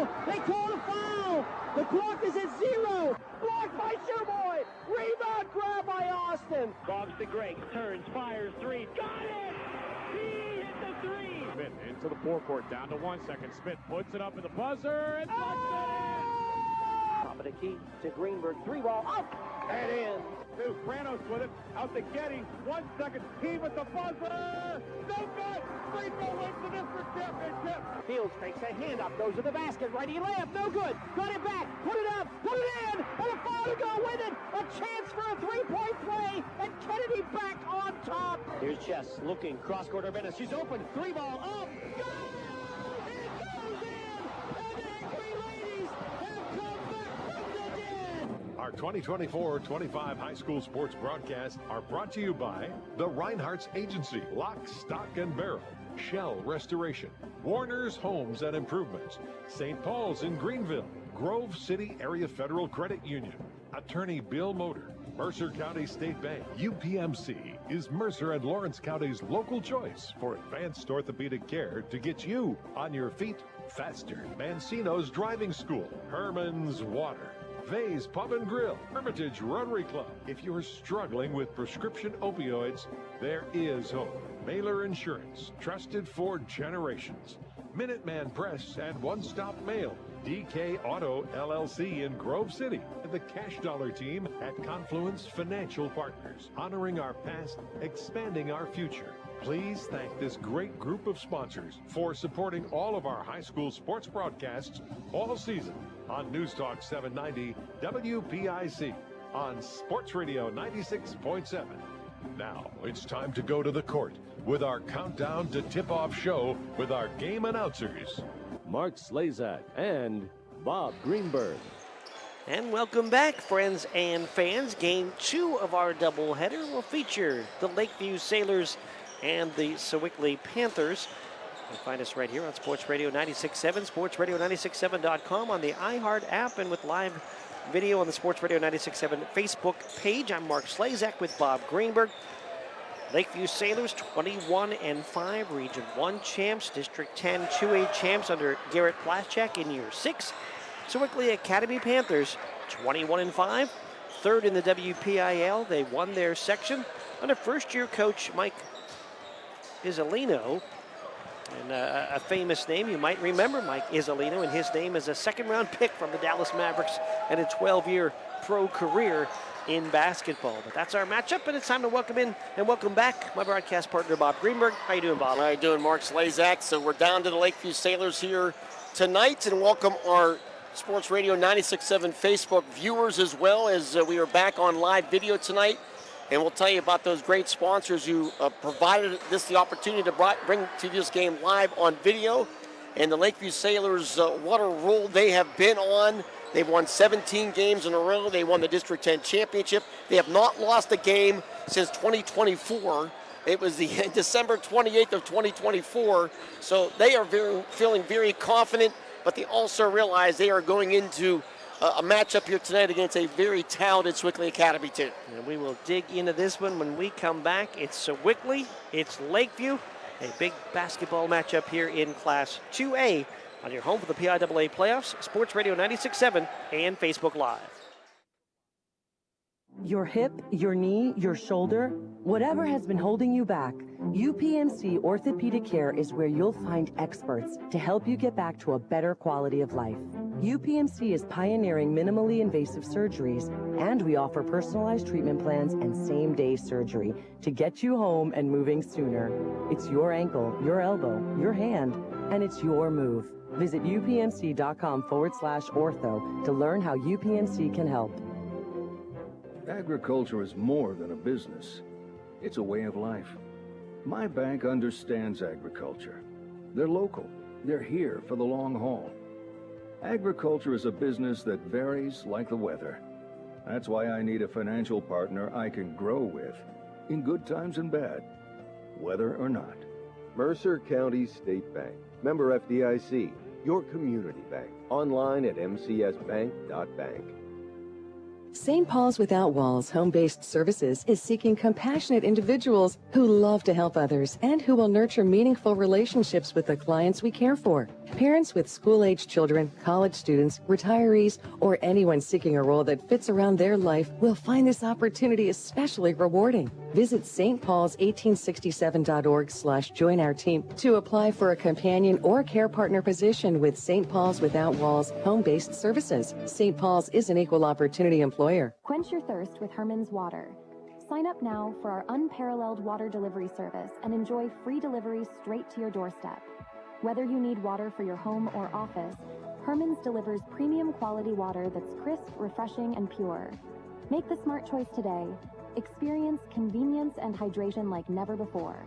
foul! They call a foul! The clock is at 0! Blocked by Sherboy! Rebound grab by Austin! Bobs to Greg, turns, fires, 3, got it! He hit the 3! Smith into the forecourt, down to 1 second. Smith puts it up in the buzzer and puts it in! Top of the key to Greenberg, 3-ball, up and in! Two, Pranos with it, out to Getty, 1 second, he with the buzzer! No good! Greenville wins the district championship! Fields takes a hand up, goes to the basket, righty layup, no good! Got it back, put it up, put it in! And a foul to go with it! A chance for a three-point play, and Kennedy back on top! Here's Chess looking, cross-court Urbana, she's open, 3-ball, up! Go! It goes in! And the Angry Ladies have come back from the dead! Our 2024-25 high school sports broadcasts are brought to you by the Reinhardt's Agency, Lock, Stock, and Barrel, Shell Restoration, Warner's Homes and Improvements, St. Paul's in Greenville, Grove City Area Federal Credit Union, Attorney Bill Motor, Mercer County State Bank. UPMC is Mercer and Lawrence County's local choice for advanced orthopedic care to get you on your feet faster. Mancino's Driving School, Herman's Water, Vay's Pub and Grill, Hermitage Rotary Club. If you're struggling with prescription opioids, there is hope. Mailer Insurance, trusted for generations. Minuteman Press and One Stop Mail. DK Auto LLC in Grove City. The Cash Dollar Team at Confluence Financial Partners. Honoring our past, expanding our future. Please thank this great group of sponsors for supporting all of our high school sports broadcasts all season on News Talk 790 WPIC on Sports Radio 96.7. Now it's time to go to the court with our countdown to tip-off show with our game announcers, Mark Slazak and Bob Greenberg. And welcome back, friends and fans. Game 2 of our doubleheader will feature the Lakeview Sailors and the Sewickley Panthers. You can find us right here on Sports Radio 96.7, sportsradio967.com, on the iHeart app, and with live video on the Sports Radio 96.7 Facebook page. I'm Mark Slazak with Bob Greenberg. Lakeview Sailors 21-5, Region 1 champs, District 10 2A champs under Garrett Plaschak in year 6. Sewickley Academy Panthers 21-5, third in the WPIL. They won their section under first-year coach Mike Isolino. And a famous name, you might remember Mike Isolino, and his name is a second-round pick from the Dallas Mavericks and a 12-year pro career in basketball. But that's our matchup, and it's time to welcome in and welcome back my broadcast partner, Bob Greenberg. How you doing, Bob? How you doing, Mark Slazak? So we're down to the Lakeview Sailors here tonight, and welcome our Sports Radio 96.7 Facebook viewers as well, as we are back on live video tonight. And we'll tell you about those great sponsors who provided this the opportunity to bring to this game live on video. And the Lakeview Sailors, what a roll they have been on. They've won 17 games in a row. They won the District 10 championship. They have not lost a game since 2024. It was the December 28th of 2024. So they are feeling very confident, but they also realize they are going into a matchup here tonight against a very talented Sewickley Academy team. And we will dig into this one when we come back. It's Sewickley, it's Lakeview, a big basketball matchup here in Class 2A on your home for the PIAA playoffs, Sports Radio 96.7 and Facebook Live. Your hip, your knee, your shoulder, whatever has been holding you back, UPMC Orthopedic Care is where you'll find experts to help you get back to a better quality of life. UPMC is pioneering minimally invasive surgeries, and we offer personalized treatment plans and same-day surgery to get you home and moving sooner. It's your ankle, your elbow, your hand, and it's your move. Visit upmc.com/ortho to learn how UPMC can help. Agriculture is more than a business. It's a way of life. My bank understands agriculture. They're local. They're here for the long haul. Agriculture is a business that varies like the weather. That's why I need a financial partner I can grow with, in good times and bad, weather or not. Mercer County State Bank. Member FDIC. Your community bank. Online at mcsbank.bank. St. Paul's Without Walls Home-Based Services is seeking compassionate individuals who love to help others and who will nurture meaningful relationships with the clients we care for. Parents with school-age children, college students, retirees, or anyone seeking a role that fits around their life will find this opportunity especially rewarding. Visit stpaul's1867.org/join our team to apply for a companion or care partner position with St. Paul's Without Walls home-based services. St. Paul's is an equal opportunity employer. Quench your thirst with Herman's Water. Sign up now for our unparalleled water delivery service and enjoy free delivery straight to your doorstep. Whether you need water for your home or office, Herman's delivers premium quality water that's crisp, refreshing, and pure. Make the smart choice today. Experience convenience and hydration like never before.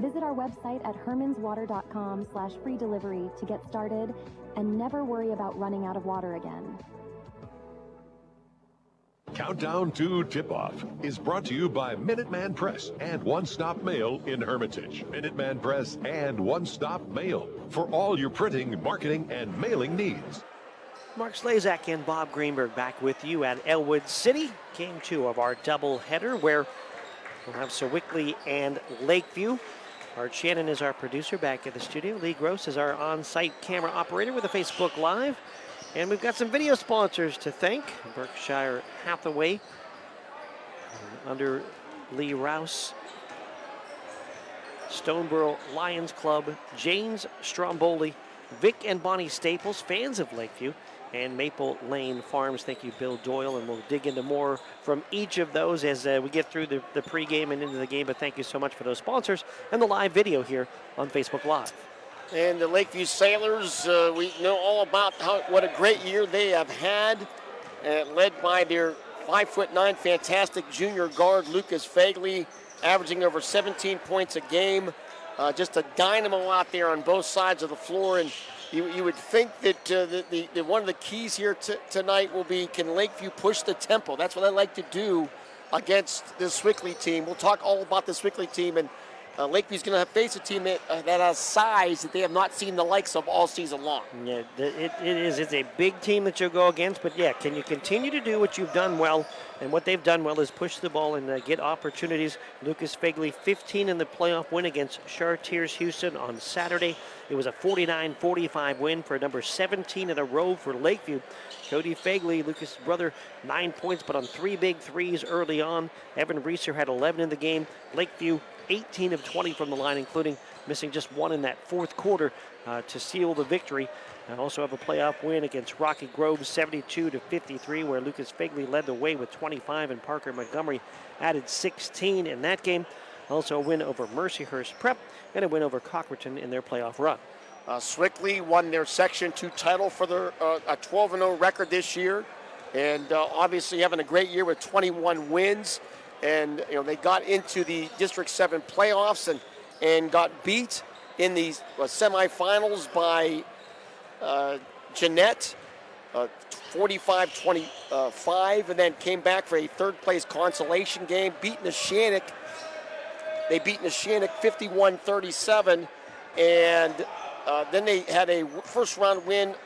Visit our website at hermanswater.com/free delivery to get started and never worry about running out of water again. Countdown to Tip-Off is brought to you by Minuteman Press and One Stop Mail in Hermitage. Minuteman Press and One Stop Mail for all your printing, marketing, and mailing needs. Mark Slazak and Bob Greenberg back with you at Elwood City. Game 2 of our doubleheader where we'll have Sewickley and Lakeview. Art Shannon is our producer back at the studio. Lee Gross is our on-site camera operator with a Facebook Live. And we've got some video sponsors to thank. Berkshire Hathaway, under Lee Rouse, Stoneboro Lions Club, James Stromboli, Vic and Bonnie Staples, fans of Lakeview, and Maple Lane Farms. Thank you, Bill Doyle, and we'll dig into more from each of those as we get through the pregame and into the game. But thank you so much for those sponsors and the live video here on Facebook Live. And the Lakeview Sailors, we know all about what a great year they have had, led by their 5'9" fantastic junior guard, Lucas Fagley, averaging over 17 points a game. Just a dynamo out there on both sides of the floor. And you would think that one of the keys here tonight will be, can Lakeview push the tempo? That's what I like to do against the Sewickley team. We'll talk all about the Sewickley team, and Lakeview's going to face a team that has size that they have not seen the likes of all season long. Yeah, it's a big team that you'll go against, but yeah, can you continue to do what you've done well? And what they've done well is push the ball and get opportunities. Lucas Fagley, 15 in the playoff win against Chartiers Houston on Saturday. It was a 49-45 win for number 17 in a row for Lakeview. Cody Fagley, Lucas' brother, 9 points, but on 3 big threes early on. Evan Reeser had 11 in the game. Lakeview, 18 of 20 from the line, including missing just 1 in that fourth quarter to seal the victory. Also have a playoff win against Rocky Grove, 72-53, where Lucas Fagley led the way with 25 and Parker Montgomery added 16 in that game. Also a win over Mercyhurst Prep and a win over Cochraton in their playoff run. Sewickley won their Section 2 title for their a 12-0 record this year, and obviously having a great year with 21 wins. And they got into the District 7 playoffs and got beat in the semifinals by Jeanette, 45-25, and then came back for a third-place consolation game, beat Neshannock. They beat Neshannock 51-37, and then they had a first-round win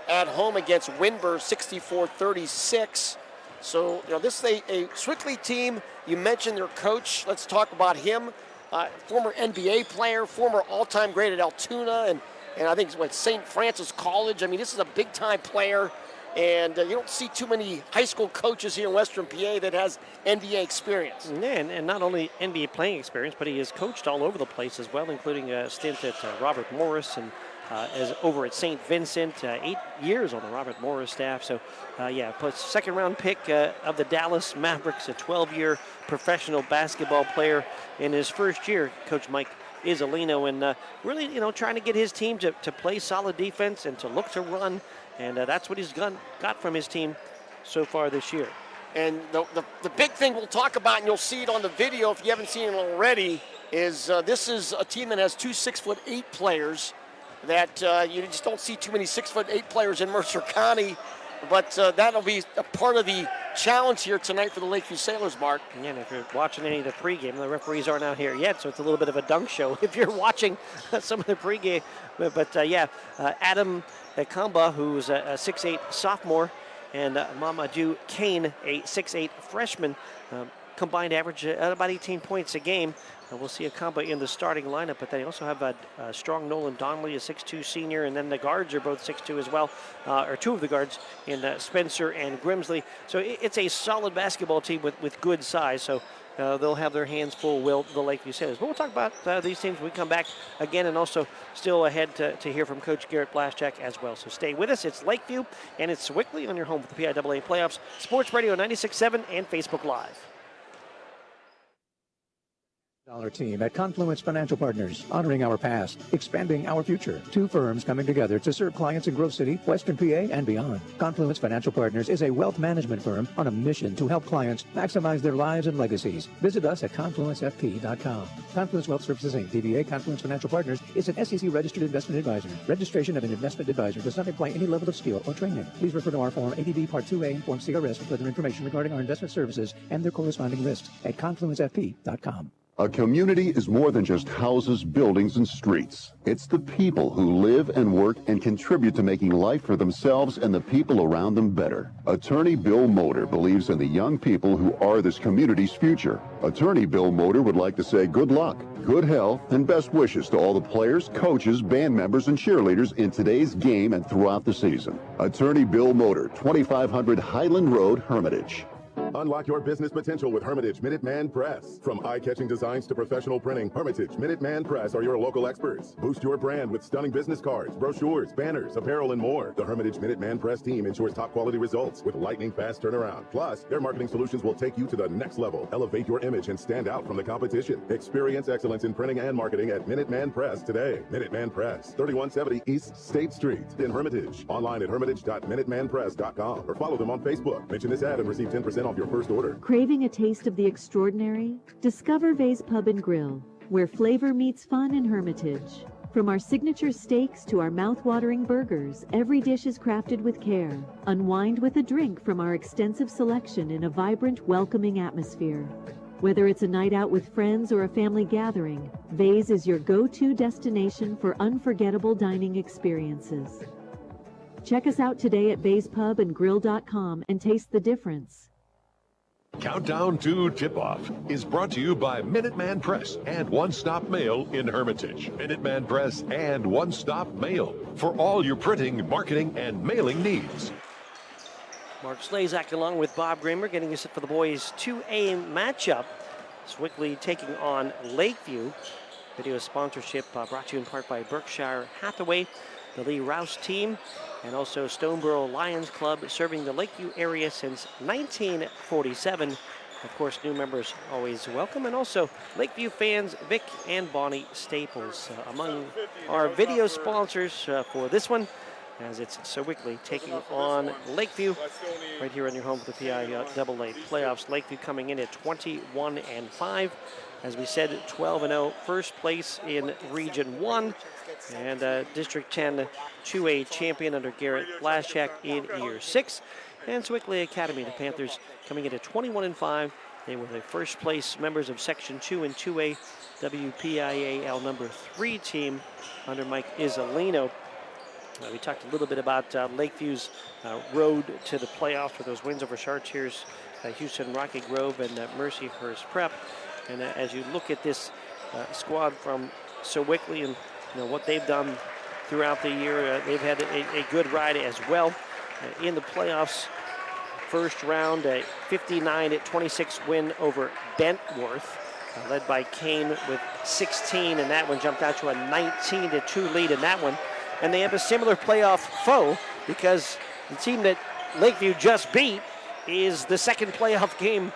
at home against Winburn, 64-36. So, this is a Sewickley team. You mentioned their coach. Let's talk about him. Former NBA player, former all-time great at Altoona, and I think it's St. Francis College. I mean, this is a big-time player, and you don't see too many high school coaches here in Western PA that has NBA experience. Yeah, and not only NBA playing experience, but he has coached all over the place as well, including a stint at Robert Morris and as over at St. Vincent, 8 years on the Robert Morris staff. So, plus second-round pick of the Dallas Mavericks, a 12-year professional basketball player in his first year, Coach Mike Isolino, and really, trying to get his team to play solid defense and to look to run, and that's what he's got from his team so far this year. And the big thing we'll talk about, and you'll see it on the video if you haven't seen it already, is this is a team that has 2 6'8" players that you just don't see too many 6'8" players in Mercer County, but that'll be a part of the challenge here tonight for the Lakeview Sailors, Mark. Yeah, and if you're watching any of the pregame, the referees aren't out here yet, so it's a little bit of a dunk show if you're watching some of the pregame. But Adam Kamba, who's a 6'8" sophomore, and Mamadou Kane, a 6'8" freshman. combined average at about 18 points a game. We'll see a Kamba in the starting lineup, but they also have a strong Nolan Donnelly, a 6'2 senior, and then the guards are both 6'2 as well, or two of the guards in Spencer and Grimsley. So it's a solid basketball team with good size. So they'll have their hands full, the Lakeview Sailors. But we'll talk about these teams when we come back again, and also still ahead to hear from Coach Garrett Blaschak as well. So stay with us. It's Lakeview, and it's Sewickley on your home for the PIAA playoffs. Sports Radio 96.7 and Facebook Live. Dollar team at Confluence Financial Partners, honoring our past, expanding our future. Two firms coming together to serve clients in Grove City, Western PA, and beyond. Confluence Financial Partners is a wealth management firm on a mission to help clients maximize their lives and legacies. Visit us at confluencefp.com. Confluence Wealth Services Inc., DBA Confluence Financial Partners, is an SEC registered investment advisor. Registration of an investment advisor does not imply any level of skill or training. Please refer to our Form ADV Part 2A and Form CRS for further information regarding our investment services and their corresponding risks at confluencefp.com. A community is more than just houses, buildings, and streets. It's the people who live and work and contribute to making life for themselves and the people around them better. Attorney Bill Motor believes in the young people who are this community's future. Attorney Bill Motor would like to say good luck, good health, and best wishes to all the players, coaches, band members, and cheerleaders in today's game and throughout the season. Attorney Bill Motor, 2500 Highland Road, Hermitage. Unlock your business potential with Hermitage Minuteman Press. From eye-catching designs to professional printing, Hermitage Minuteman Press are your local experts. Boost your brand with stunning business cards, brochures, banners, apparel, and more. The Hermitage Minuteman Press team ensures top-quality results with lightning-fast turnaround. Plus, their marketing solutions will take you to the next level. Elevate your image and stand out from the competition. Experience excellence in printing and marketing at Minuteman Press today. Minuteman Press, 3170 East State Street in Hermitage. Online at hermitage.minutemanpress.com or follow them on Facebook. Mention this ad and receive 10% off your first order. Craving a taste of the extraordinary? Discover Vay's Pub and Grill, where flavor meets fun in Hermitage. From our signature steaks to our mouth-watering burgers, every dish is crafted with care. Unwind with a drink from our extensive selection in a vibrant, welcoming atmosphere. Whether it's a night out with friends or a family gathering, Vay's is your go-to destination for unforgettable dining experiences. Check us out today at vayspubandgrill.com and taste the difference. Countdown to Tip-Off is brought to you by Minuteman Press and One Stop Mail in Hermitage. Minuteman Press and One Stop Mail for all your printing, marketing, and mailing needs. Mark Slazak along with Bob Gramer getting us set for the boys' 2A matchup. Sewickley taking on Lakeview. Video sponsorship brought to you in part by Berkshire Hathaway, the Lee Rouse team, and also Stoneboro Lions Club, serving the Lakeview area since 1947. Of course, new members always welcome, and also Lakeview fans Vic and Bonnie Staples among our video sponsors for this one, as it's Sewickley taking on Lakeview right here on your home for the PIAA playoffs. Lakeview coming in at 21-5. As we said, 12-0, first place in Region 1, and District 10 2A champion under Garrett Blaschak in year 6. And Sewickley Academy, the Panthers, coming in at 21-5. They were the first place members of Section 2 and 2A WPIAL number 3 team under Mike Izzolino. We talked a little bit about Lakeview's road to the playoffs with those wins over Chartiers, Houston Rocky Grove, and Mercyhurst Prep. And as you look at this squad from Sewickley and what they've done throughout the year, they've had a good ride as well in the playoffs. First round, a 59-26 win over Bentworth, led by Kane with 16, and that one jumped out to a 19-2 lead in that one. And they have a similar playoff foe, because the team that Lakeview just beat is the second playoff game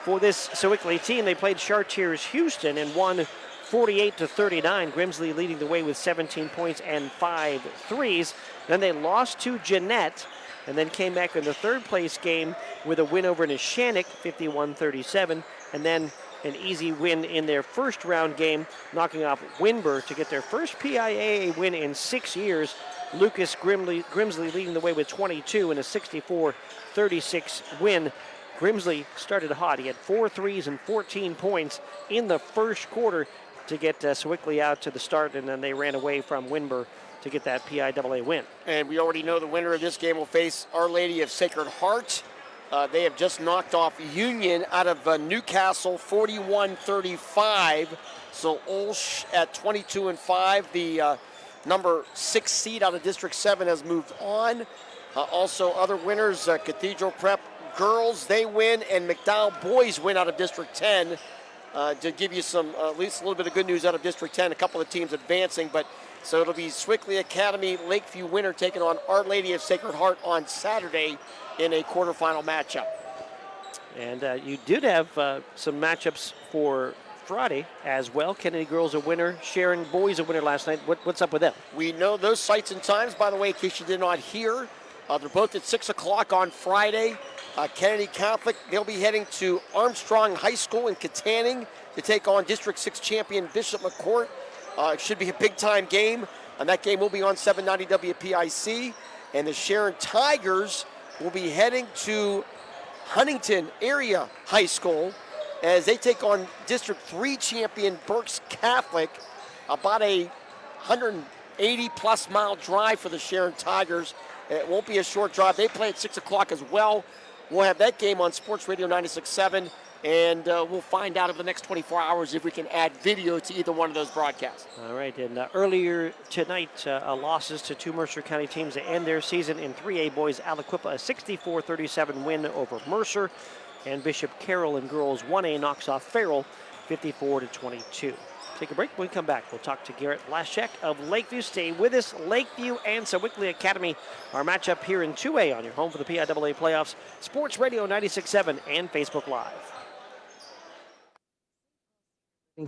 for this Sewickley team. They played Chartiers Houston and won 48-39. Grimsley leading the way with 17 points and 5 threes. Then they lost to Jeanette and then came back in the third place game with a win over Neshannock, 51-37, and then an easy win in their first round game, knocking off Winburn to get their first PIAA win in 6 years. Lucas Grimsley leading the way with 22 and a 64-36 win. Grimsley started hot. He had 4 threes and 14 points in the first quarter to get Sewickley out to the start, and then they ran away from Winburn to get that PIAA win. And we already know the winner of this game will face Our Lady of Sacred Heart They have just knocked off Union out of Newcastle 41-35. So Olsh at 22-5. The number 6 seed out of District 7 has moved on. Also other winners, Cathedral Prep girls, they win, and McDowell boys win out of District 10. To give you some, at least a little bit of good news out of District 10, a couple of teams advancing, but so it'll be Sewickley Academy Lakeview winner taking on Our Lady of Sacred Heart on Saturday in a quarterfinal matchup. And you did have some matchups for Friday as well. Kennedy girls a winner, Sharon boys a winner last night. What's up with them? We know those sites and times, by the way, in case you did not hear. They're both at 6 o'clock on Friday. Kennedy Catholic, they'll be heading to Armstrong High School in Katanning to take on District 6 champion Bishop McCourt. It should be a big-time game, and that game will be on 790 WPIC. And the Sharon Tigers will be heading to Huntington Area High School as they take on District 3 champion Berks Catholic. About a 180-plus mile drive for the Sharon Tigers. It won't be a short drive. They play at 6 o'clock as well. We'll have that game on Sports Radio 96.7, and we'll find out over the next 24 hours if we can add video to either one of those broadcasts. All right, and earlier tonight, losses to two Mercer County teams to end their season in 3A boys. Aliquippa, a 64-37 win over Mercer, and Bishop Carroll in girls 1A knocks off Farrell 54-22. Take a break. When we come back, we'll talk to Garrett Laschek of Lakeview. Stay with us. Lakeview and Sewickley Academy, our matchup here in 2A on your home for the PIAA playoffs. Sports Radio 96.7 and Facebook Live.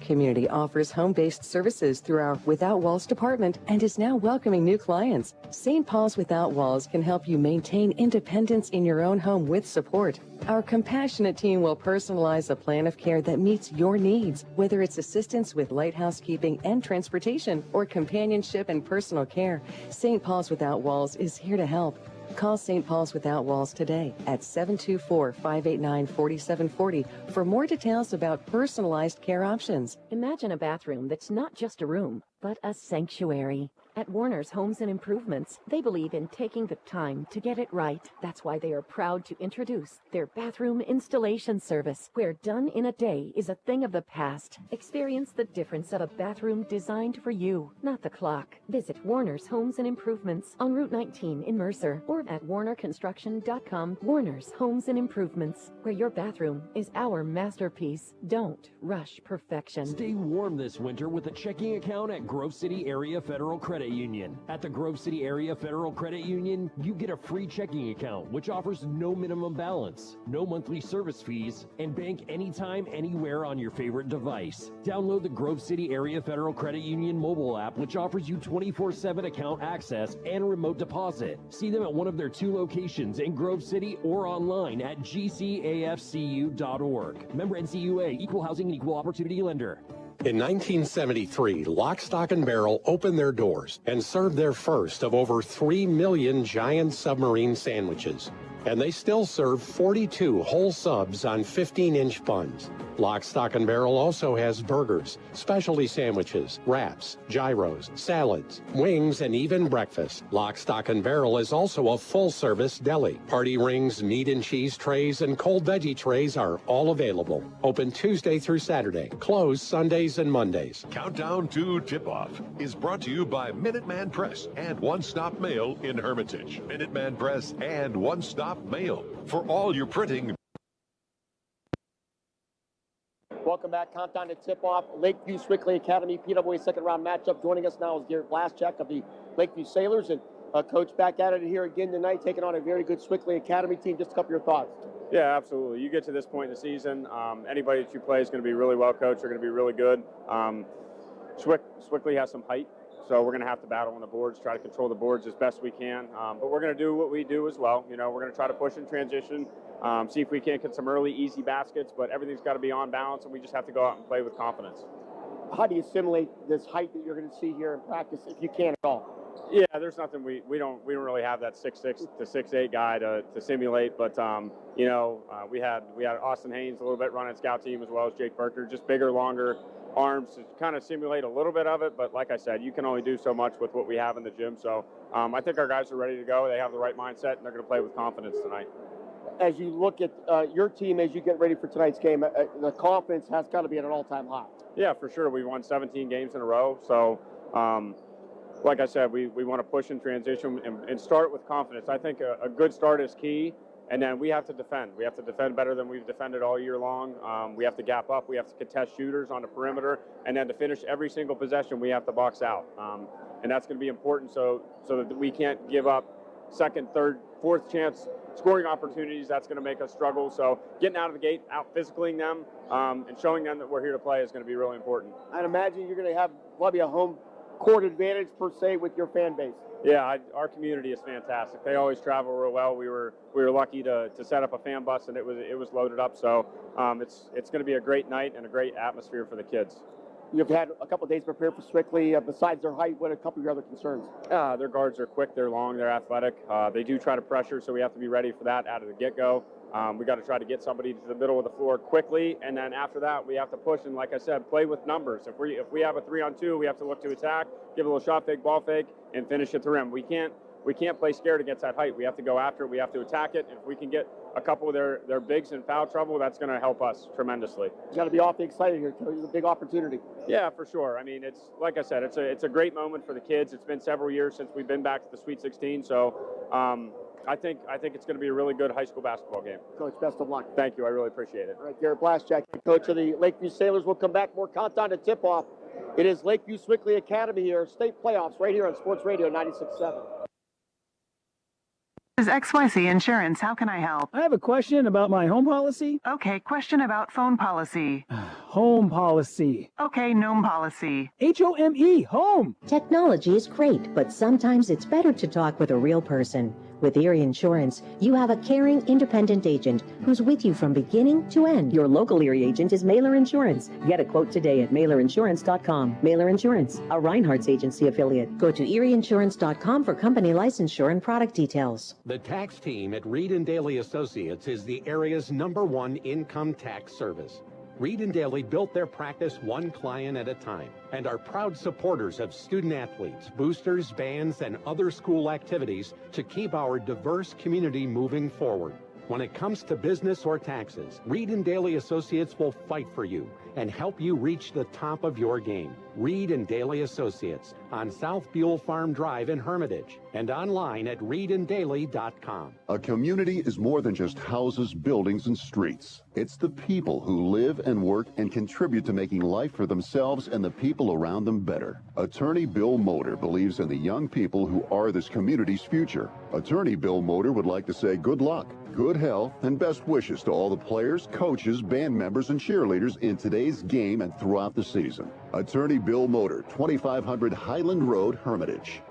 Community offers home-based services through our Without Walls department and is now welcoming new clients. St. Paul's Without Walls can help you maintain independence in your own home with support. Our compassionate team will personalize a plan of care that meets your needs, whether it's assistance with light housekeeping and transportation or companionship and personal care. St. Paul's Without Walls is here to help. Call St. Paul's Without Walls today at 724-589-4740 for more details about personalized care options. Imagine a bathroom that's not just a room, but a sanctuary. At Warner's Homes and Improvements, they believe in taking the time to get it right. That's why they are proud to introduce their bathroom installation service, where done in a day is a thing of the past. Experience the difference of a bathroom designed for you, not the clock. Visit Warner's Homes and Improvements on Route 19 in Mercer or at warnerconstruction.com. Warner's Homes and Improvements, where your bathroom is our masterpiece. Don't rush perfection. Stay warm this winter with a checking account at Grove City Area Federal Credit Union. At the Grove City Area Federal Credit Union, you get a free checking account, which offers no minimum balance, no monthly service fees, and bank anytime, anywhere on your favorite device. Download the Grove City Area Federal Credit Union mobile app, which offers you 24/7 account access and remote deposit. See them at one of their 2 locations in Grove City or online at gcafcu.org. Member NCUA, Equal Housing and Equal Opportunity Lender. In 1973, Lock, Stock, and Barrel opened their doors and served their first of over 3 million giant submarine sandwiches. And they still serve 42 whole subs on 15-inch buns. Lock, Stock, and Barrel also has burgers, specialty sandwiches, wraps, gyros, salads, wings, and even breakfast. Lock, Stock, and Barrel is also a full-service deli. Party rings, meat and cheese trays, and cold veggie trays are all available. Open Tuesday through Saturday. Closed Sundays and Mondays. Countdown to Tip-Off is brought to you by Minuteman Press and One Stop Mail in Hermitage. Minuteman Press and One Stop Mail for all your printing. Welcome back. Countdown to tip-off. Lakeview Sewickley Academy PWA second-round matchup. Joining us now is Garrett Laschek of the Lakeview Sailors. And Coach, back at it here again tonight, taking on a very good Sewickley Academy team. Just a couple of your thoughts. Yeah, absolutely. You get to this point in the season, anybody that you play is going to be really well coached. They're going to be really good. Sewickley has some height, so we're going to have to battle on the boards, try to control the boards as best we can. But we're going to do what we do as well. You know, we're going to try to push in transition, see if we can't get some early, easy baskets, but everything's got to be on balance, and we just have to go out and play with confidence. How do you simulate this height that you're going to see here in practice, if you can at all? Yeah, there's nothing we don't really have that 6'6" to 6'8" guy to simulate, but you know, we had Austin Haynes a little bit running scout team, as well as Jake Berker, just bigger, longer arms to kind of simulate a little bit of it. But like I said, you can only do so much with what we have in the gym. So I think our guys are ready to go. They have the right mindset, and they're going to play with confidence tonight. as you look at your team as you get ready for tonight's game, the confidence has got to be at an all-time high. Yeah, for sure. We won 17 games in a row. So, like I said, we want to push in transition and start with confidence. I think a good start is key. And then we have to defend. We have to defend better than we've defended all year long. We have to gap up. We have to contest shooters on the perimeter. And then to finish every single possession, we have to box out. And that's going to be important so that we can't give up second, third, fourth chance scoring opportunities. That's going to make us struggle. So getting out of the gate, out physicaling them, and showing them that we're here to play is going to be really important. I'd imagine you're going to have probably a home court advantage per se with your fan base. Yeah, our community is fantastic. They always travel real well. We were lucky to set up a fan bus, and it was loaded up. So it's going to be a great night and a great atmosphere for the kids. You've had a couple of days prepared for Sewickley. Besides their height, what are a couple of your other concerns? Their guards are quick, they're long, they're athletic. They do try to pressure, so we have to be ready for that out of the get-go. We got to try to get somebody to the middle of the floor quickly, and then after that, we have to push and, like I said, play with numbers. If we have a 3-on-2, we have to look to attack, give a little shot fake, ball fake, and finish at the rim. We can't play scared against that height. We have to go after it. We have to attack it. And if we can get a couple of their bigs in foul trouble, that's going to help us tremendously. You got to be awfully excited here, Tony. It's a big opportunity. Yeah, for sure. I mean, it's like I said, it's a great moment for the kids. It's been several years since we've been back to the Sweet 16, so I think it's going to be a really good high school basketball game. Coach, best of luck. Thank you. I really appreciate it. All right, Garrett Blaschak, coach of the Lakeview Sailors. We'll come back. More countdown to tip-off. It is Lakeview Sewickley Academy here, state playoffs right here on Sports Radio 96.7. This is XYZ Insurance. How can I help? I have a question about my home policy. Okay, question about phone policy. Home policy. Okay, gnome policy. Home, home. Technology is great, but sometimes it's better to talk with a real person. With Erie Insurance, you have a caring, independent agent who's with you from beginning to end. Your local Erie agent is Mailer Insurance. Get a quote today at mailerinsurance.com. Mailer Insurance, a Reinhardt's agency affiliate. Go to erieinsurance.com for company licensure and product details. The tax team at Reed & Daly Associates is the area's #1 income tax service. Reed & Daly built their practice one client at a time and are proud supporters of student athletes, boosters, bands, and other school activities to keep our diverse community moving forward. When it comes to business or taxes, Reed & Daly Associates will fight for you and help you reach the top of your game. Reed & Daly Associates on South Buell Farm Drive in Hermitage and online at reedanddaly.com. A community is more than just houses, buildings, and streets. It's the people who live and work and contribute to making life for themselves and the people around them better. Attorney Bill Motor believes in the young people who are this community's future. Attorney Bill Motor would like to say good luck, good health, and best wishes to all the players, coaches, band members, and cheerleaders in today's game and throughout the season. Attorney Bill Motor, 2500 Highland Road, Hermitage.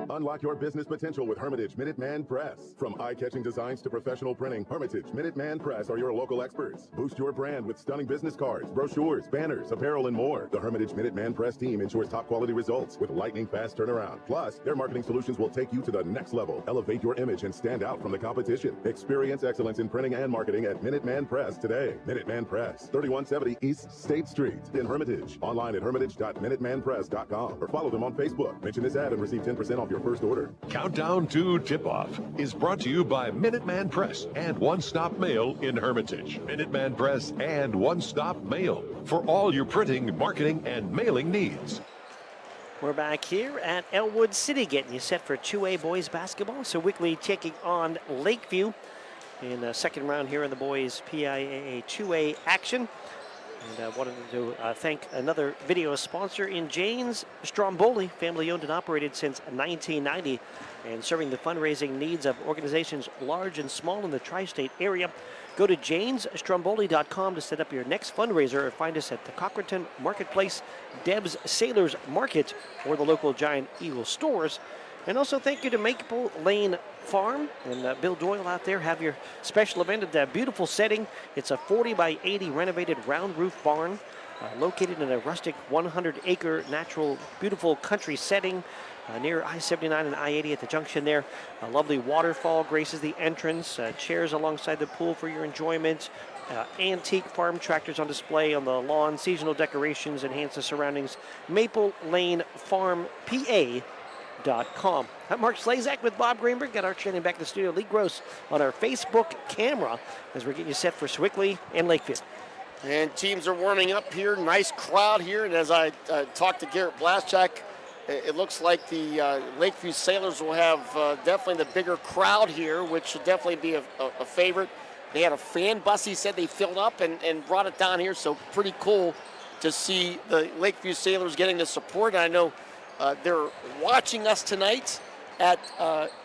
Unlock your business potential with Hermitage Minuteman Press. From eye-catching designs to professional printing, Hermitage Minuteman Press are your local experts. Boost your brand with stunning business cards, brochures, banners, apparel, and more. The Hermitage Minuteman Press team ensures top-quality results with lightning-fast turnaround. Plus, their marketing solutions will take you to the next level. Elevate your image and stand out from the competition. Experience excellence in printing and marketing at Minuteman Press today. Minuteman Press, 3170 East State Street in Hermitage. Online at hermitage.minutemanpress.com or follow them on Facebook. Mention this ad and receive 10% off your first order. Countdown to Tip-Off is brought to you by Minuteman Press and One Stop Mail in Hermitage. Minuteman Press and One Stop Mail for all your printing, marketing, and mailing needs. We're back here at Elwood City getting you set for 2A boys basketball. Sewickley taking on Lakeview in the second round here in the boys Piaa 2A action. And I wanted to thank another video sponsor in Jane's Stromboli, family owned and operated since 1990 and serving the fundraising needs of organizations large and small in the tri-state area. Go to janestromboli.com to set up your next fundraiser or find us at the Cochranton Marketplace, Deb's Sailors Market, or the local Giant Eagle stores. And also thank you to Maple Lane Farm and Bill Doyle out there. Have your special event at that beautiful setting. It's a 40 by 80 renovated round roof barn located in a rustic 100-acre natural beautiful country setting near I-79 and I-80 at the junction there. A lovely waterfall graces the entrance. Chairs alongside the pool for your enjoyment. Antique farm tractors on display on the lawn. Seasonal decorations enhance the surroundings. Maple Lane Farm, PA. FaceBook.com. I'm Mark Slazak with Bob Greenberg. Got Art Shannon back in the studio. Lee Gross on our Facebook camera as we're getting you set for Sewickley and Lakeview. And teams are warming up here. Nice crowd here. And as I talked to Garrett Blaschak, it looks like the Lakeview Sailors will have definitely the bigger crowd here, which should definitely be a favorite. They had a fan bus, he said, they filled up and brought it down here. So pretty cool to see the Lakeview Sailors getting the support. And I know they're watching us tonight at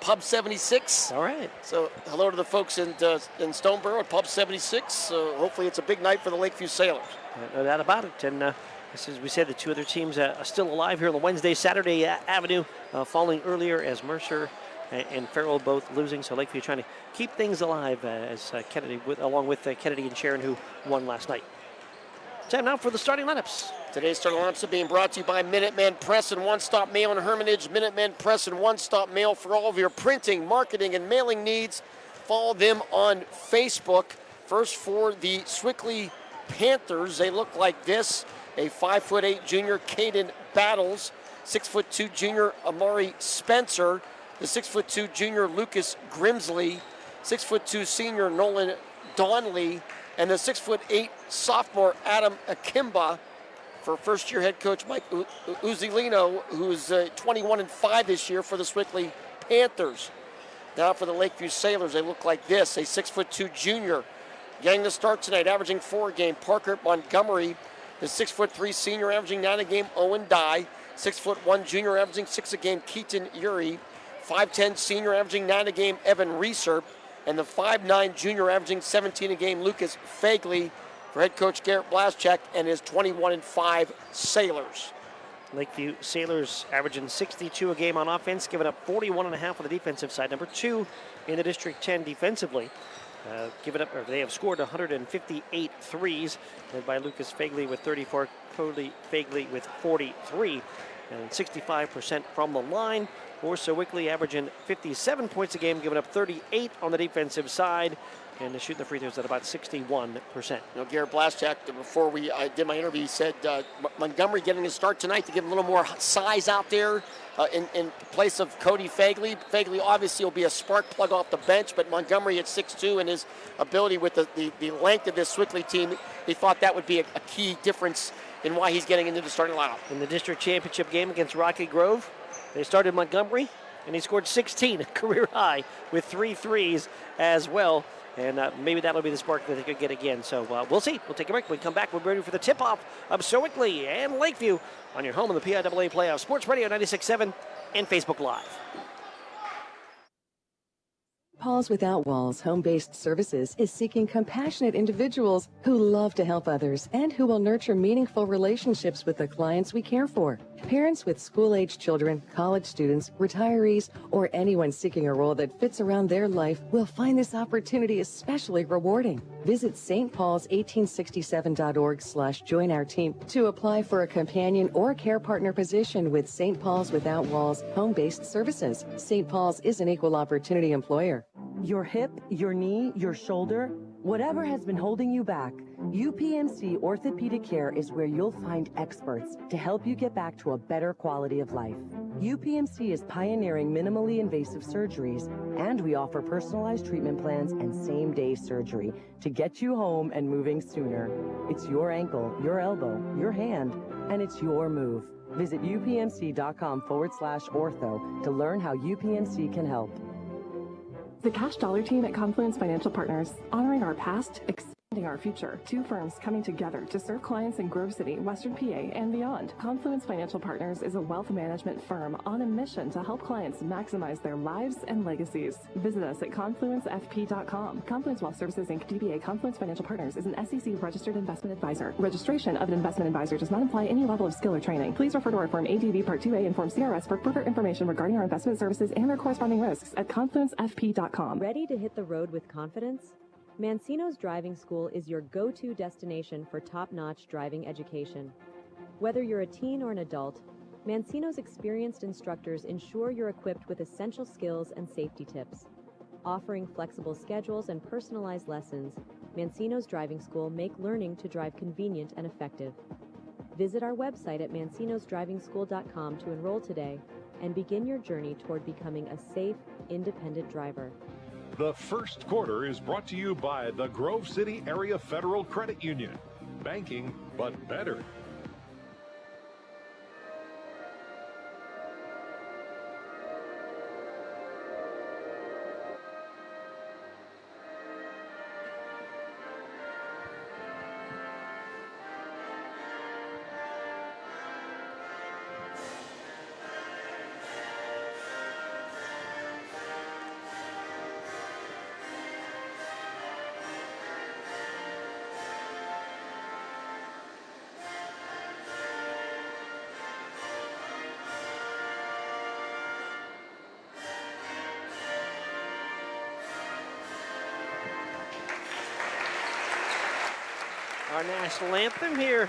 Pub 76. All right. So hello to the folks in Stoneboro at Pub 76. Hopefully it's a big night for the Lakeview Sailors. No doubt about it. And as we said, the two other teams are still alive here on the Wednesday, Saturday Avenue, falling earlier as Mercer and Farrell both losing. So Lakeview trying to keep things alive as Kennedy, along with Kennedy and Sharon, who won last night. Time now for the starting lineups. Today's starting lineups are being brought to you by Minuteman Press and One Stop Mail in Hermitage. Minuteman Press and One Stop Mail for all of your printing, marketing, and mailing needs. Follow them on Facebook. First for the Sewickley Panthers, they look like this. A 5'8" junior, Caden Battles. 6'2" junior, Amari Spencer. The 6'2" junior, Lucas Grimsley. 6'2" senior, Nolan Donley. And the 6'8" sophomore, Adam Akimba. For first-year head coach Mike Uzzolino, who's 21-5 this year for the Sewickley Panthers. Now for the Lakeview Sailors, they look like this. A 6'2" junior getting the start tonight, averaging 4 a game. Parker Montgomery, the 6'3" senior, averaging 9 a game. Owen Dye, 6'1" junior, averaging 6 a game. Keaton Uri, 5'10" senior, averaging 9 a game. Evan Reeser, and the 5'9" junior, averaging 17 a game. Lucas Fagley, for head coach Garrett Blaschak and his 21-5 Sailors. Lakeview Sailors averaging 62 a game on offense, giving up 41.5 on the defensive side. Number 2 in the District 10 defensively. They have scored 158 threes, led by Lucas Fagley with 34, Cody Fagley with 43, and 65% from the line. For Sewickley, averaging 57 points a game, giving up 38 on the defensive side, and shooting the free throws at about 61%. You know, Garrett Blaschak, before I did my interview, he said Montgomery getting his start tonight to give him a little more size out there in place of Cody Fagley. Fagley obviously will be a spark plug off the bench, but Montgomery at 6'2", and his ability with the length of this Sewickley team, he thought that would be a key difference in why he's getting into the starting lineup. In the district championship game against Rocky Grove, they started Montgomery, and he scored 16, a career high, with 3 threes as well. And maybe that'll be the spark that they could get again. So we'll see. We'll take a break. When we come back, we're ready for the tip-off of Sewickley and Lakeview on your home in the PIAA playoffs. Sports Radio 96.7 and Facebook Live. Paws Without Walls Home-Based Services is seeking compassionate individuals who love to help others and who will nurture meaningful relationships with the clients we care for. Parents with school-age children, college students, retirees, or anyone seeking a role that fits around their life will find this opportunity especially rewarding. Visit stpaul's1867.org/join our team to apply for a companion or care partner position with St. Paul's Without Walls Home-Based Services. St. Paul's is an equal opportunity employer. Your hip, your knee, your shoulder, whatever has been holding you back, UPMC Orthopedic Care is where you'll find experts to help you get back to a better quality of life. UPMC is pioneering minimally invasive surgeries, and we offer personalized treatment plans and same-day surgery to get you home and moving sooner. It's your ankle, your elbow, your hand, and it's your move. Visit upmc.com/ortho to learn how UPMC can help. The Cash Dollar team at Confluence Financial Partners, honoring our past, expanding our future. 2 firms coming together to serve clients in Grove City, Western PA, and beyond. Confluence Financial Partners is a wealth management firm on a mission to help clients maximize their lives and legacies. Visit us at confluencefp.com. Confluence Wealth Services, Inc., DBA Confluence Financial Partners is an SEC registered investment advisor. Registration of an investment advisor does not imply any level of skill or training. Please refer to our Form ADV Part 2A and Form CRS for further information regarding our investment services and their corresponding risks at confluencefp.com. Ready to hit the road with confidence? Mancino's Driving School is your go-to destination for top-notch driving education. Whether you're a teen or an adult, Mancino's experienced instructors ensure you're equipped with essential skills and safety tips. Offering flexible schedules and personalized lessons, Mancino's Driving School make learning to drive convenient and effective. Visit our website at mancinosdrivingschool.com to enroll today and begin your journey toward becoming a safe, independent driver. The first quarter is brought to you by the Grove City Area Federal Credit Union. Banking, but better. Our national anthem here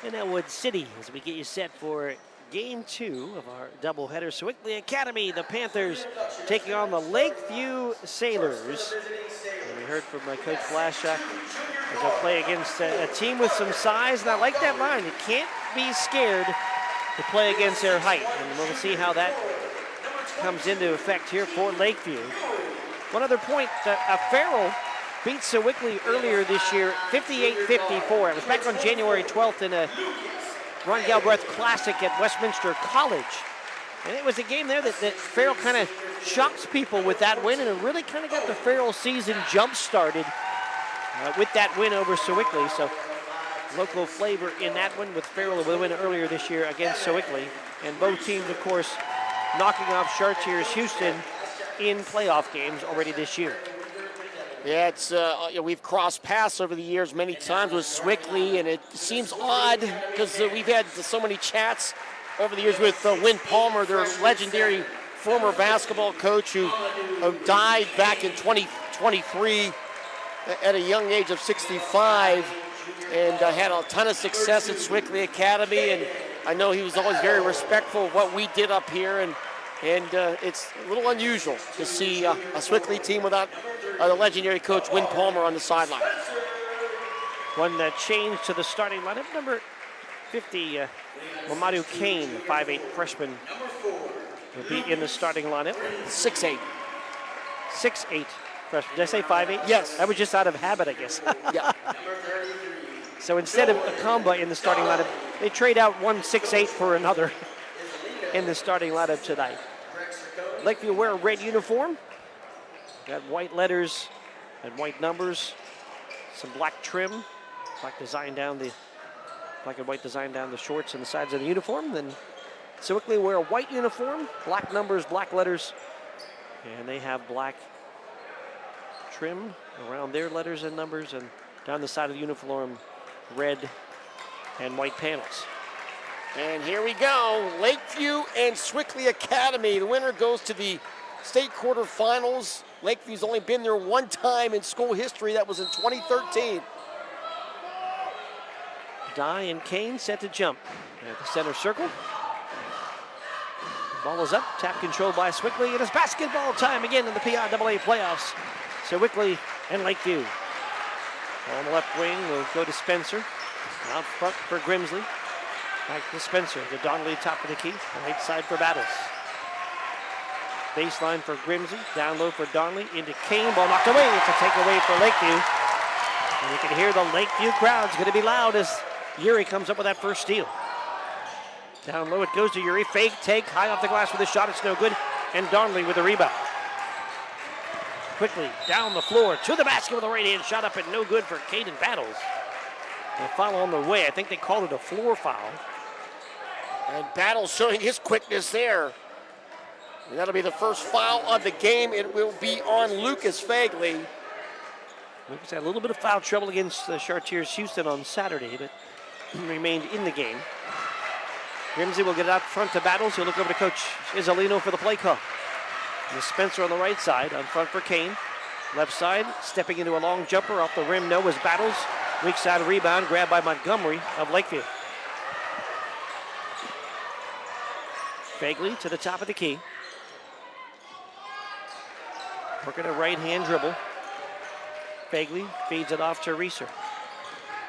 in Elwood City as we get you set for game 2 of our doubleheader. Sewickley Academy, the Panthers, taking on the Lakeview Sailors. And we heard from Coach Blaszczak as they play against a team with some size, and I like that line. You can't be scared to play against their height, and we'll see how that comes into effect here for Lakeview. One other point, Farrell beat Sewickley earlier this year, 58-54. It was back on January 12th in a Ron Galbraith Classic at Westminster College. And it was a game there that Farrell kind of shocks people with that win, and it really kind of got the Farrell season jump-started with that win over Sewickley. So local flavor in that one with Farrell with a win earlier this year against Sewickley. And both teams, of course, knocking off Chartiers Houston in playoff games already this year. Yeah, it's we've crossed paths over the years many times with Sewickley, and it seems odd because we've had so many chats over the years with Win Palmer, their legendary former basketball coach who died back in 2023 at a young age of 65, and had a ton of success at Sewickley Academy. And I know he was always very respectful of what we did up here, and it's a little unusual to see a Sewickley team without the legendary coach Win Palmer on the sideline. One change to the starting lineup, number 50, Mamadou Kane, 5'8" freshman, will be in the starting lineup. 6'8". 6'8" freshman. Did I say 5'8"? Yes. That was just out of habit, I guess. Yeah. So instead of Akamba in the starting lineup, they trade out one 6'8" for another in the starting lineup tonight. Lakeview wear a red uniform. Got white letters and white numbers. Some black trim, black and white design down the shorts and the sides of the uniform. Then Sewickley wear a white uniform, black numbers, black letters, and they have black trim around their letters and numbers, and down the side of the uniform, red and white panels. And here we go, Lakeview and Sewickley Academy. The winner goes to the state quarterfinals. Lakeview's only been there one time in school history. That was in 2013. Dye and Kane set to jump at the center circle. Ball is up, tap controlled by Sewickley. It is basketball time again in the Piaa playoffs. Sewickley and Lakeview. On the left wing will go to Spencer. Out front for Grimsley. Back to Spencer, to Donnelly, top of the key. Right side for Battles. Baseline for Grimsley, down low for Donnelly, into Kane, ball knocked away. It's a takeaway for Lakeview. And you can hear the Lakeview crowd's going to be loud as Yuri comes up with that first steal. Down low it goes to Yuri, fake, take, high off the glass with a shot, it's no good. And Donnelly with the rebound. Quickly down the floor to the basket with a right-hand shot up and no good for Caden Battles. A foul on the way, I think they called it a floor foul. And Battles showing his quickness there. And that'll be the first foul of the game. It will be on Lucas Fagley. Lucas had a little bit of foul trouble against Chartiers Houston on Saturday, but remained in the game. Grimsley will get it out front to Battles. He'll look over to Coach Isolino for the play call. And Spencer on the right side, on front for Kane. Left side, stepping into a long jumper off the rim. No was Battles. Weak side rebound, grabbed by Montgomery of Lakeview. Fagley to the top of the key. Working a right-hand dribble. Fagley feeds it off to Reeser.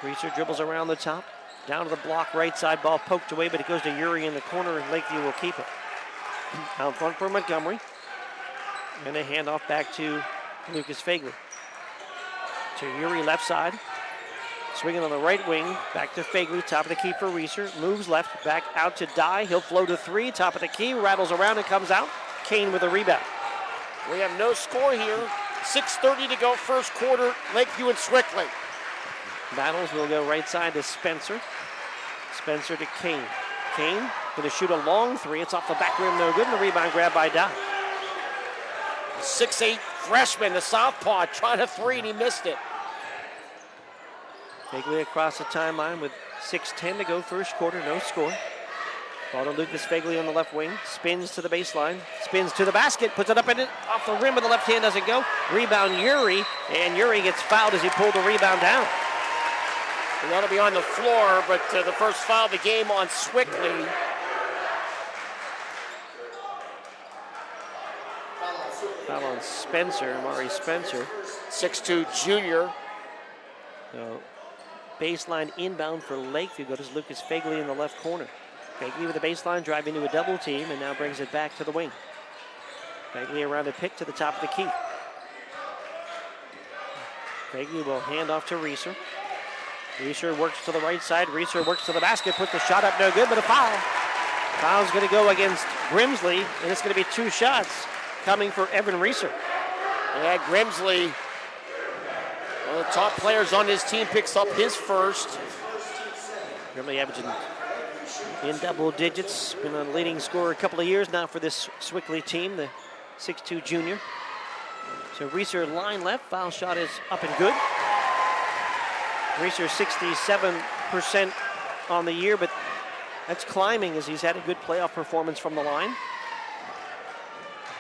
Reeser dribbles around the top. Down to the block, right side, ball poked away, but it goes to Yuri in the corner, and Lakeview will keep it. Out front for Montgomery. And a handoff back to Lucas Fagley. To Uri left side. Swinging on the right wing. Back to Fagley. Top of the key for Reeser. Moves left. Back out to Dye. He'll flow to 3. Top of the key. Rattles around and comes out. Kane with a rebound. We have no score here. 6:30 to go first quarter. Lakeview and Sewickley. Battles will go right side to Spencer. Spencer to Kane. Kane going to shoot a long 3. It's off the back rim, no good. And the rebound grab by Dye. 6'8" freshman, the southpaw, trying a 3 and he missed it. Fagley across the timeline with 6:10 to go first quarter, no score. Ball to Lucas Fagley on the left wing. Spins to the baseline. Spins to the basket. Puts it up in it. Off the rim with the left hand, doesn't go. Rebound Uri. And Uri gets fouled as he pulled the rebound down. And that'll be on the floor, but the first foul of the game on Sewickley. Foul on Spencer, Amari Spencer. 6'2" junior. So baseline inbound for Lakeview. Goes Lucas Fagley in the left corner. Fagley with the baseline, driving to a double team, and now brings it back to the wing. Fagley around a pick to the top of the key. Fagley will hand off to Reeser. Reeser works to the right side. Reeser works to the basket, puts the shot up, no good, but a foul. Foul's going to go against Grimsley, and it's going to be 2 shots coming for Evan Reeser. Yeah, Grimsley, one of the top players on his team, picks up his first. Grimsley averaging in double digits. Been a leading scorer a couple of years now for this Sewickley team, the 6'2" junior. So Reeser line left. Foul shot is up and good. Reeser 67% on the year, but that's climbing as he's had a good playoff performance from the line.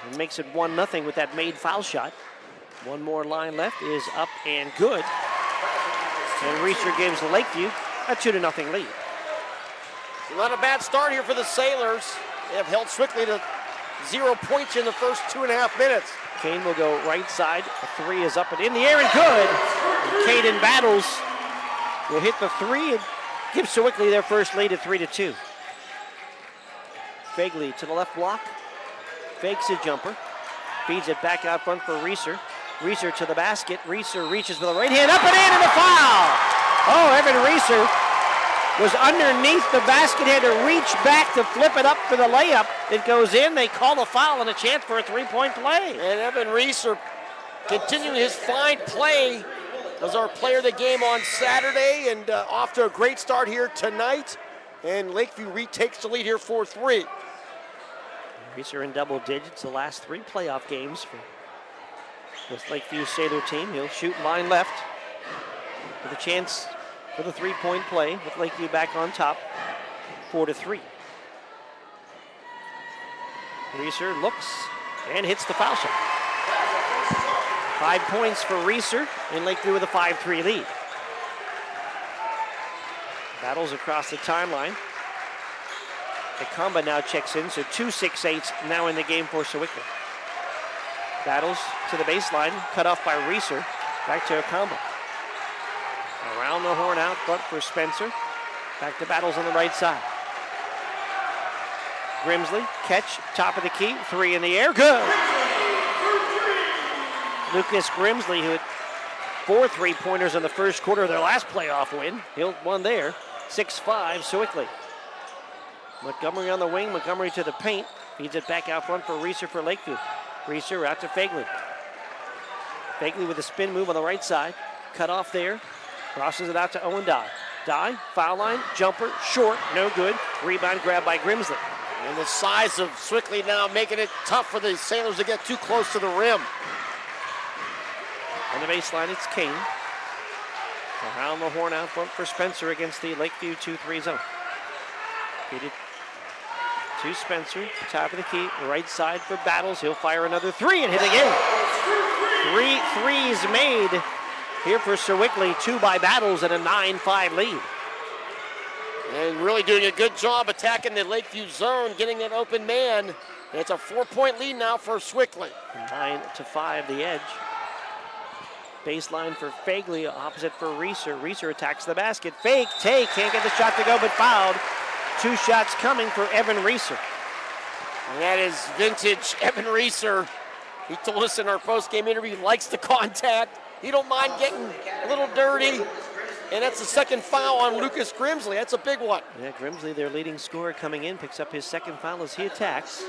And makes it 1-0 with that made foul shot. One more line left is up and good. And Reeser gives Lakeview a 2-0 lead. Not a bad start here for the Sailors. They have held Sewickley to 0 points in the first 2.5 minutes. Kane will go right side. The 3 is up and in the air and good. And Caden Battles will hit the 3 and give Sewickley their first lead at 3-2. Fagley to the left block. Fakes a jumper. Feeds it back out front for Reeser. Reeser to the basket. Reeser reaches with a right hand up and in and a foul. Oh, Evan Reeser was underneath the basket, had to reach back to flip it up for the layup. It goes in, they call a foul and a chance for a 3-point play. And Evan Reeser continuing his fine play as our player of the game on Saturday, and off to a great start here tonight. And Lakeview retakes the lead here 4-3. Reeser in double digits the last 3 playoff games for this Lakeview Sailor team. He'll shoot line left with a chance for the 3-point play with Lakeview back on top, 4-3. Reeser looks and hits the foul shot. 5 points for Reeser, and Lakeview with a 5-3 lead. Battles across the timeline. Akamba now checks in, so 2 6'8s now in the game for Sewickley. Battles to the baseline, cut off by Reeser. Back to Akamba. Around the horn out front for Spencer. Back to Battles on the right side. Grimsley, catch, top of the key, 3 in the air, good. Lucas Grimsley, who had 4 3-pointers in the first quarter of their last playoff win. He'll one there, 6'5", Sewickley. Montgomery on the wing, Montgomery to the paint. Feeds it back out front for Reeser for Lakeview. Reeser out to Fagley. Fagley with a spin move on the right side. Cut off there. Crosses it out to Owen Dye. Dye, foul line, jumper, short, no good. Rebound grab by Grimsley. And the size of Sewickley now making it tough for the Sailors to get too close to the rim. On the baseline, it's Kane. Around the horn out front for Spencer against the Lakeview 2-3 zone. Feed it to Spencer, top of the key, right side for Battles. He'll fire another 3 and hit again. 3 threes made here for Sewickley, 2 by Battles, and a 9-5 lead. And really doing a good job attacking the Lakeview zone, getting an open man. And it's a 4-point lead now for Sewickley. 9-5 the edge. Baseline for Fagley, opposite for Reeser. Reeser attacks the basket. Fake, take, can't get the shot to go, but fouled. 2 shots coming for Evan Reeser. And that is vintage Evan Reeser. He told us in our post-game interview he likes the contact. He don't mind getting a little dirty. And that's the second foul on Lucas Grimsley. That's a big one. Yeah, Grimsley, their leading scorer, coming in, picks up his second foul as he attacks.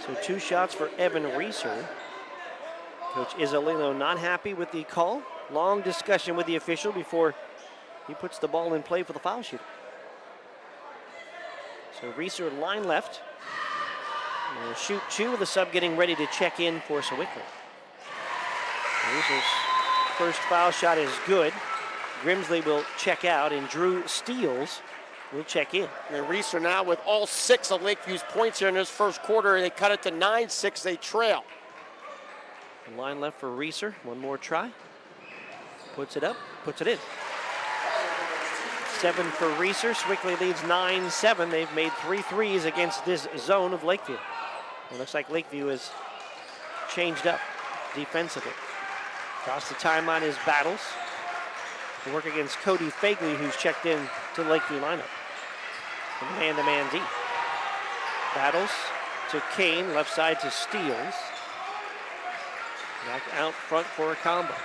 So 2 shots for Evan Reeser. Coach Isolino not happy with the call. Long discussion with the official before he puts the ball in play for the foul shooter. So Reeser line left. And shoot 2 with the sub getting ready to check in for Sewickley. Reeser's first foul shot is good. Grimsley will check out, and Drew Steele will check in. And Reeser now with all 6 of Lakeview's points here in this first quarter, and they cut it to 9-6. They trail. The line left for Reeser. One more try. Puts it up, puts it in. 7 for Reeser. Sewickley leads 9-7. They've made 3 threes against this zone of Lakeview. It looks like Lakeview has changed up defensively. Across the timeline is Battles. To work against Cody Fagley, who's checked in to the Lakeview lineup. Man-to-man deep. Battles to Kane, left side to Steele. Back out front for Acamba.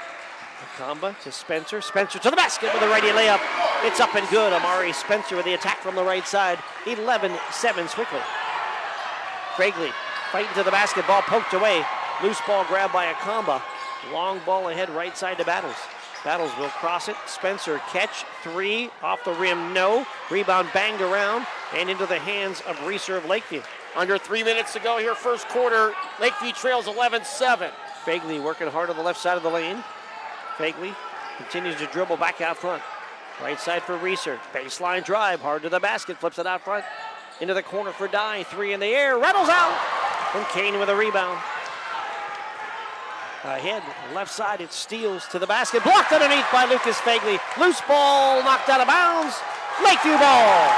Acamba to Spencer. Spencer to the basket with a righty layup. It's up and good. Amari Spencer with the attack from the right side. 11-7 Sewickley. Fagley fighting to the basket. Ball poked away. Loose ball grabbed by Acamba. Long ball ahead, right side to Battles. Battles will cross it. Spencer catch. 3 off the rim. No. Rebound banged around and into the hands of Reeser of Lakeview. Under 3 minutes to go here, first quarter. Lakeview trails 11-7. Fagley working hard on the left side of the lane. Fagley continues to dribble back out front. Right side for Reeser. Baseline drive, hard to the basket, flips it out front. Into the corner for Dye. 3 in the air, rattles out. And Kane with a rebound. Ahead, left side, it steals to the basket. Blocked underneath by Lucas Fagley. Loose ball, knocked out of bounds. Lakeview ball.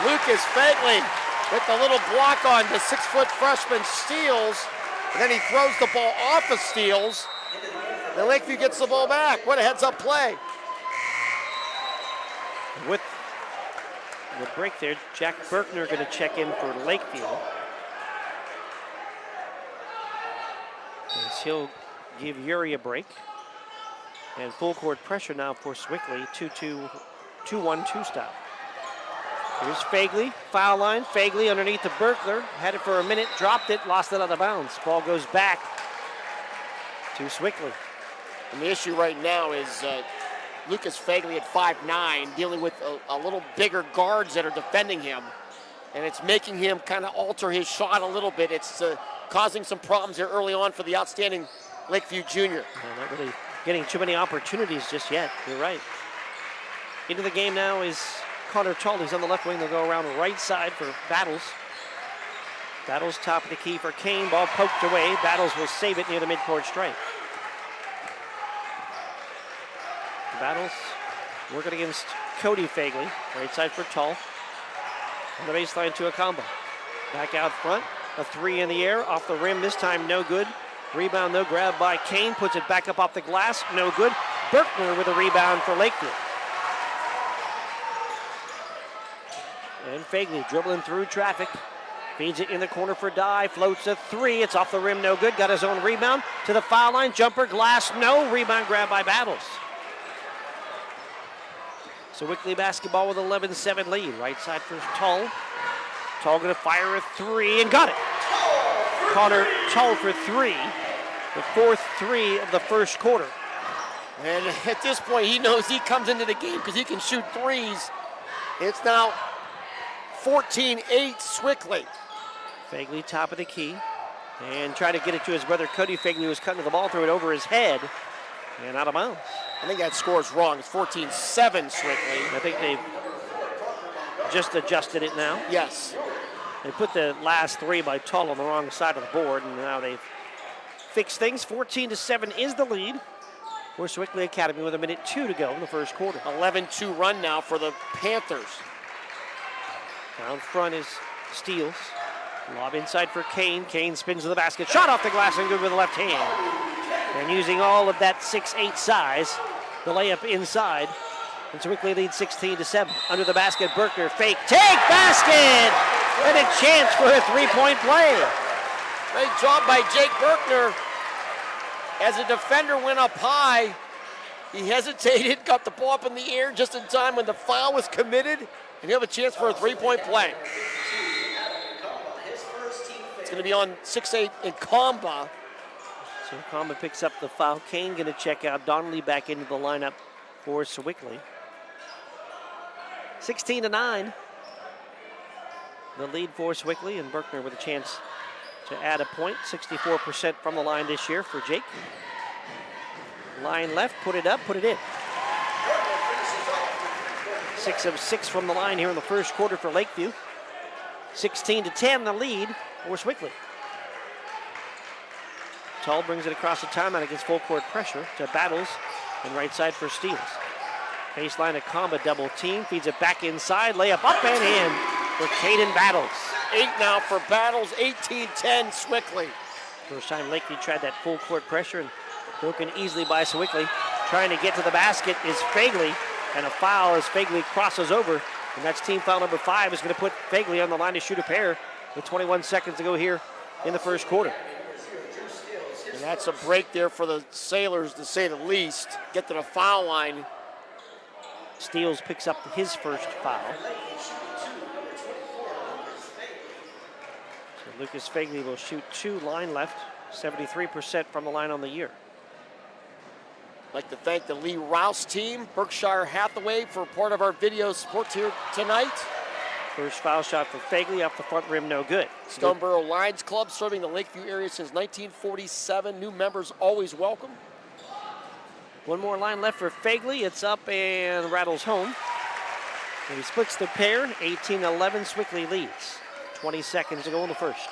Lucas Fagley with the little block on the 6-foot freshman Steele. And then he throws the ball off of Steele. And Lakeview gets the ball back. What a heads-up play. With the break there, Jack Berkner going to check in for Lakeview. As he'll give Yuri a break. And full court pressure now for Sewickley. 2-1-2 stop. Here's Fagley, foul line. Fagley underneath the Berkner. Had it for a minute, dropped it, lost it out of bounds. Ball goes back to Sewickley. And the issue right now is Lucas Fagley at 5'9", dealing with a little bigger guards that are defending him. And it's making him kind of alter his shot a little bit. It's causing some problems here early on for the outstanding Lakeview junior. Yeah, not really getting too many opportunities just yet. You're right. Into the game now is Connor Tull. He's on the left wing. They'll go around the right side for Battles. Battles top of the key for Kane. Ball poked away. Battles will save it near the midcourt stripe. Battles working against Cody Fagley. Right side for Tull. On the baseline to Acamba. Back out front. A 3 in the air. Off the rim this time, no good. Rebound, no grab by Kane. Puts it back up off the glass. No good. Berkner with a rebound for Lakeview. And Fagley dribbling through traffic. Feeds it in the corner for Dye. Floats a 3. It's off the rim, no good. Got his own rebound. To the foul line. Jumper, glass, no. Rebound grab by Battles. Sewickley basketball with 11-7 lead. Right side for Tull. Tull going to fire a 3 and got it. Connor Tull for 3. The 4th 3 of the first quarter. And at this point, he knows he comes into the game because he can shoot 3s. It's now 14-8 Sewickley. Fagley top of the key. And try to get it to his brother Cody Fagley, who's cutting the ball, threw it over his head. And out of bounds. I think that score is wrong. It's 14-7 Sewickley. I think they've just adjusted it now. Yes. They put the last 3 by Tull on the wrong side of the board, and now they've fixed things. 14-7 is the lead for Sewickley Academy with 1:02 to go in the first quarter. 11-2 run now for the Panthers. Down front is Steele. Lob inside for Kane. Kane spins to the basket. Shot off the glass and good with the left hand. And using all of that 6'8" size, the layup inside. And Sewickley leads 16-7. Under the basket, Berkner fake. Take basket! And a chance for a three-point play. Great job by Jake Berkner. As the defender went up high, he hesitated, got the ball up in the air just in time when the foul was committed, and you have a chance for a three-point play. It's going to be on 6'8" in Comba. So Comba picks up the foul. Kane going to check out. Donnelly back into the lineup for Sewickley. 16-9. The lead for Sewickley, and Berkner with a chance to add a point. 64% from the line this year for Jake. Line left, put it up, put it in. 6 of 6 from the line here in the first quarter for Lakeview. 16-10 the lead for Sewickley. Tull brings it across the timeout against full court pressure to Battles and right side for Steele. Baseline of Comba double team, feeds it back inside, layup up and in for Caden Battles. 8 now for Battles, 18-10 Sewickley. First time Lakeview tried that full court pressure and broken easily by Sewickley. Trying to get to the basket is Fagley, and a foul as Fagley crosses over, and that's team foul number 5 is going to put Fagley on the line to shoot a pair with 21 seconds to go here in the first quarter. And that's a break there for the Sailors, to say the least. Get to the foul line. Steele picks up his first foul. So Lucas Fagley will shoot 2, line left, 73% from the line on the year. I'd like to thank the Lee Rouse team, Berkshire Hathaway, for part of our video support here tonight. First foul shot for Fagley off the front rim, no good. Stoneboro Lions Club serving the Lakeview area since 1947. New members always welcome. One more line left for Fagley. It's up and rattles home. And he splits the pair. 18-11, Sewickley leads. 20 seconds to go in the first.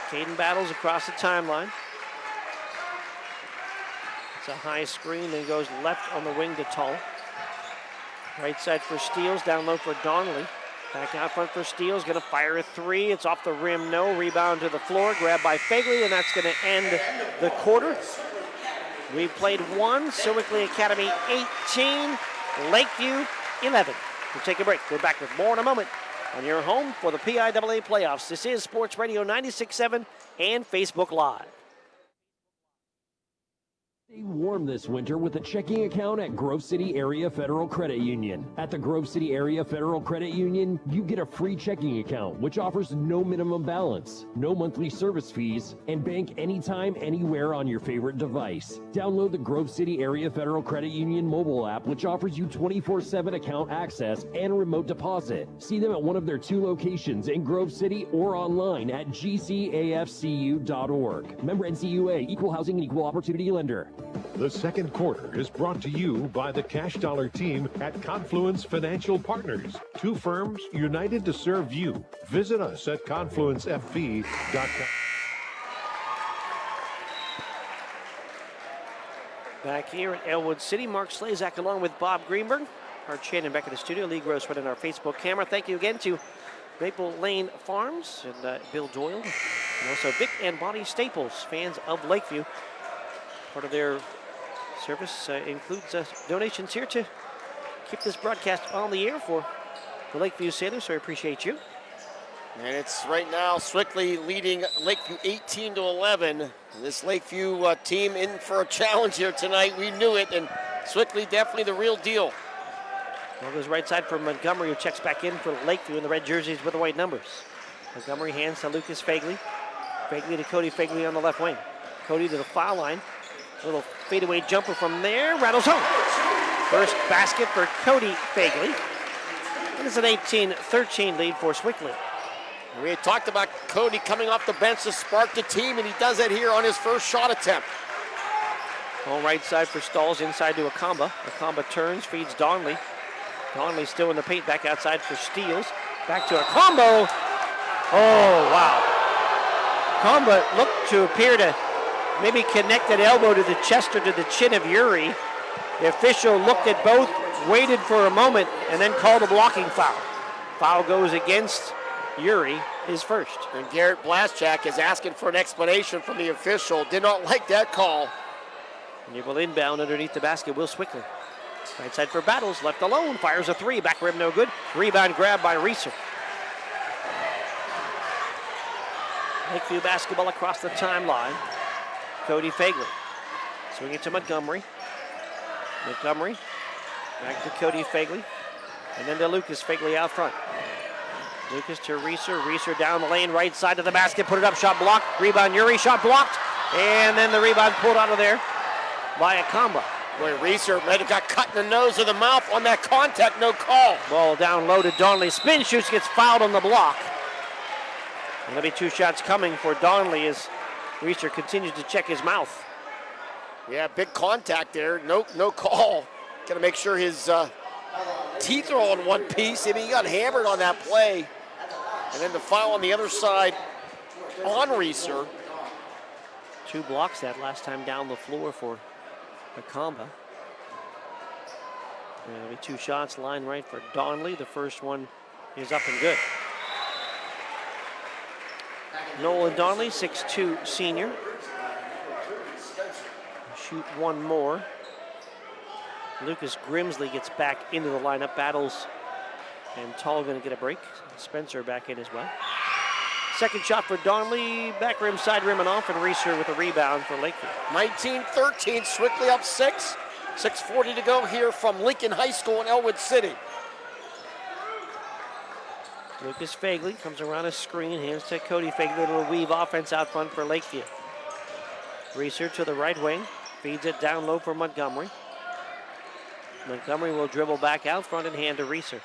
Caden Battles across the timeline. It's a high screen, then goes left on the wing to Tull. Right side for Steele, down low for Donnelly. Back out front for Steele, gonna fire a 3. It's off the rim, no. Rebound to the floor, grabbed by Fagley, and that's gonna end the quarter. We've played 1, Sewickley Academy 18, Lakeview 11. We'll take a break. We're back with more in a moment on your home for the PIAA playoffs. This is Sports Radio 96.7 and Facebook Live. Stay warm this winter with a checking account at Grove City Area Federal Credit Union. At the Grove City Area Federal Credit Union, you get a free checking account, which offers no minimum balance, no monthly service fees, and bank anytime, anywhere on your favorite device. Download the Grove City Area Federal Credit Union mobile app, which offers you 24/7 account access and remote deposit. See them at one of their 2 locations in Grove City or online at gcafcu.org. Member NCUA, Equal Housing and Equal Opportunity Lender. The second quarter is brought to you by the Cash Dollar team at Confluence Financial Partners. 2 firms united to serve you. Visit us at confluencefv.com. Back here at Elwood City, Mark Slazak along with Bob Greenberg. Art Shannon back at the studio. Lee Gross running our Facebook camera. Thank you again to Maple Lane Farms and Bill Doyle. And also Vic and Bonnie Staples, fans of Lakeview. Part of their service includes donations here to keep this broadcast on the air for the Lakeview Sailors, so I appreciate you. And it's right now Sewickley leading Lakeview 18-11. This Lakeview team in for a challenge here tonight. We knew it, and Sewickley definitely the real deal. Well, goes right side for Montgomery, who checks back in for Lakeview in the red jerseys with the white numbers. Montgomery hands to Lucas Fagley. Fagley to Cody Fagley on the left wing. Cody to the foul line. Little fadeaway jumper from there, rattles home. First basket for Cody Fagley. And it's an 18-13 lead for Sewickley. We had talked about Cody coming off the bench to spark the team, and he does that here on his first shot attempt. On right side for Stalls, inside to Acamba. Acamba turns, feeds Donnelly. Donnelly still in the paint, back outside for Steele. Back to Acamba. Oh, wow. Acamba looked to appear to maybe connect that elbow to the chest or to the chin of Uri. The official looked at both, waited for a moment, and then called a blocking foul. Foul goes against Uri, his first. And Garrett Blaschak is asking for an explanation from the official. Did not like that call. And you will inbound underneath the basket, Will Sewickley. Right side for Battles, left alone, fires a three, back rim no good. Rebound grab by Reeser. Lakeview basketball across the timeline. Cody Fagley. Swing it to Montgomery. Montgomery, back to Cody Fagley. And then to Lucas Fagley out front. Lucas to Reeser. Reeser down the lane, right side to the basket. Put it up, shot blocked. Rebound, Yuri, shot blocked. And then the rebound pulled out of there by Acad. Boy, Reeser might have got cut in the nose or the mouth on that contact, no call. Ball down low to Donnelly. Spin shoots, gets fouled on the block. And there'll be 2 shots coming for Donnelly as Reeser continues to check his mouth. Yeah, big contact there. No call. Got to make sure his teeth are all in one piece. I mean, he got hammered on that play. And then the foul on the other side on Reeser. 2 blocks that last time down the floor for Acad. There'll be 2 shots, line right for Donnelly. The first one is up and good. Nolan Donnelly, 6'2" senior. Shoot one more. Lucas Grimsley gets back into the lineup. Battles and Tall going to get a break. Spencer back in as well. Second shot for Donnelly. Back rim, side rim and off, and Reeser with a rebound for Lakeview. 19-13, Sewickley up 6. 6:40 to go here from Lincoln High School in Elwood City. Lucas Fagley comes around a screen, hands to Cody Fagley. A little weave offense out front for Lakeview. Reeser to the right wing, feeds it down low for Montgomery. Montgomery will dribble back out front and hand to Reeser.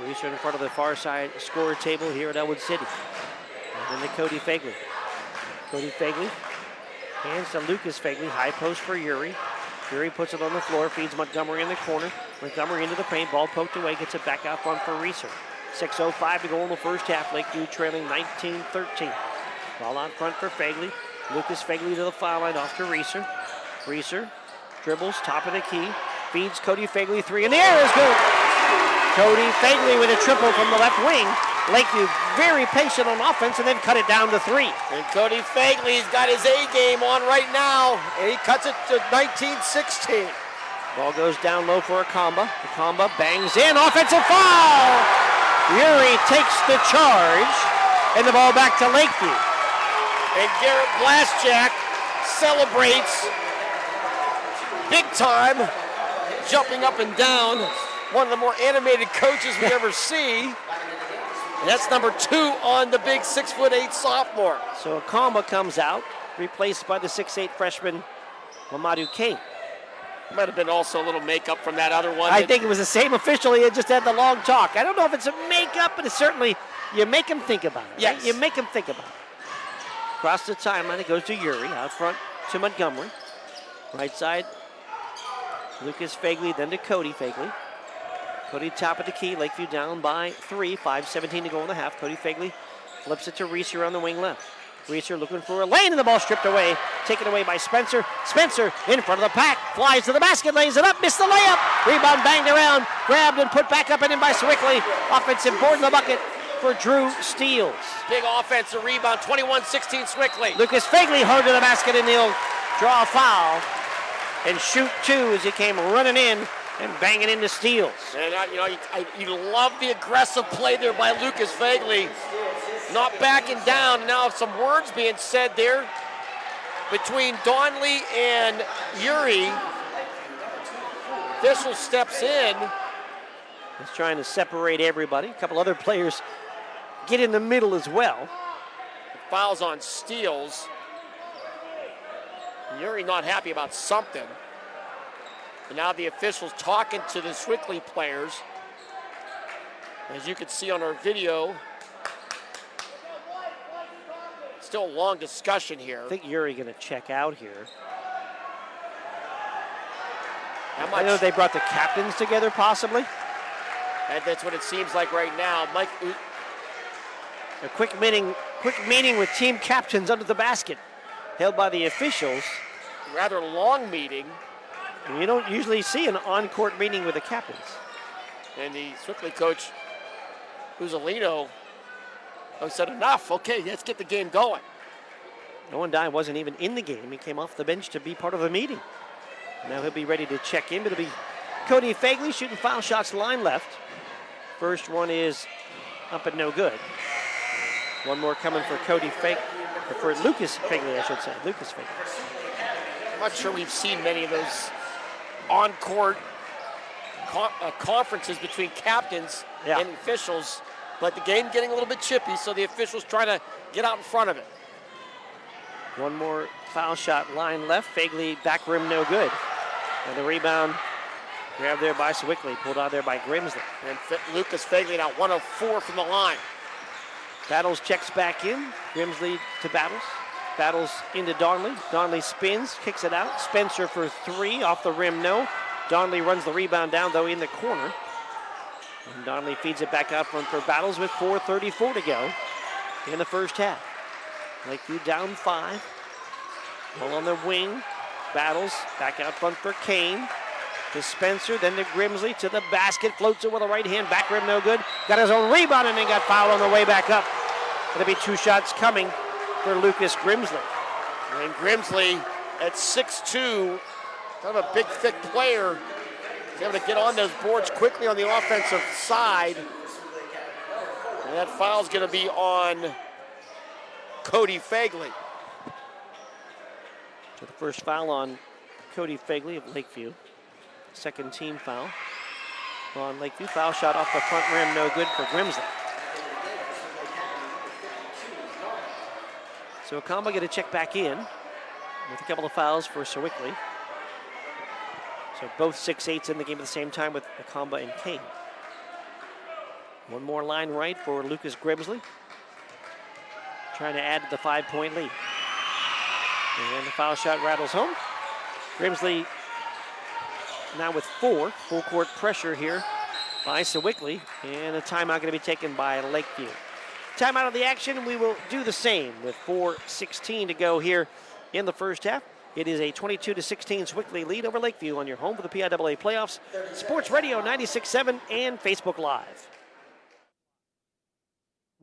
Reeser in front of the far side scorer table here at Elwood City. And then to Cody Fagley. Cody Fagley hands to Lucas Fagley, high post for Yuri. Yuri puts it on the floor, feeds Montgomery in the corner. Montgomery into the paint, ball poked away, gets it back out front for Reeser. 6:05 to go in the first half. Lakeview trailing 19-13. Ball out front for Fagley. Lucas Fagley to the foul line, off to Reeser. Reeser dribbles, top of the key, feeds Cody Fagley, 3 in the air is good. Cody Fagley with a triple from the left wing. Lakeview very patient on offense and then cut it down to 3. And Cody Fagley's got his A game on right now. And he cuts it to 19-16. Ball goes down low for Acad. Acad bangs in, offensive foul! Yuri takes the charge, and the ball back to Lakeview. And Garrett Blasjack celebrates big time, jumping up and down. One of the more animated coaches we ever see. And that's number 2 on the big 6'8" sophomore. So Acad comes out, replaced by the 6'8" freshman, Mamadou Kane. Might have been also a little makeup from that other one. I think it was the same official. He had just had the long talk. I don't know if it's a makeup, but it's certainly, you make him think about it. Yes. Right? You make him think about it. Across the timeline, it goes to Yuri, out front to Montgomery. Right side, Lucas Fagley, then to Cody Fagley. Cody top of the key, Lakeview down by 3, 5:17 to go in the half. Cody Fagley flips it to Reeser on the wing left. Reeser looking for a lane, and the ball stripped away. Taken away by Spencer. Spencer in front of the pack, flies to the basket, lays it up, missed the layup. Rebound banged around, grabbed and put back up and in by Sewickley. Offensive board in the bucket for Drew Steele. Big offensive rebound, 21-16 Sewickley. Lucas Fagley hard to the basket, and he'll draw a foul and shoot 2 as he came running in and banging into Steele. And you love the aggressive play there by Lucas Fagley. Not backing down. Now some words being said there between Donnelly and Yuri. Official steps in. He's trying to separate everybody. A couple other players get in the middle as well. Fouls on Steeles. Yuri not happy about something. And now the officials talking to the Sewickley players. As you can see on our video, still a long discussion here. I think Yuri going to check out here. I know they brought the captains together possibly. And that's what it seems like right now. Mike, a quick meeting with team captains under the basket, held by the officials. Rather long meeting. And you don't usually see an on-court meeting with the captains. And the Sewickley coach, Uzzolino, said enough. Okay, let's get the game going. Nolan Dye wasn't even in the game. He came off the bench to be part of the meeting. Now he'll be ready to check in, but it'll be Cody Fagley shooting foul shots line left. First one is up and no good. One more coming for for Lucas Fagley, I should say. Lucas Fagley. I'm not sure we've seen many of those on-court conferences between captains and officials, but the game getting a little bit chippy, so the officials trying to get out in front of it. One more foul shot line left. Fagley back rim no good. And the rebound grabbed there by Sewickley, pulled out there by Grimsley. And Lucas Fagley now 104 from the line. Battles checks back in. Grimsley to Battles. Battles into Darnley. Darnley spins, kicks it out. Spencer for three, off the rim, no. Darnley runs the rebound down, though, in the corner. And Darnley feeds it back out front for Battles with 4:34 to go in the first half. Lakeview down 5. Ball on the wing. Battles back out front for Kane. To Spencer, then to Grimsley, to the basket. Floats it with a right hand, back rim no good. Got his own rebound and then got fouled on the way back up. It'll be 2 shots coming for Lucas Grimsley. And Grimsley at 6'2", kind of a big, thick player. He's able to get on those boards quickly on the offensive side. And that foul's going to be on Cody Fagley. So the first foul on Cody Fagley of Lakeview. Second team foul on Lakeview. Foul shot off the front rim, no good for Grimsley. So Acad going to check back in with a couple of fouls for Sewickley. So both 6'8" in the game at the same time with Acad and Kane. One more line right for Lucas Grimsley. Trying to add to the 5-point lead. And the foul shot rattles home. Grimsley now with 4. Full court pressure here by Sewickley. And a timeout going to be taken by Lakeview. Timeout of the action, we will do the same with 4:16 to go here in the first half. It is a 22-16 Sewickley lead over Lakeview on your home for the PIAA playoffs. Sports Radio 96.7 and Facebook Live.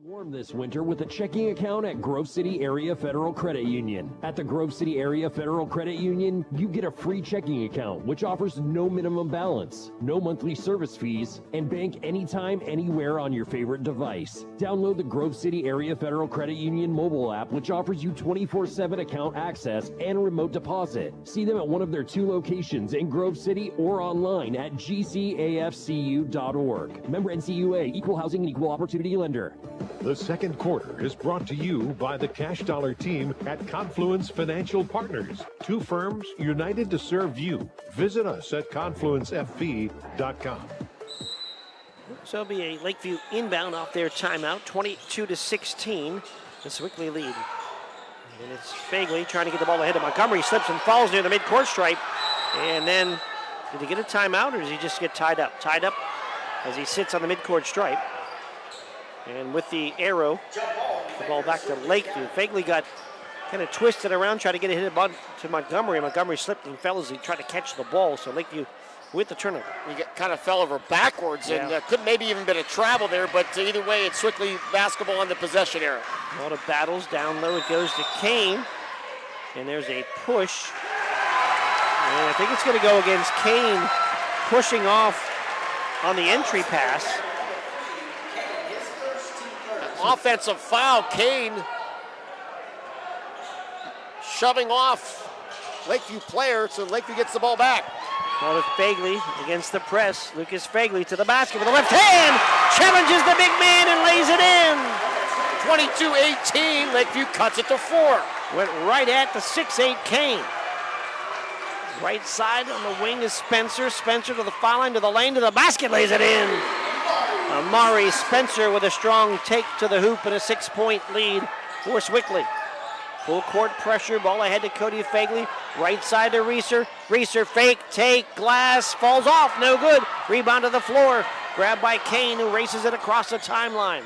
Warm this winter with a checking account at Grove City Area Federal Credit Union. At the Grove City Area Federal Credit Union, you get a free checking account, which offers no minimum balance, no monthly service fees, and bank anytime, anywhere on your favorite device. Download the Grove City Area Federal Credit Union mobile app, which offers you 24/7 account access and remote deposit. See them at one of their 2 locations in Grove City or online at gcafcu.org. Member NCUA, Equal Housing and Equal Opportunity Lender. The second quarter is brought to you by the Cash Dollar team at Confluence Financial Partners. 2 firms united to serve you. Visit us at confluencefp.com. So it'll be a Lakeview inbound off their timeout, 22-16. The Sewickley lead. And it's Fagley trying to get the ball ahead of Montgomery. Slips and falls near the midcourt stripe. And then, did he get a timeout or does he just get tied up? Tied up as he sits on the midcourt stripe. And with the arrow, the ball back to Lakeview. Fagley got kind of twisted around, tried to get it hit to Montgomery. Montgomery slipped and fell as he tried to catch the ball. So Lakeview with the turnover. He kind of fell over backwards and could maybe even been a travel there, but either way, it's Sewickley basketball on the possession arrow. A lot of battles down low. It goes to Kane, and there's a push. And I think it's going to go against Kane pushing off on the entry pass. Offensive foul, Kane shoving off Lakeview player, so Lakeview gets the ball back. Ball to Fagley against the press. Lucas Fagley to the basket with the left hand. Challenges the big man and lays it in. 22-18, Lakeview cuts it to 4. Went right at the 6'8" Kane. Right side on the wing is Spencer. Spencer to the foul line, to the lane, to the basket, lays it in. Amari Spencer with a strong take to the hoop and a 6-point lead for Sewickley. Full court pressure, ball ahead to Cody Fagley. Right side to Reeser. Reeser fake, take, glass, falls off, no good. Rebound to the floor, grabbed by Kane, who races it across the timeline.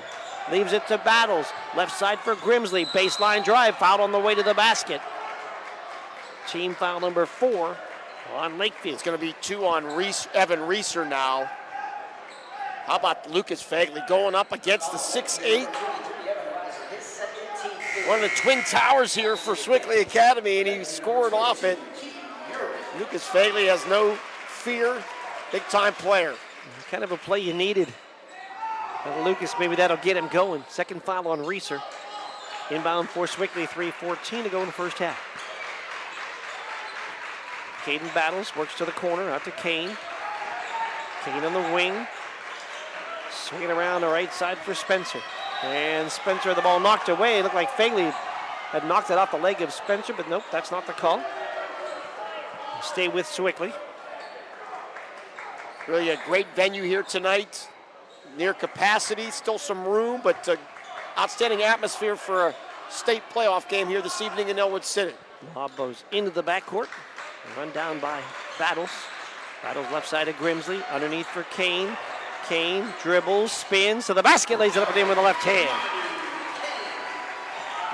Leaves it to Battles. Left side for Grimsley, baseline drive, fouled on the way to the basket. Team foul number 4 on Lakeview. It's going to be 2 on Evan Reeser now. How about Lucas Fagley going up against the 6'8"? One of the twin towers here for Sewickley Academy, and he scored off it. Lucas Fagley has no fear Big time player. Kind of a play you needed. And Lucas, maybe that'll get him going. Second foul on Reeser. Inbound for Sewickley, 3:14 to go in the first half. Caden battles, works to the corner, out to Kane. Kane on the wing. Swinging around the right side for Spencer. And Spencer, the ball knocked away. It looked like Fagley had knocked it off the leg of Spencer, but nope, that's not the call. Stay with Sewickley. Really a great venue here tonight. Near capacity, still some room, but outstanding atmosphere for a state playoff game here this evening in Elwood City. Lob goes into the backcourt. Run down by Battles. Battles left side of Grimsley. Underneath for Kane. Kane dribbles, spins to the basket, lays it up and in with the left hand.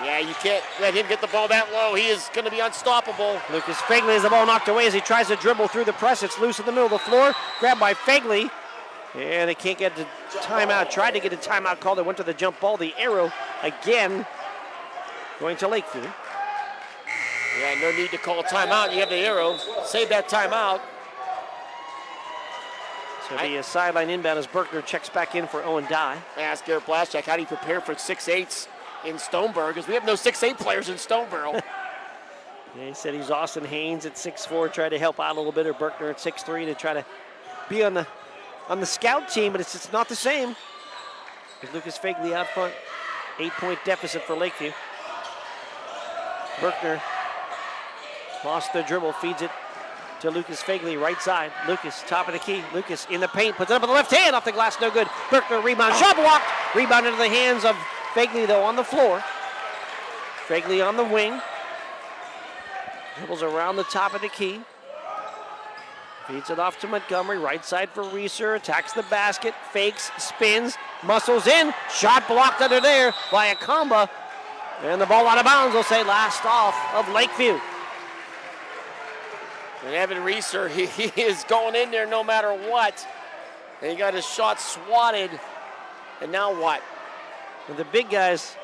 Yeah, you can't let him get the ball that low. He is going to be unstoppable. Lucas Fagley has the ball knocked away as he tries to dribble through the press. It's loose in the middle of the floor. Grabbed by Fagley. And they can't get the timeout. Tried to get a timeout call. They went to the jump ball. The arrow again going to Lakeview. Yeah, no need to call a timeout. You have the arrow. Save that timeout. So it'll be a sideline inbound as Berkner checks back in for Owen Dye. I asked Garrett Blaschak, how do you prepare for 6'8" in Stoneborough? Because we have no 6'8" players in Stoneborough. Yeah, he said he's Austin Haynes at 6'4", tried to help out a little bit, or Berkner at 6'3" to try to be on the scout team, but it's just not the same. With Lucas Fagley out front, 8-point deficit for Lakeview. Berkner lost the dribble, feeds it to Lucas Fagley, right side. Lucas, top of the key. Lucas in the paint, puts it up with the left hand, off the glass, no good. Berkner rebound, shot blocked. Rebound into the hands of Fagley, though, on the floor. Fagley on the wing. Dribbles around the top of the key. Feeds it off to Montgomery, right side for Reeser, attacks the basket, fakes, spins, muscles in, shot blocked under there by Akamba. And the ball out of bounds, they'll say last off of Lakeview. And Evan Reeser, he is going in there no matter what. And he got his shot swatted. And now what? And the big guys.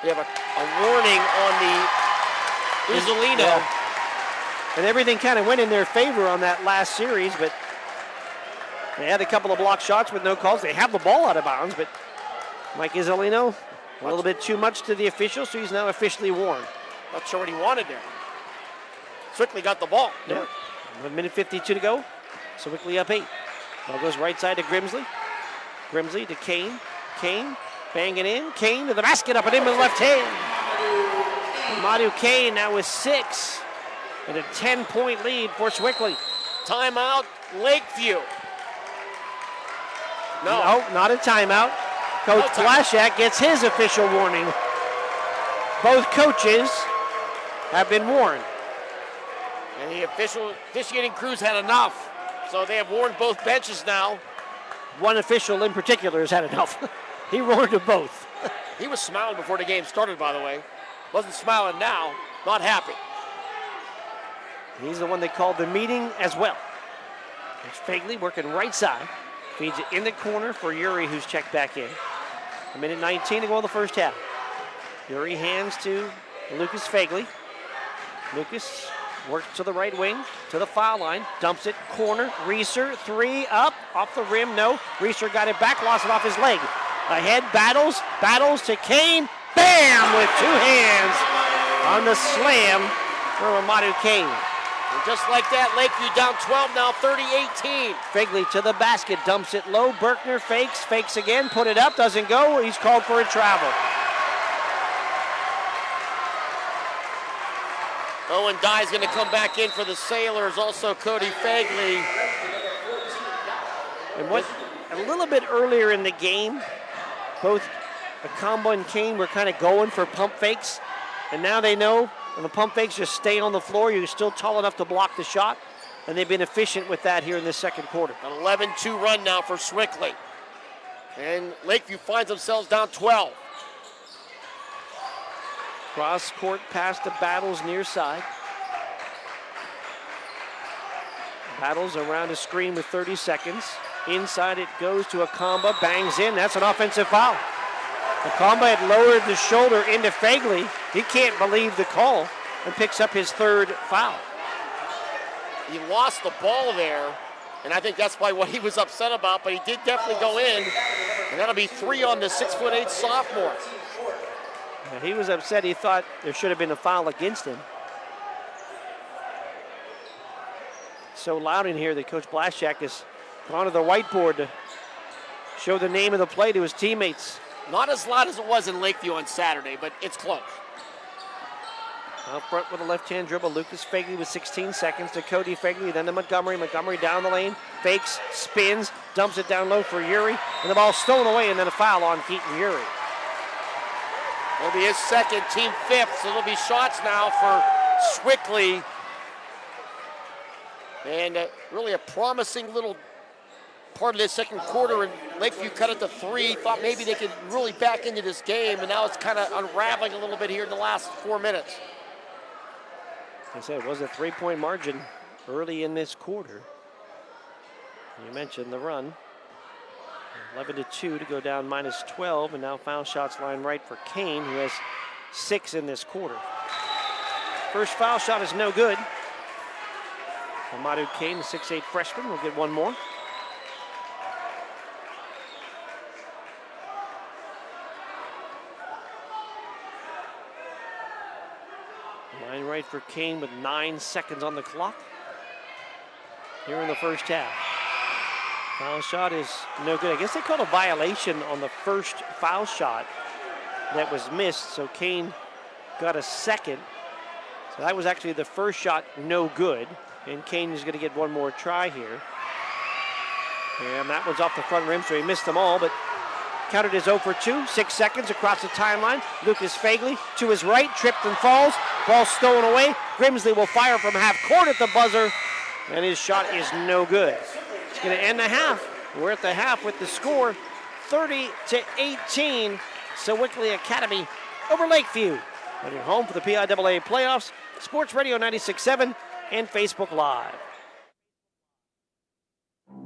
We have a warning on the Isolino. Yeah. And everything kind of went in their favor on that last series, but they had a couple of block shots with no calls. They have the ball out of bounds, but Mike Isolino, a little bit too much to the official, so he's now officially warned. Not sure what he wanted there. Sewickley got the ball. Yeah. 1:52 to go. Sewickley up 8. Ball goes right side to Grimsley. Grimsley to Kane. Kane banging in. Kane to the basket, up and in with the left hand. Madu Kane now with 6. And a 10-point lead for Sewickley. Timeout, Lakeview. No, not a timeout. Coach Blaschak gets his official warning. Both coaches have been warned. And the officiating crews had enough. So they have warned both benches now. One official in particular has had enough. He warned them both. He was smiling before the game started, by the way. Wasn't smiling now, not happy. He's the one that called the meeting as well. It's Fagley working right side. Feeds it in the corner for Yuri, who's checked back in. 1:19 to go in the first half. Yuri hands to Lucas Fagley. Lucas works to the right wing, to the foul line, dumps it, corner, Reeser, 3, up, off the rim, no. Reeser got it back, lost it off his leg. Ahead, battles to Kane, bam, with 2 hands on the slam from Amadou Kane. And just like that, Lakeview down 12 now, 30-18. Fagley to the basket, dumps it low, Berkner fakes again, put it up, doesn't go, he's called for a travel. Owen Dye's going to come back in for the Sailors, also Cody Fagley. And what, a little bit earlier in the game, both Akamba and Kane were kind of going for pump fakes, and now they know when the pump fakes just stay on the floor, you're still tall enough to block the shot, and they've been efficient with that here in this second quarter. An 11-2 run now for Sewickley. And Lakeview finds themselves down 12. Cross court pass to Battles near side. Battles around a screen with 30 seconds. Inside it goes to Akamba, bangs in, that's an offensive foul. Akamba had lowered the shoulder into Fagley. He can't believe the call and picks up his 3rd foul. He lost the ball there, and I think that's probably what he was upset about, but he did definitely go in, and that'll be 3 on the 6'8" sophomore. Yeah, he was upset. He thought there should have been a foul against him. So loud in here that Coach Blaszczak has gone to the whiteboard to show the name of the play to his teammates. Not as loud as it was in Lakeview on Saturday, but it's close. Out front with a left-hand dribble, Lucas Fagley with 16 seconds to Cody Fagley, then to Montgomery. Montgomery down the lane, fakes, spins, dumps it down low for Uri, and the ball's stolen away, and then a foul on Keaton Uri. It'll be his second, team 5th, so it'll be shots now for Sewickley. And really a promising little part of the second quarter, and Lakeview cut it to 3. Thought maybe they could really back into this game, and now it's kind of unraveling a little bit here in the last 4 minutes. Like I said, it was a 3-point margin early in this quarter. You mentioned the run. 11-2 to go down -12, and now foul shots line right for Kane, who has 6 in this quarter. First foul shot is no good. Amadou Kane, the 6'8" freshman, will get one more. Line right for Kane with 9 seconds on the clock here in the first half. Foul shot is no good. I guess they called a violation on the first foul shot that was missed, so Kane got a second. So that was actually the first shot no good, and Kane is going to get one more try here. And that one's off the front rim, so he missed them all, but counted as 0 for 2, 6 seconds across the timeline. Lucas Fagley to his right, tripped and falls. Ball stolen away. Grimsley will fire from half court at the buzzer, and his shot is no good. It's going to end the half. We're at the half with the score 30-18. Sewickley Academy over Lakeview. On your home for the PIAA playoffs, Sports Radio 96.7 and Facebook Live.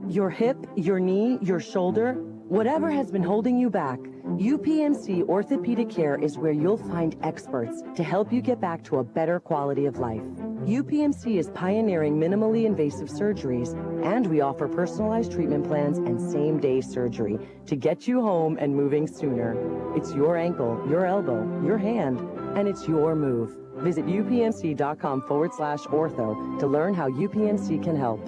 Your hip, your knee, your shoulder, whatever has been holding you back, UPMC Orthopedic Care is where you'll find experts to help you get back to a better quality of life. UPMC is pioneering minimally invasive surgeries, and we offer personalized treatment plans and same-day surgery to get you home and moving sooner. It's your ankle, your elbow, your hand, and it's your move. Visit upmc.com/ortho to learn how UPMC can help.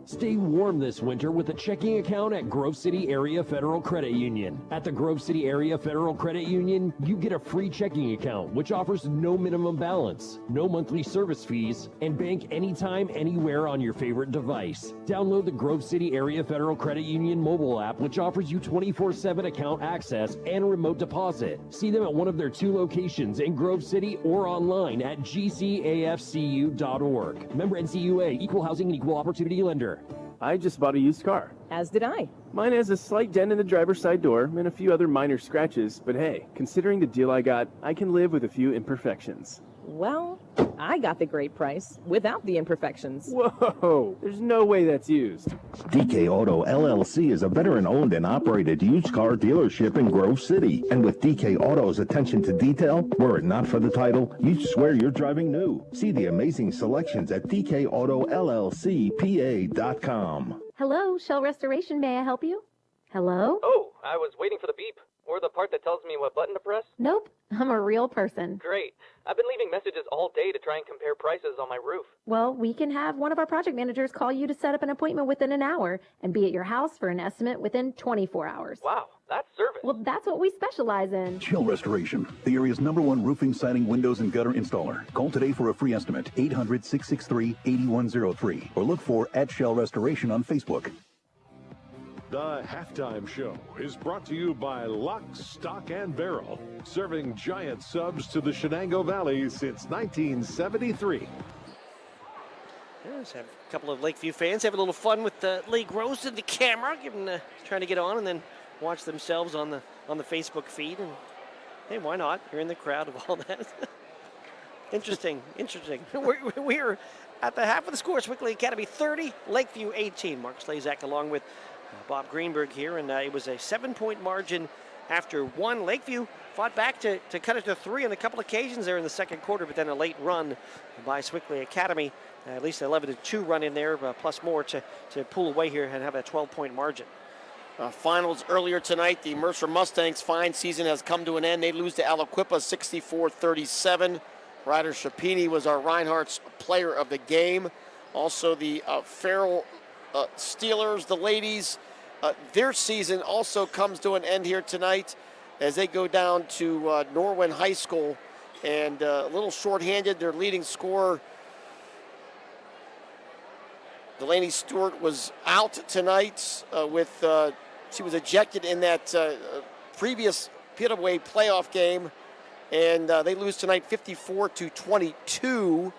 Stay warm this winter with a checking account at Grove City Area Federal Credit Union. At the Grove City Area Federal Credit Union, you get a free checking account, which offers no minimum balance, no monthly service fees, and bank anytime, anywhere on your favorite device. Download the Grove City Area Federal Credit Union mobile app, which offers you 24/7 account access and remote deposit. See them at one of their 2 locations in Grove City or online at gcafcu.org. Member NCUA, Equal Housing and Equal Opportunity Lender. I just bought a used car. As did I. Mine has a slight dent in the driver's side door and a few other minor scratches, but hey, considering the deal I got, I can live with a few imperfections. Well, I got the great price without the imperfections. Whoa, there's no way that's used. DK Auto LLC is a veteran-owned and operated used car dealership in Grove City. And with DK Auto's attention to detail, were it not for the title, you'd swear you're driving new. See the amazing selections at DKAutoLLCPA.com. Hello, Shell Restoration. May I help you? Hello? Oh, I was waiting for the beep. Or the part that tells me what button to press? Nope, I'm a real person. Great. I've been leaving messages all day to try and compare prices on my roof. Well, we can have one of our project managers call you to set up an appointment within an hour and be at your house for an estimate within 24 hours. Wow, that's service. Well, that's what we specialize in. Shell Restoration, the area's #1 roofing, siding, windows, and gutter installer. Call today for a free estimate, 800-663-8103, or look for @Shell Restoration on Facebook. The halftime show is brought to you by Lock, Stock, and Barrel, serving giant subs to the Shenango Valley since 1973. Let's have a couple of Lakeview fans have a little fun with the league roast and the camera, trying to get on and then watch themselves on the Facebook feed. And hey, why not? You're in the crowd of all that. Interesting. We're at the half of the score. Sewickley Academy 30, Lakeview 18. Mark Slazak along with Bob Greenberg here, and it was a 7-point margin after one. Lakeview fought back to cut it to 3 on a couple occasions there in the second quarter, but then a late run by Sewickley Academy. At least an 11-2 run in there, plus more to pull away here and have a 12-point margin. Finals earlier tonight, the Mercer Mustangs' fine season has come to an end. They lose to Aliquippa 64-37. Ryder Shapini was our Reinhardt's player of the game. Also the Farrell Steelers, the ladies, their season also comes to an end here tonight as they go down to Norwin High School, and a little shorthanded. Their leading scorer, Delaney Stewart, was out tonight she was ejected in that previous Piaa playoff game, and they lose tonight 54-22.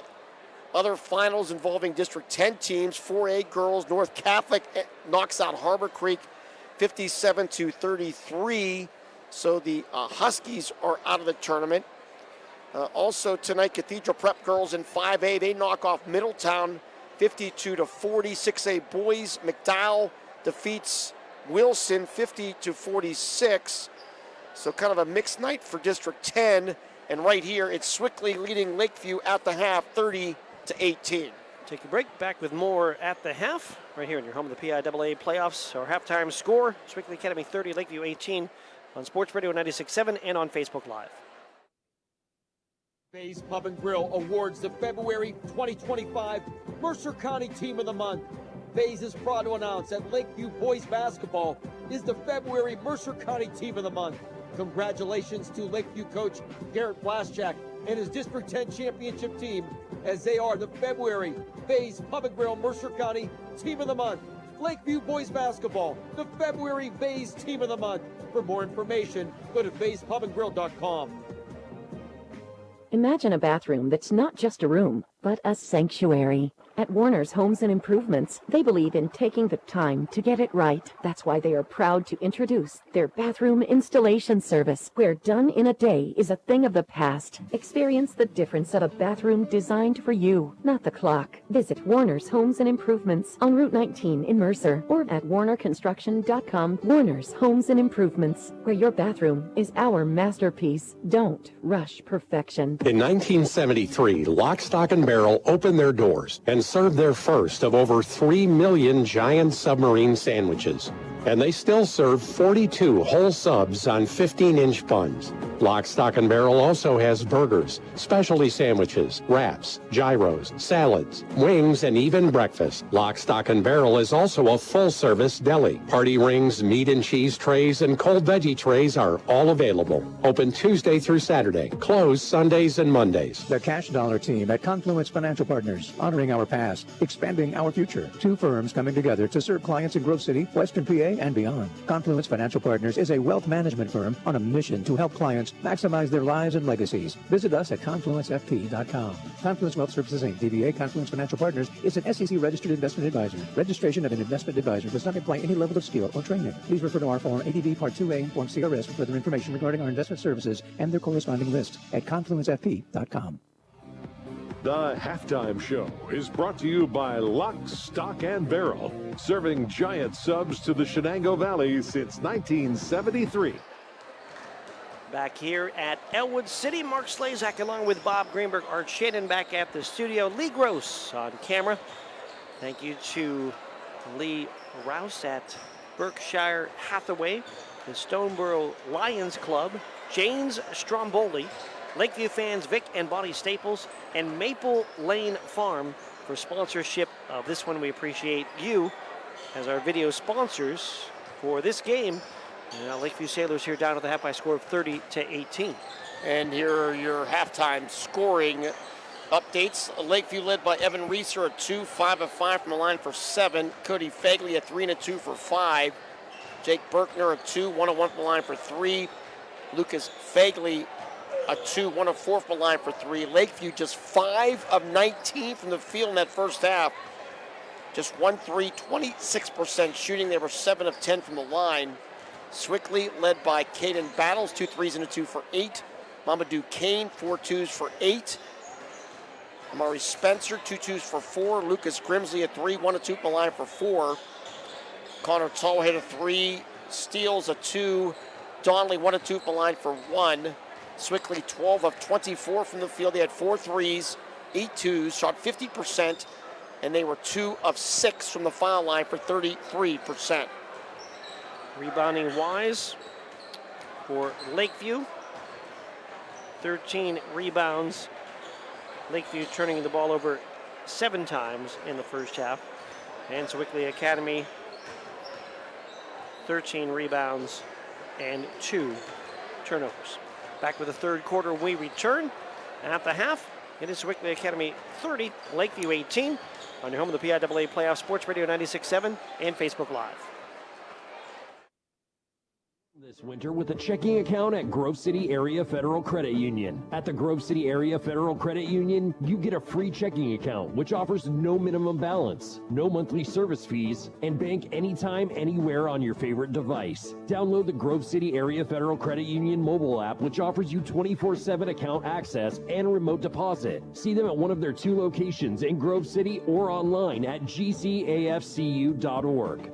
Other finals involving District 10 teams, 4A girls, North Catholic knocks out Harbor Creek 57-33. So the Huskies are out of the tournament. Also tonight, Cathedral Prep girls in 5A, they knock off Middletown 52-40. 6A boys, McDowell defeats Wilson 50-46. So kind of a mixed night for District 10. And right here, it's Sewickley leading Lakeview at the half 30-18. Take a break, back with more at the half, right here in your home of the PIAA playoffs. Our halftime score, Sewickley Academy 30, Lakeview 18, on Sports Radio 96.7 and on Facebook Live. Bay's Pub and Grill awards the February 2025 Mercer County Team of the Month. Bay's is proud to announce that Lakeview Boys Basketball is the February Mercer County Team of the Month. Congratulations to Lakeview coach Garrett Blaschak and his District 10 championship team, as they are the February Bay's Pub and Grill Mercer County Team of the Month. Lakeview Boys Basketball, the February Bay's Team of the Month. For more information, go to bayspubandgrill.com. Imagine a bathroom that's not just a room, but a sanctuary. At Warner's Homes and Improvements, they believe in taking the time to get it right. That's why they are proud to introduce their bathroom installation service, where done in a day is a thing of the past. Experience the difference of a bathroom designed for you, not the clock. Visit Warner's Homes and Improvements on Route 19 in Mercer or at warnerconstruction.com. Warner's Homes and Improvements, where your bathroom is our masterpiece. Don't rush perfection. In 1973, Lock, Stock, and Barrel opened their doors and served their first of over 3 million giant submarine sandwiches. And they still serve 42 whole subs on 15-inch buns. Lock, Stock, and Barrel also has burgers, specialty sandwiches, wraps, gyros, salads, wings, and even breakfast. Lock, Stock, and Barrel is also a full-service deli. Party rings, meat and cheese trays, and cold veggie trays are all available. Open Tuesday through Saturday. Closed Sundays and Mondays. The Cash Dollar team at Confluence Financial Partners, honoring our past, expanding our future. Two firms coming together to serve clients in Grove City, Western PA, and beyond. Confluence Financial Partners is a wealth management firm on a mission to help clients maximize their lives and legacies. Visit us at confluencefp.com. Confluence Wealth Services Inc., DBA Confluence Financial Partners, is an SEC registered investment advisor. Registration of an investment advisor does not imply any level of skill or training. Please refer to our Form ADV Part 2A and Form CRS for further information regarding our investment services and their corresponding lists at confluencefp.com. The halftime show is brought to you by Lock, Stock, and Barrel, serving giant subs to the Shenango Valley since 1973. Back here at Elwood City, Mark Slazak along with Bob Greenberg, Art Shannon back at the studio. Lee Gross on camera. Thank you to Lee Rouse at Berkshire Hathaway, the Stoneboro Lions Club, James Stromboli, Lakeview Fans Vic and Bonnie Staples, and Maple Lane Farm for sponsorship of this one. We appreciate you as our video sponsors for this game. Lakeview Sailors here down at the half by a score of 30-18. And here are your halftime scoring updates. Lakeview led by Evan Reeser at 2, 5 of 5 from the line for 7. Cody Fagley at 3 and a 2 for 5. Jake Berkner at 2, 1 of 1 from the line for 3. Lucas Fagley a 2, 1 of 4 from the line for 3. Lakeview just 5 of 19 from the field in that first half. Just 1 3, 26% shooting. They were 7 of 10 from the line. Sewickley led by Caden Battles, 2 threes and a 2 for 8. Mamadou Kane, 4 twos for 8. Amari Spencer, 2 twos for 4. Lucas Grimsley, a 3, 1 of 2 from the line for 4. Connor Tull hit a 3, steals a 2. Donnelly 1 of 2 from the line for 1. Sewickley 12 of 24 from the field. They had 4 threes, 8 twos, shot 50%, and they were 2 of 6 from the foul line for 33%. Rebounding wise for Lakeview. 13 rebounds. Lakeview turning the ball over 7 times in the first half. And Sewickley Academy, 13 rebounds and 2 turnovers. Back with the third quarter, we return. At the half, it is Sewickley Academy 30, Lakeview 18, on your home of the PIAA Playoff Sports Radio 96.7 and Facebook Live. This winter with a checking account at Grove City Area Federal Credit Union. At the Grove City Area Federal Credit Union, you get a free checking account, which offers no minimum balance, no monthly service fees, and bank anytime, anywhere on your favorite device. Download the Grove City Area Federal Credit Union mobile app, which offers you 24/7 account access and remote deposit. See them at one of their 2 locations in Grove City or online at gcafcu.org.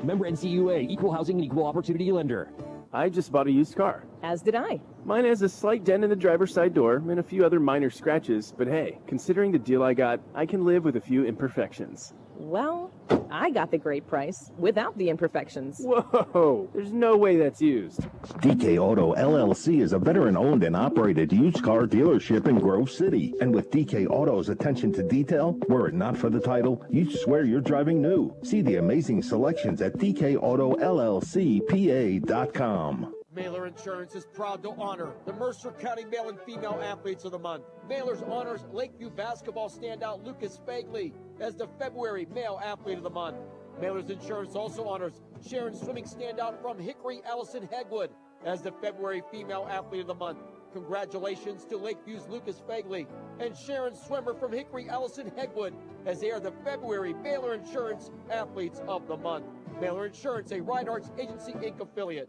Member NCUA, Equal Housing and Equal Opportunity Lender. I just bought a used car. As did I. Mine has a slight dent in the driver's side door and a few other minor scratches, but hey, considering the deal I got, I can live with a few imperfections. Well, I got the great price without the imperfections. Whoa, there's no way that's used. DK Auto LLC is a veteran-owned and operated used car dealership in Grove City. And with DK Auto's attention to detail, were it not for the title, you'd swear you're driving new. See the amazing selections at dkautollcpa.com. Mailer Insurance is proud to honor the Mercer County Male and Female Athletes of the Month. Mailers honors Lakeview basketball standout Lucas Fagley as the February Male Athlete of the Month. Mailers Insurance also honors Sharon swimming standout from Hickory Allison Hegwood as the February Female Athlete of the Month. Congratulations to Lakeview's Lucas Fagley and Sharon Swimmer from Hickory Allison Hegwood as they are the February Mailer Insurance Athletes of the Month. Mailer Insurance, a Reinhardt's Agency Inc. affiliate.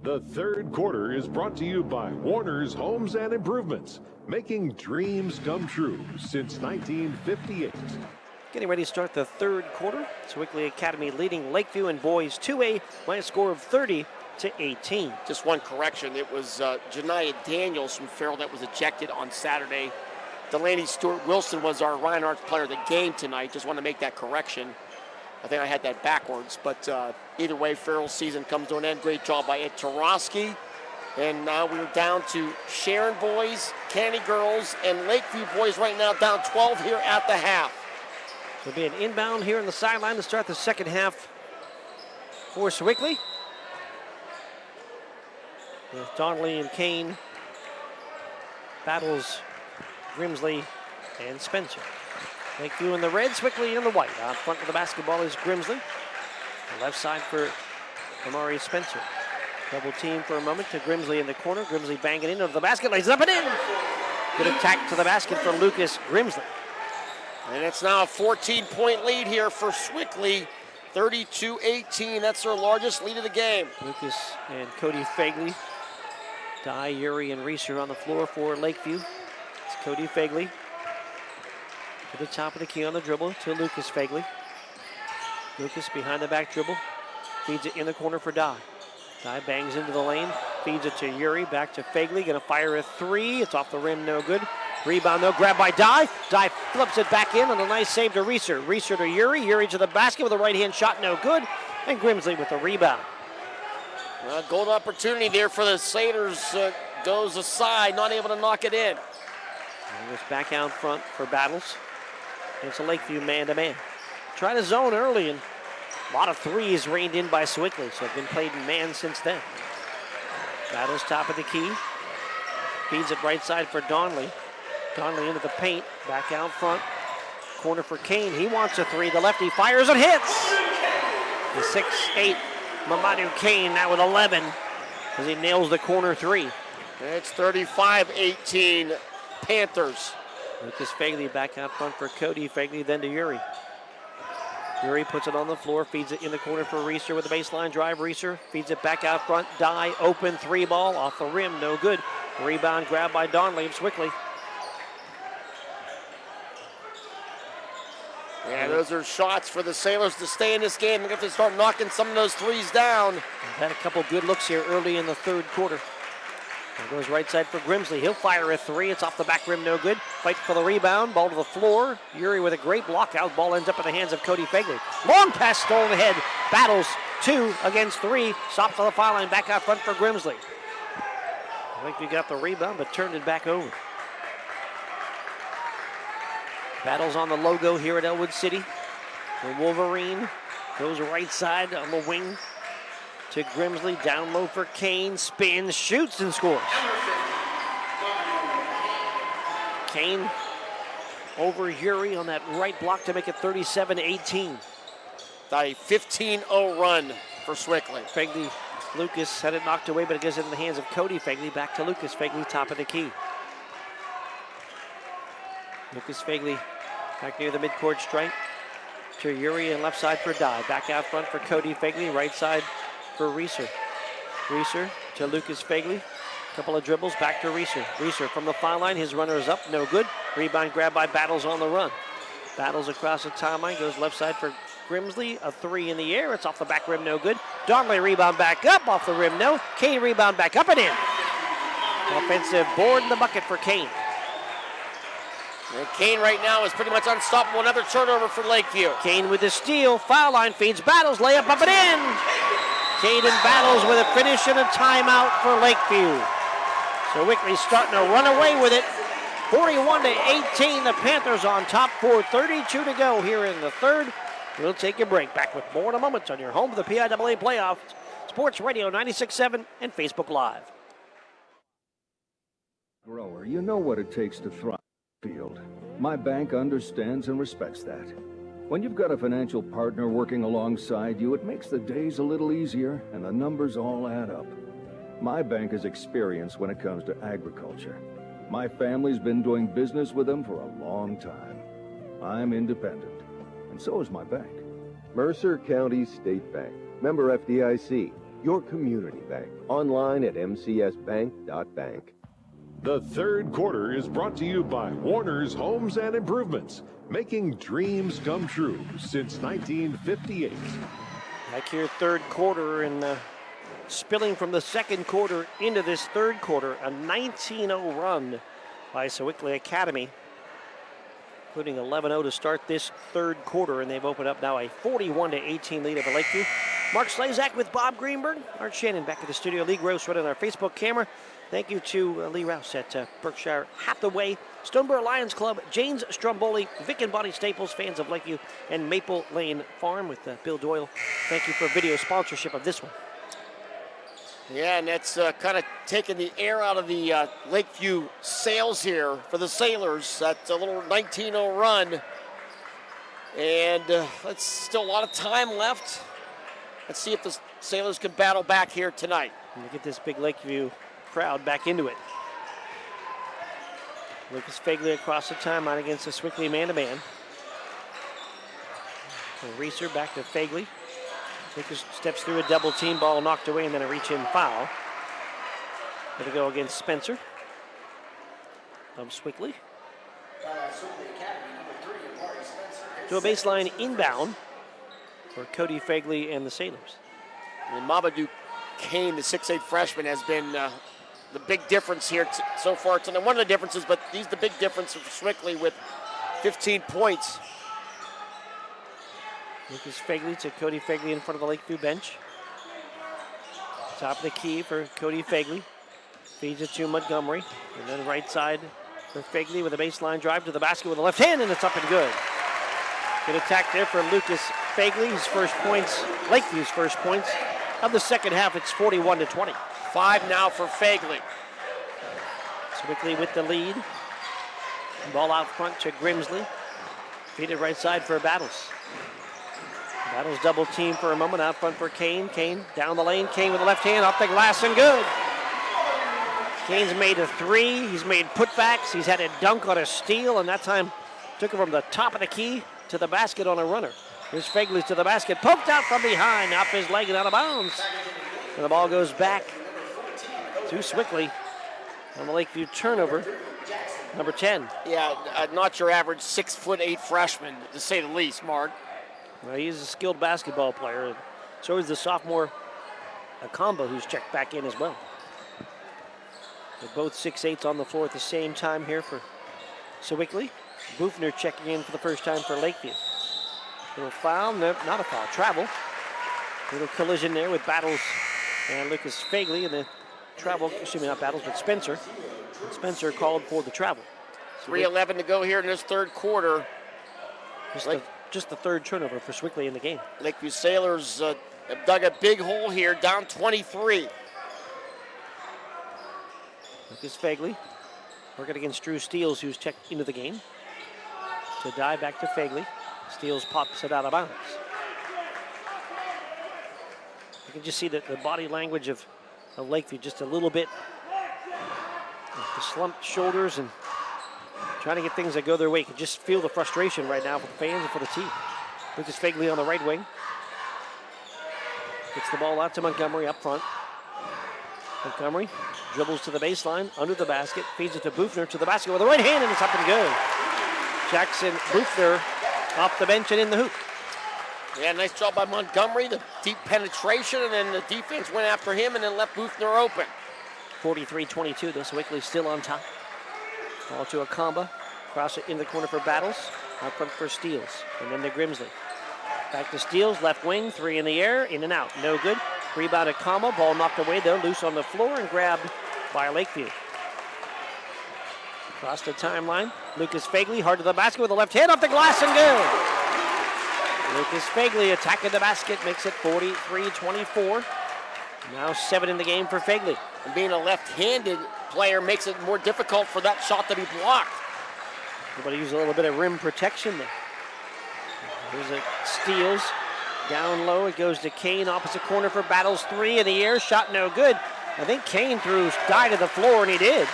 The third quarter is brought to you by Warner's Homes and Improvements, making dreams come true since 1958. Getting ready to start the third quarter. Sewickley Academy leading Lakeview in boys 2A by a score of 30-18. Just one correction. It was Janiah Daniels from Farrell that was ejected on Saturday. Delaney Stewart Wilson was our Reinhardt's player of the game tonight. Just want to make that correction. I think I had that backwards, but either way, Farrell's season comes to an end. Great job by Ed Tarosky. And now we're down to Sharon boys, Canny girls, and Lakeview boys right now down 12 here at the half. There'll be an inbound here on the sideline to start the second half for Sewickley. With Donnelly and Kane battles Grimsley and Spencer. Lakeview in the red, Sewickley in the white. Out front with the basketball is Grimsley. The left side for Amari Spencer. Double team for a moment to Grimsley in the corner. Grimsley banging into the basket, lays it up and in. Good attack to the basket for Lucas Grimsley. And it's now a 14-point lead here for Sewickley. 32-18, that's their largest lead of the game. Lucas and Cody Fagley. Dye, Yuri, and Reeser on the floor for Lakeview. It's Cody Fagley. To the top of the key on the dribble to Lucas Fagley. Lucas behind the back dribble. Feeds it in the corner for Dye. Dye bangs into the lane. Feeds it to Yuri. Back to Fagley. Going to fire a three. It's off the rim. No good. Rebound though. Grabbed by Dye. Dye flips it back in on a nice save to Reeser. Reeser to Yuri. Yuri to the basket with a right-hand shot. No good. And Grimsley with the rebound. Golden opportunity there for the Satyrs. Goes aside. Not able to knock it in. And goes back out front for Battles. It's a Lakeview man-to-man. Try to zone early, and a lot of threes reined in by Sewickley, so have been played in man since then. Battles top of the key. Feeds it right side for Donnelly. Donnelly into the paint, back out front. Corner for Kane, he wants a three. The lefty fires and hits! The 6'8" Mamadou Kane now with 11 as he nails the corner three. It's 35-18 Panthers. Lucas Fagley back out front for Cody Fagley, then to Yuri. Yuri puts it on the floor, feeds it in the corner for Reeser with a baseline drive. Reeser feeds it back out front. Dye, open three ball, off the rim, no good. Rebound grabbed by Donnelly of Sewickley. Yeah, those are shots for the Sailors to stay in this game. They're going to have to start knocking some of those threes down. Had a couple good looks here early in the third quarter. There goes right side for Grimsley. He'll fire a three. It's off the back rim, no good. Fight for the rebound. Ball to the floor. Uri with a great block out. Ball ends up in the hands of Cody Fegley. Long pass stolen ahead. Battles 2 against 3. Stops on the foul line. Back out front for Grimsley. I think we got the rebound, but turned it back over. Battles on the logo here at Elwood City. The Wolverine goes right side on the wing to Grimsley. Down low for Kane. Spins, shoots, and scores. Kane over Uri on that right block to make it 37-18. A 15-0 run for Sewickley. Fegley, Lucas had it knocked away, but it goes into the hands of Cody Fegley. Back to Lucas Fegley, top of the key. Lucas Fegley back near the midcourt stripe to Uri and left side for Dye. Back out front for Cody Fegley, right side for Reeser. Reeser to Lucas Fegley. Couple of dribbles, back to Reeser. Reeser from the foul line, his runner is up, no good. Rebound grab by Battles on the run. Battles across the timeline, goes left side for Grimsley. A three in the air, it's off the back rim, no good. Darnley rebound back up, off the rim, no. Kane rebound back up and in. Offensive board in the bucket for Kane. And Kane right now is pretty much unstoppable. Another turnover for Lakeview. Kane with the steal, foul line feeds Battles, layup up and in. Kane and Battles with a finish and a timeout for Lakeview. So Sewickley starting to run away with it. 41-18, the Panthers on top, 4:32 to go here in the third. We'll take a break. Back with more in a moment on your home of the PIAA playoffs. Sports Radio 96.7 and Facebook Live. Grower, you know what it takes to thrive in the field. My bank understands and respects that. When you've got a financial partner working alongside you, it makes the days a little easier and the numbers all add up. My bank has experience when it comes to agriculture. My family's been doing business with them for a long time. I'm independent, and so is my bank. Mercer County State Bank. Member FDIC. Your community bank. Online at mcsbank.bank. The third quarter is brought to you by Warner's Homes and Improvements, making dreams come true since 1958. Back here, third quarter, and spilling from the second quarter into this third quarter, a 19-0 run by Sewickley Academy, including 11-0 to start this third quarter, and they've opened up now a 41-18 lead over Lakeview. Mark Slazak with Bob Greenberg. Art Shannon back at the studio. Lee Gross running our Facebook camera. Thank you to Lee Rouse at Berkshire Hathaway, Stoneboro Lions Club, James Stromboli, Vic and Bonnie Staples, fans of Lakeview, and Maple Lane Farm with Bill Doyle. Thank you for video sponsorship of this one. Yeah, and that's kind of taking the air out of the Lakeview sails here for the Sailors. That's a little 19-0 run. And that's still a lot of time left. Let's see if the Sailors can battle back here tonight. And get this big Lakeview crowd back into it. Lucas Fegley across the timeline against the Sewickley man-to-man. Reeser back to Fegley. Lucas steps through a double team, ball knocked away, and then a reach-in foul. Going to go against Spencer of Sewickley. To a baseline inbound for Cody Fegley and the Sailors. And Mamadou Kane, the 6'8 freshman, has been the big difference here so far tonight. One of the differences, but he's the big difference for Sewickley with 15 points. Lucas Fegley to Cody Fegley in front of the Lakeview bench. Top of the key for Cody Fegley. Feeds it to Montgomery. And then right side for Fegley with a baseline drive to the basket with the left hand, and it's up and good. Good attack there from Lucas Fegley. His first points, Lakeview's first points of the second half. It's 41-20. 5 now for Fegley. Sewickley with the lead. Ball out front to Grimsley. Feed it right side for Battles. Battles double team for a moment, out front for Kane. Kane down the lane, Kane with the left hand, off the glass and good. Kane's made a three, he's made putbacks, he's had a dunk on a steal, and that time took it from the top of the key to the basket on a runner. Here's Fegley to the basket, poked out from behind, off his leg and out of bounds. And the ball goes back to Sewickley on the Lakeview turnover. Number 10. Yeah, not your average 6'8" freshman, to say the least, Mark. Well, he's a skilled basketball player. So is the sophomore Acad, who's checked back in as well. They're both 6'8" on the floor at the same time here for Sewickley. Bufner checking in for the first time for Lakeview. Little foul, no, not a foul, travel. Little collision there with Battles and Lucas Fagley, and the travel, excuse me, not Battles, but Spencer. And Spencer called for the travel. 3:11 to go here in this third quarter. Just the third turnover for Sewickley in the game. Lakeview Sailors have dug a big hole here, down 23. Lucas Fagley working against Drew Steele, who's checked into the game. To dive back to Fagley. Steele pops it out of bounds. You can just see that the body language of Lakeview just a little bit. The slumped shoulders and trying to get things that go their way. You can just feel the frustration right now for the fans and for the team. Lucas Fagley on the right wing. Gets the ball out to Montgomery up front. Montgomery dribbles to the baseline, under the basket, feeds it to Bufner to the basket with the right hand, and it's up and good. Jackson Bufner off the bench and in the hoop. Yeah, nice job by Montgomery, the deep penetration, and then the defense went after him and then left Bufner open. 43-22, though Sewickley still on top. Ball to Acad, cross it in the corner for Battles, out front for Steeles, and then to Grimsley. Back to Steeles, left wing, three in the air, in and out, no good. Rebound Acad, ball knocked away though, loose on the floor and grabbed by Lakeview. Across the timeline, Lucas Fagley, hard to the basket with the left hand off the glass and good. Lucas Fagley attacking the basket, makes it 43-24. Now 7 in the game for Fagley. And being a left-handed player makes it more difficult for that shot to be blocked. Everybody use a little bit of rim protection there. Here's a Steeles. Down low, it goes to Kane, opposite corner for Battles, 3 in the air, shot no good. I think Kane threw Dye to the floor, and he did.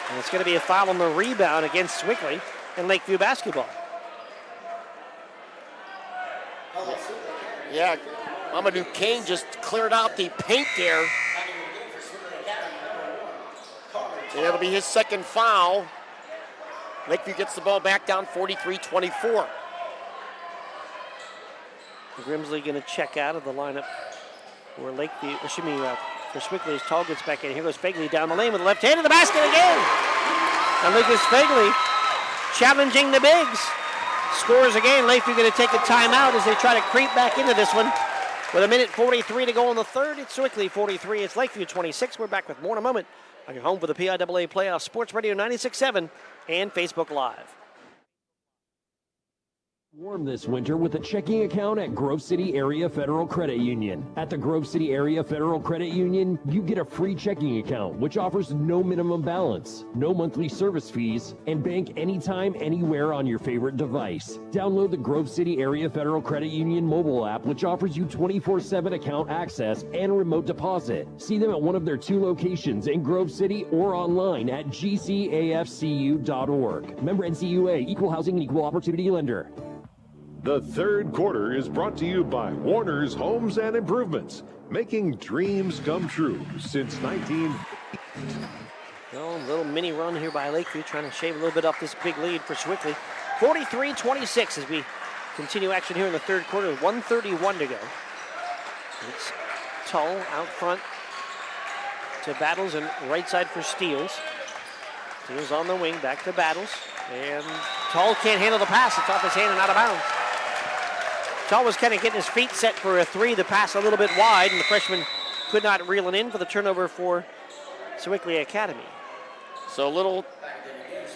And it's going to be a foul on the rebound against Sewickley and Lakeview basketball. Yeah, Amadou Kane just cleared out the paint there. And it'll be his second foul. Lakeview gets the ball back down 43-24. Grimsley going to check out of the lineup for Lakeview, for Sewickley as Tall gets back in. Here goes Fagley down the lane with the left hand to the basket again. And Lucas Fagley challenging the bigs. Scores again. Lakeview going to take a timeout as they try to creep back into this one. With 1:43 to go in the third, it's Sewickley 43, it's Lakeview 26. We're back with more in a moment on your home for the PIAA Playoffs, Sports Radio 96.7 and Facebook Live. Warm this winter with a checking account at Grove City Area Federal Credit Union. At the Grove City Area Federal Credit Union, you get a free checking account, which offers no minimum balance, no monthly service fees, and bank anytime, anywhere on your favorite device. Download the Grove City Area Federal Credit Union mobile app, which offers you 24/7 account access and remote deposit. See them at one of their 2 locations in Grove City or online at gcafcu.org. Member NCUA, Equal Housing and Equal Opportunity Lender. The third quarter is brought to you by Warner's Homes and Improvements, making dreams come true since 19... Well, a little mini run here by Lakeview, trying to shave a little bit off this big lead for Sewickley. 43-26 as we continue action here in the third quarter, 1:31 to go. It's Tull out front to Battles and right side for Steeles. Steeles on the wing, back to Battles. And Tull can't handle the pass. It's off his hand and out of bounds. Tull was kind of getting his feet set for a 3. The pass a little bit wide, and the freshman could not reel it in for the turnover for Sewickley Academy. So a little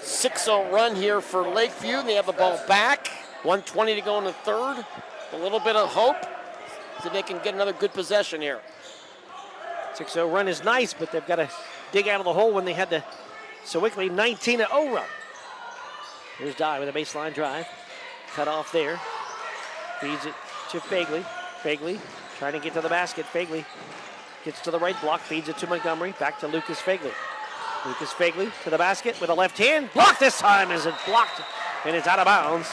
6-0 run here for Lakeview. They have the ball back. 1:20 to go in the third. A little bit of hope so they can get another good possession here. 6-0 run is nice, but they've got to dig out of the hole when they had the Sewickley 19-0 run. Here's Dye with a baseline drive. Cut off there. Feeds it to Fagley. Fagley trying to get to the basket. Fagley gets to the right block, feeds it to Montgomery. Back to Lucas Fagley. Lucas Fagley to the basket with a left hand. Blocked this time as it's blocked and it's out of bounds.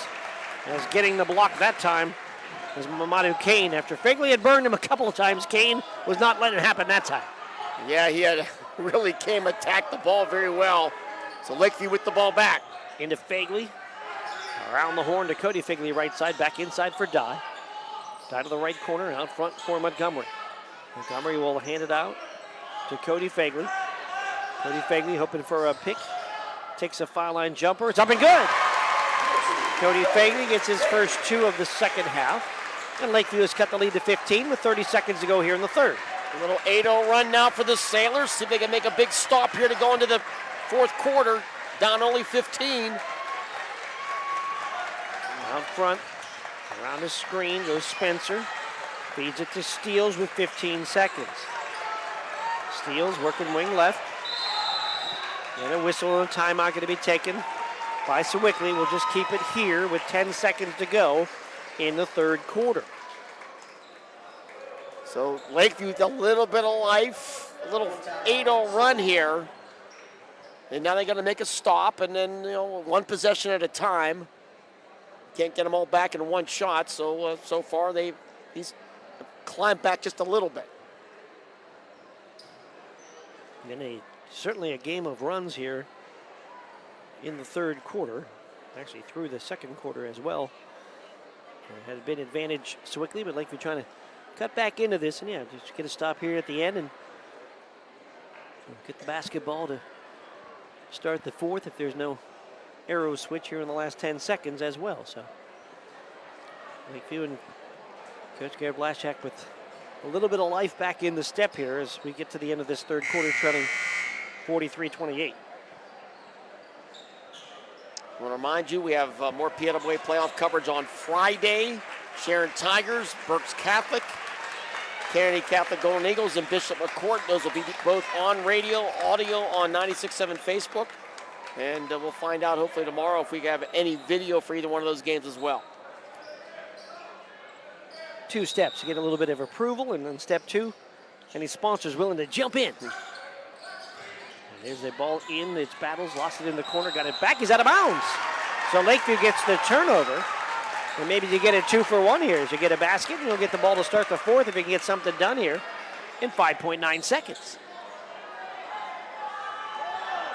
As getting the block that time was Mamadou Kane. After Fagley had burned him a couple of times, Kane was not letting it happen that time. Yeah, he had really attacked the ball very well. So Lakeview with the ball back. Into Fagley. Around the horn to Cody Fagley, right side, back inside for Dye. Dye to the right corner, out front for Montgomery. Montgomery will hand it out to Cody Fagley. Cody Fagley hoping for a pick. Takes a foul line jumper. It's up and good. Cody Fagley gets his first 2 of the second half. And Lakeview has cut the lead to 15 with 30 seconds to go here in the third. A little 8-0 run now for the Sailors. See if they can make a big stop here to go into the fourth quarter. Down only 15. Out front, around the screen goes Spencer. Feeds it to Steele with 15 seconds. Steele working wing left. And a whistle and a timeout going to be taken by Sewickley. We'll just keep it here with 10 seconds to go in the third quarter. So Lakeview with a little bit of life, a little 8-0 run here. And now they're going to make a stop, and then, one possession at a time. Can't get them all back in one shot, so so far he's climbed back just a little bit. And certainly a game of runs here in the third quarter. Actually through the second quarter as well. Had been advantage Sewickley, but Lakeview trying to cut back into this, and just get a stop here at the end and get the basketball to start the fourth if there's no arrow switch here in the last 10 seconds as well. So Lakeview and Coach Garrett Blashak with a little bit of life back in the step here as we get to the end of this third quarter, trailing 43-28. I want to remind you, we have more Piaa playoff coverage on Friday. Sharon Tigers, Berks Catholic, Kennedy Catholic Golden Eagles, and Bishop McCourt. Those will be both on radio, audio on 96.7 Facebook. And we'll find out hopefully tomorrow if we have any video for either one of those games as well. 2 steps to get a little bit of approval, and then step 2, any sponsors willing to jump in. And there's the ball in, it's Battles, lost it in the corner, got it back, he's out of bounds. So Lakeview gets the turnover, and maybe you get a 2-for-1 here as you get a basket, and you'll get the ball to start the fourth if you can get something done here in 5.9 seconds.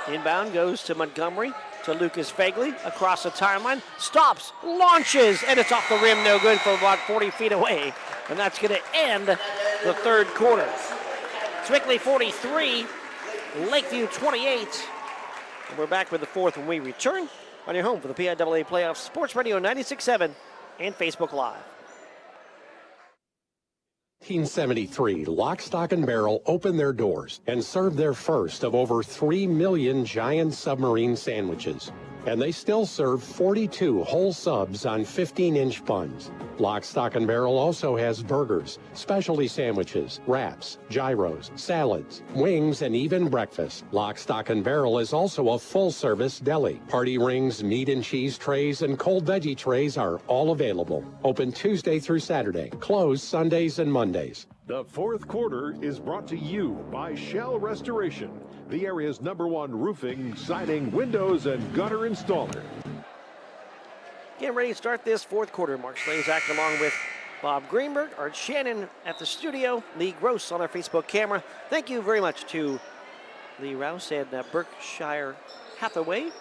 Inbound goes to Montgomery, to Lucas Fagley, across the timeline, stops, launches, and it's off the rim, no good for about 40 feet away. And that's going to end the third quarter. Sewickley 43, Lakeview 28. And we're back with the fourth when we return on your home for the PIAA Playoffs, Sports Radio 96.7 and Facebook Live. 1973, Lock, Stock, and Barrel opened their doors and served their first of over 3 million giant submarine sandwiches. And they still serve 42 whole subs on 15-inch buns. Lock, Stock, and Barrel also has burgers, specialty sandwiches, wraps, gyros, salads, wings, and even breakfast. Lock, Stock, and Barrel is also a full-service deli. Party rings, meat and cheese trays, and cold veggie trays are all available. Open Tuesday through Saturday, closed Sundays and Mondays. The fourth quarter is brought to you by Shell Restoration, the area's #1 roofing, siding, windows, and gutter installer. Getting ready to start this fourth quarter. Mark Slazak along with Bob Greenberg, Art Shannon at the studio, Lee Gross on our Facebook camera. Thank you very much to Lee Rouse and Berkshire Hathaway,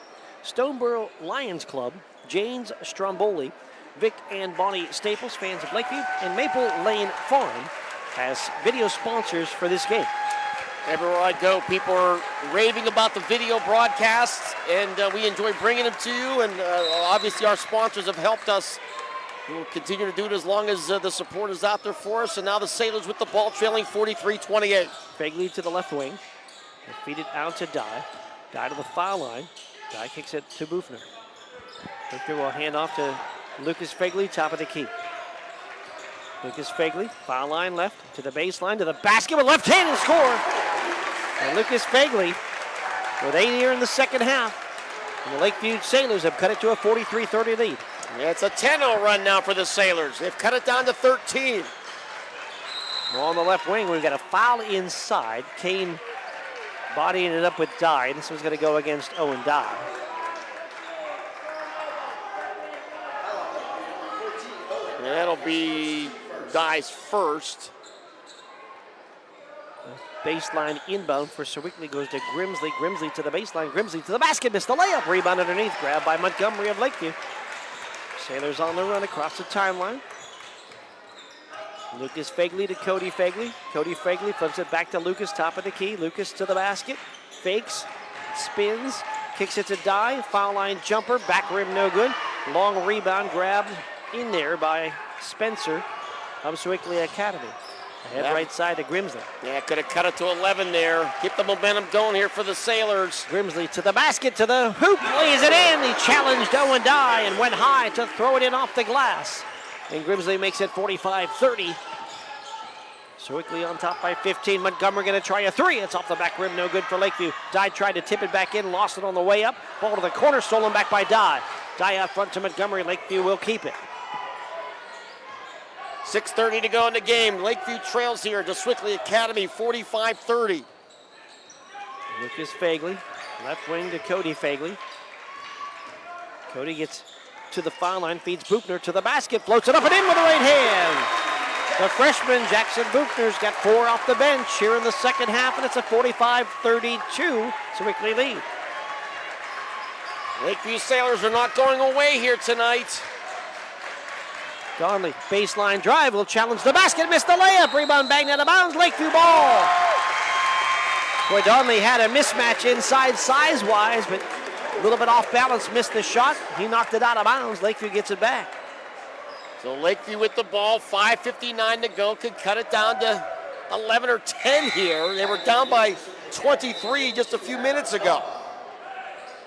Stoneboro Lions Club, Janes Stromboli, Vic and Bonnie Staples, fans of Lakeview, and Maple Lane Farm as video sponsors for this game. Everywhere I go, people are raving about the video broadcasts, and we enjoy bringing them to you. And obviously, our sponsors have helped us. We'll continue to do it as long as the support is out there for us. And now the Sailors with the ball, trailing 43-28. Fagley to the left wing. They feed it out to Dye. Dye to the foul line. Dye kicks it to Bufner. Bufner will hand off to Lucas Fagley, top of the key. Lucas Fagley, foul line left, to the baseline, to the basket with left hand and score. And Lucas Fagley, with 8 here in the second half. And the Lakeview Sailors have cut it to a 43-30 lead. Yeah, it's a 10-0 run now for the Sailors. They've cut it down to 13. Well, on the left wing, we've got a foul inside. Kane bodying it up with Dye. This one's going to go against Owen Dye. And that'll be Dye's first. Baseline inbound for Sewickley goes to Grimsley. Grimsley to the baseline. Grimsley to the basket. Missed the layup. Rebound underneath. Grabbed by Montgomery of Lakeview. Sailors on the run across the timeline. Lucas Fagley to Cody Fagley. Cody Fagley flips it back to Lucas, top of the key. Lucas to the basket. Fakes. Spins. Kicks it to Dye. Foul line jumper. Back rim no good. Long rebound grabbed in there by Spencer of Sewickley Academy. Ahead right side to Grimsley. Yeah, could have cut it to 11 there. Keep the momentum going here for the Sailors. Grimsley to the basket, to the hoop, lays it in. He challenged Owen Dye and went high to throw it in off the glass. And Grimsley makes it 45-30. Sewickley on top by 15. Montgomery going to try a three. It's off the back rim, no good for Lakeview. Dye tried to tip it back in, lost it on the way up. Ball to the corner, stolen back by Dye. Dye out front to Montgomery. Lakeview will keep it. 6:30 to go in the game. Lakeview trails here to Sewickley Academy, 45-30. Lucas Fagley, left wing to Cody Fagley. Cody gets to the foul line, feeds Buchner to the basket, floats it up and in with the right hand. The freshman, Jackson Buchner's got 4 off the bench here in the second half, and it's a 45-32 Sewickley lead. Lakeview Sailors are not going away here tonight. Donnelly, baseline drive, will challenge the basket, missed the layup, rebound banged out of bounds, Lakeview ball. Boy, Donnelly had a mismatch inside size-wise, but a little bit off balance, missed the shot. He knocked it out of bounds, Lakeview gets it back. So Lakeview with the ball, 5:59 to go, could cut it down to 11 or 10 here. They were down by 23 just a few minutes ago.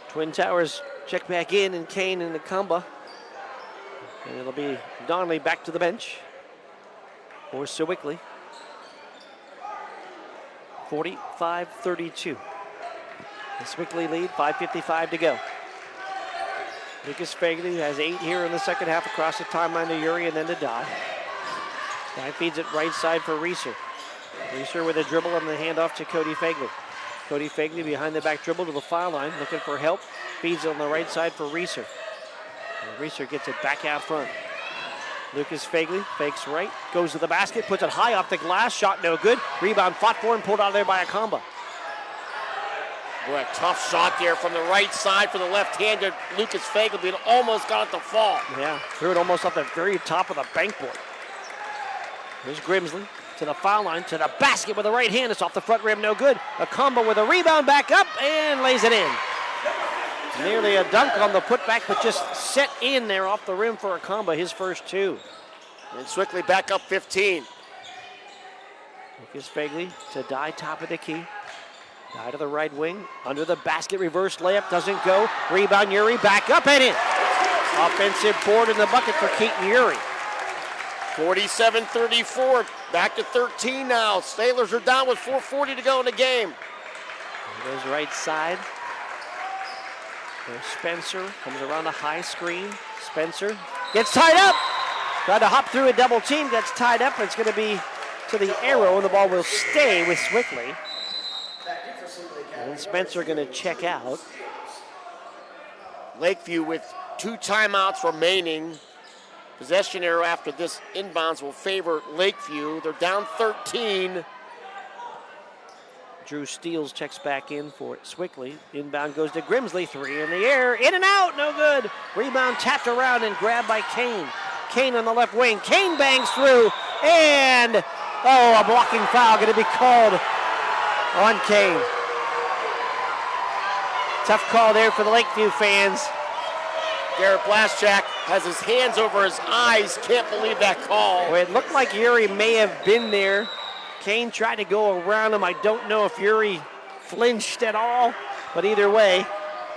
Twin Towers check back in, and Kane and Nakamba. And it'll be Donnelly back to the bench for Sewickley. 45-32. The Sewickley lead, 5:55 to go. Lucas Fagley has 8 here in the second half across the timeline to Uri and then to Dye. Dye feeds it right side for Reeser. Reeser with a dribble and the handoff to Cody Fagley. Cody Fagley behind the back dribble to the foul line, looking for help. Feeds it on the right side for Reeser. And Reeser gets it back out front. Lucas Fagley fakes right, goes to the basket, puts it high off the glass, shot no good. Rebound fought for and pulled out of there by Akamba. Boy, a tough shot there from the right side for the left-handed Lucas Fagley, but almost got it to fall. Yeah, threw it almost off the very top of the bankboard. Here's Grimsley to the foul line, to the basket with the right hand. It's off the front rim, no good. Akamba with a rebound back up and lays it in. Nearly a dunk on the putback, but just set in there off the rim for Akamba, his first 2. And Sewickley back up 15. Lucas Fagley to Dye, top of the key. Dye to the right wing, under the basket, reverse layup, doesn't go. Rebound, Uri, back up and in. Offensive board in the bucket for Keaton Uri. 47-34, back to 13 now. Sailors are down with 4:40 to go in the game. There goes right side. There's Spencer, comes around the high screen. Spencer gets tied up. Tried to hop through a double team, gets tied up. It's going to be to the arrow, and the ball will stay with Sewickley. And Spencer going to check out. Lakeview with 2 timeouts remaining. Possession arrow after this inbounds will favor Lakeview. They're down 13. Drew Steele checks back in for Sewickley. Inbound goes to Grimsley. 3 in the air. In and out. No good. Rebound tapped around and grabbed by Kane. Kane on the left wing. Kane bangs through. And, a blocking foul going to be called on Kane. Tough call there for the Lakeview fans. Garrett Blaschak has his hands over his eyes. Can't believe that call. Well, it looked like Uri may have been there. Kane tried to go around him. I don't know if Uri flinched at all, but either way,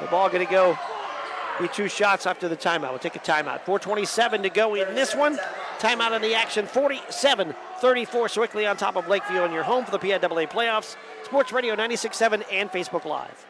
the ball going to go be 2 shots after the timeout. We'll take a timeout. 4:27 to go in this one. Timeout in the action, 47-34. Sewickley on top of Lakeview on your home for the PIAA playoffs. Sports Radio 96.7 and Facebook Live.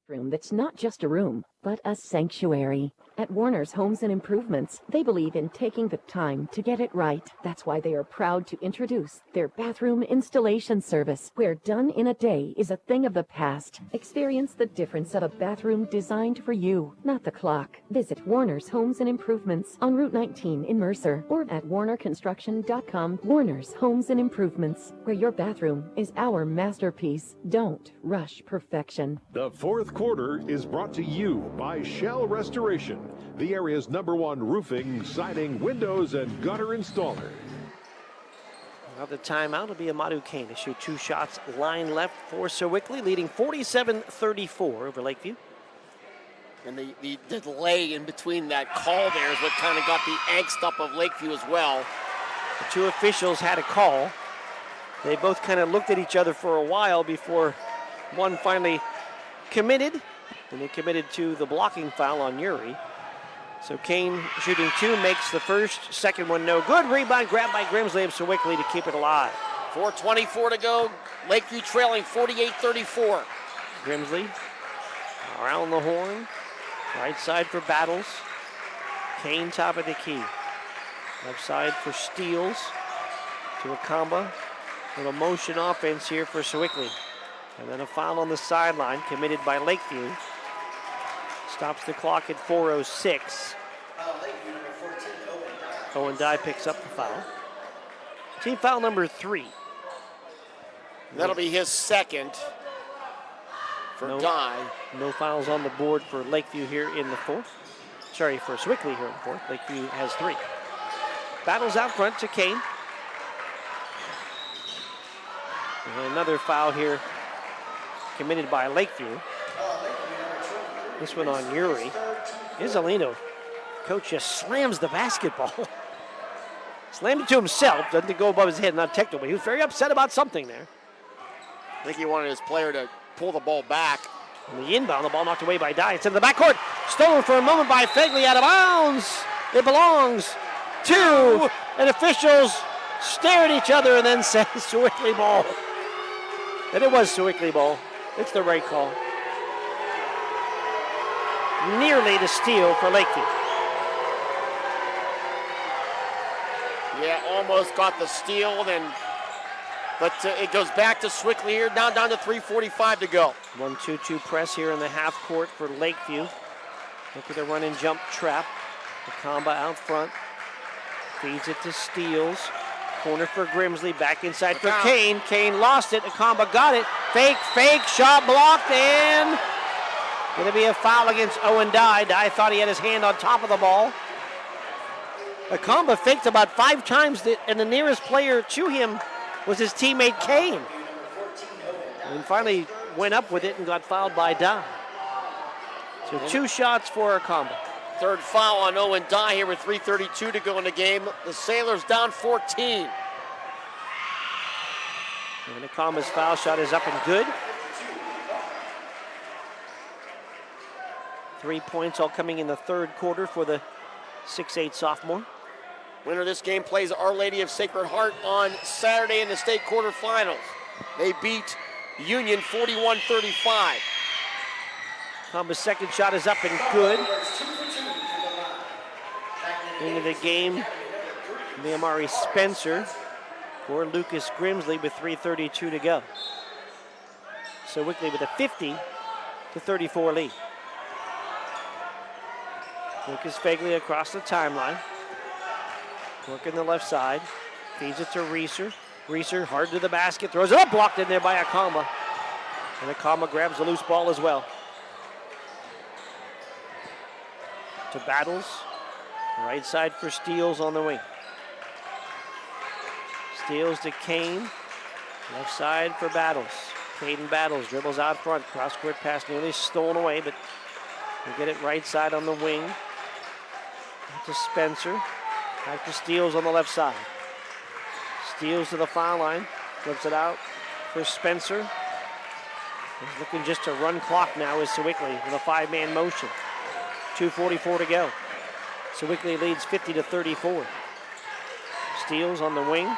Room that's not just a room, but a sanctuary. At Warner's Homes and Improvements, they believe in taking the time to get it right. That's why they are proud to introduce their bathroom installation service, where done in a day is a thing of the past. Experience the difference of a bathroom designed for you, not the clock. Visit Warner's Homes and Improvements on Route 19 in Mercer or at warnerconstruction.com. Warner's Homes and Improvements, where your bathroom is our masterpiece. Don't rush perfection. The fourth quarter is brought to you by Shell Restoration, the area's #1 roofing, siding, windows, and gutter installer. Now the timeout will be Amadou Kane to shoot 2 shots, line left for Sewickley, leading 47-34 over Lakeview. And the delay in between that call there is what kind of got the angst up of Lakeview as well. The 2 officials had a call. They both kind of looked at each other for a while before one finally committed, and they committed to the blocking foul on Uri. So Kane shooting 2, makes the first, second one no good. Rebound grabbed by Grimsley of Sewickley to keep it alive. 4:24 to go. Lakeview trailing 48-34. Grimsley around the horn. Right side for Battles. Kane top of the key. Left side for Steele to Akamba. Little motion offense here for Sewickley. And then a foul on the sideline committed by Lakeview. Stops the clock at 4:06. Owen Dye picks up the foul. Team foul number 3. That'll be his second for Dye. No fouls on the board for Lakeview here in the fourth. Sorry, for Sewickley here in the fourth. Lakeview has 3. Battles out front to Kane. And another foul here committed by Lakeview. This one on Uri. Isolino, coach just slams the basketball. Slammed it to himself, doesn't go above his head, not technical. He was very upset about something there. I think he wanted his player to pull the ball back. And the inbound, the ball knocked away by Dye. It's in the backcourt. Stolen for a moment by Fegley, out of bounds. It belongs to, and officials stare at each other and then say Sewickley ball. And it was Sewickley ball. It's the right call. Nearly the steal for Lakeview. Yeah, almost got the steal, but it goes back to Sewickley here, down to 3:45 to go. 1-2-2 press here in the half court for Lakeview. Look at the run and jump trap. Akamba out front. Feeds it to Steele. Corner for Grimsley, back inside for Kane. Kane lost it, Akamba got it. Fake, shot blocked, and going to be a foul against Owen Dye. Dye thought he had his hand on top of the ball. Akamba faked about 5 times, and the nearest player to him was his teammate Kane. And finally went up with it and got fouled by Dye. So 2 shots for Akamba. Third foul on Owen Dye here with 3:32 to go in the game. The Sailors down 14. And Akamba's foul shot is up and good. 3 points all coming in the third quarter for the 6'8 sophomore. Winner of this game plays Our Lady of Sacred Heart on Saturday in the state quarterfinals. They beat Union 41-35. Akamba's second shot is up and good. Into the game, Amari Spencer for Lucas Grimsley with 3:32 to go. Sewickley with a 50-34 lead. Lucas Fegley across the timeline. Working the left side. Feeds it to Reeser. Reeser hard to the basket. Throws it up. Blocked in there by Akamba. And Akamba grabs the loose ball as well. To Battles. Right side for Steele on the wing. Steele to Kane. Left side for Battles. Caden Battles dribbles out front. Cross court pass nearly stolen away, but we'll get it right side on the wing. Back to Spencer. Back to Steele on the left side. Steele to the foul line. Flips it out for Spencer. He's looking just to run clock now is Sewickley with a 5-man motion. 2:44 to go. Sewickley leads 50-34. Steele on the wing.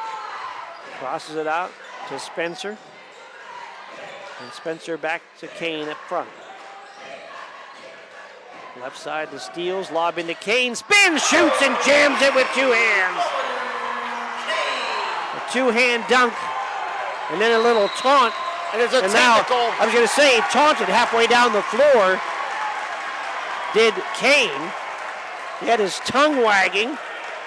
Crosses it out to Spencer. And Spencer back to Kane up front. Left side to Steele, lob into Kane, spins, shoots, and jams it with two hands. A two-hand dunk, and then a little taunt. And there's a technical. Now, I was going to say, taunted halfway down the floor. Did Kane. He had his tongue wagging.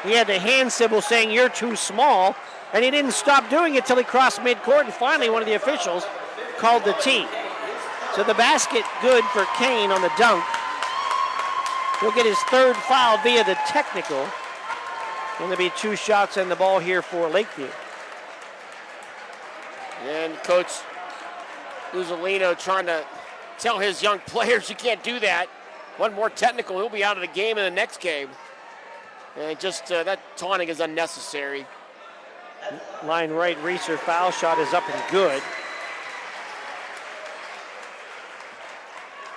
He had the hand symbol saying, "You're too small." And he didn't stop doing it till he crossed midcourt, and finally one of the officials called the tee. So the basket good for Kane on the dunk. He'll get his third foul via the technical. Going to be two shots and the ball here for Lakeview. And Coach Uzzolino trying to tell his young players, you can't do that. One more technical, he'll be out of the game in the next game. And just that taunting is unnecessary. Line right, Reeser foul shot is up and good.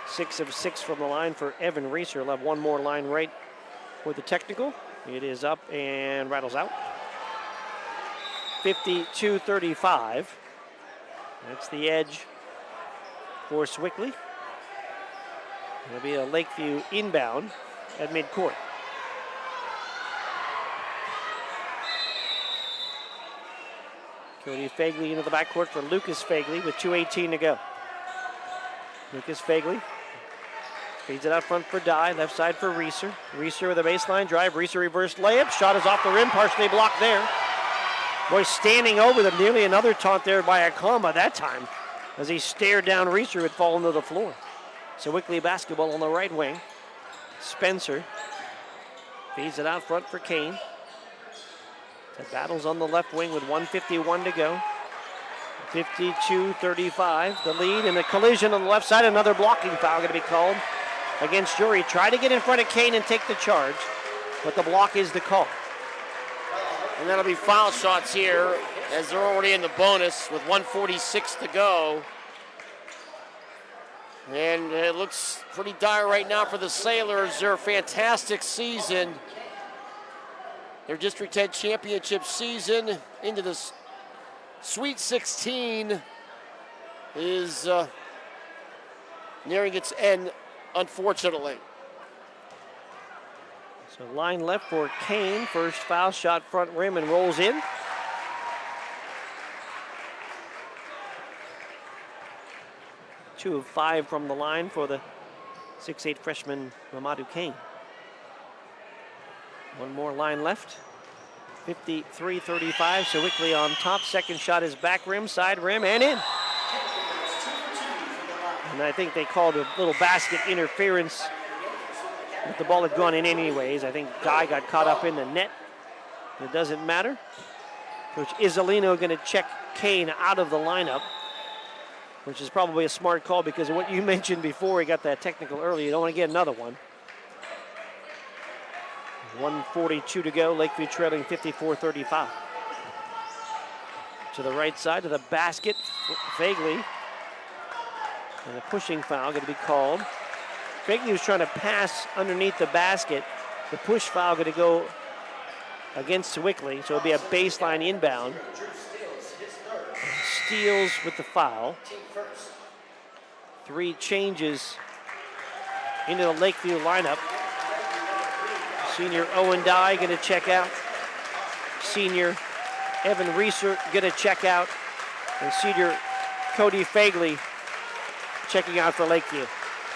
6 of 6 from the line for Evan Reeser. He'll have one more line right for the technical. It is up and rattles out. 52-35. That's the edge for Sewickley. It'll be a Lakeview inbound at midcourt. Cody Fagley into the backcourt for Lucas Fagley with 2:18 to go. Lucas Fagley feeds it out front for Dye, left side for Reeser. Reeser with a baseline drive, Reeser reverse layup, shot is off the rim, partially blocked there. Boy, standing over them, nearly another taunt there by Akamba that time. As he stared down Reeser, had fallen to the floor. So Sewickley basketball on the right wing. Spencer feeds it out front for Kane. The battles on the left wing with 1:51 to go. 52-35, the lead, and a collision on the left side. Another blocking foul going to be called against Jury. Try to get in front of Kane and take the charge, but the block is the call. And that'll be foul shots here as they're already in the bonus with 1:46 to go. And it looks pretty dire right now for the Sailors. They're a fantastic season. Their District 10 championship season into the Sweet 16 is nearing its end, unfortunately. So line left for Kane. First foul shot front rim and rolls in. Two of 5 from the line for the 6'8" freshman Mamadou Kane. One more line left. 53-35, Sewickley on top. Second shot is back rim, side rim, and in. And I think they called a little basket interference. If the ball had gone in anyways, I think Guy got caught up in the net. It doesn't matter. Coach Izzolino going to check Kane out of the lineup, which is probably a smart call because of what you mentioned before. He got that technical early. You don't want to get another one. 1:42 to go. Lakeview trailing 54-35. To the right side, to the basket. Fagley. And a pushing foul going to be called. Fagley was trying to pass underneath the basket. The push foul going to go against Sewickley, so it'll be a baseline inbound. Steals with the foul. 3 changes into the Lakeview lineup. Senior Owen Dye going to check out. Senior Evan Reeser going to check out. And senior Cody Fagley checking out for Lakeview.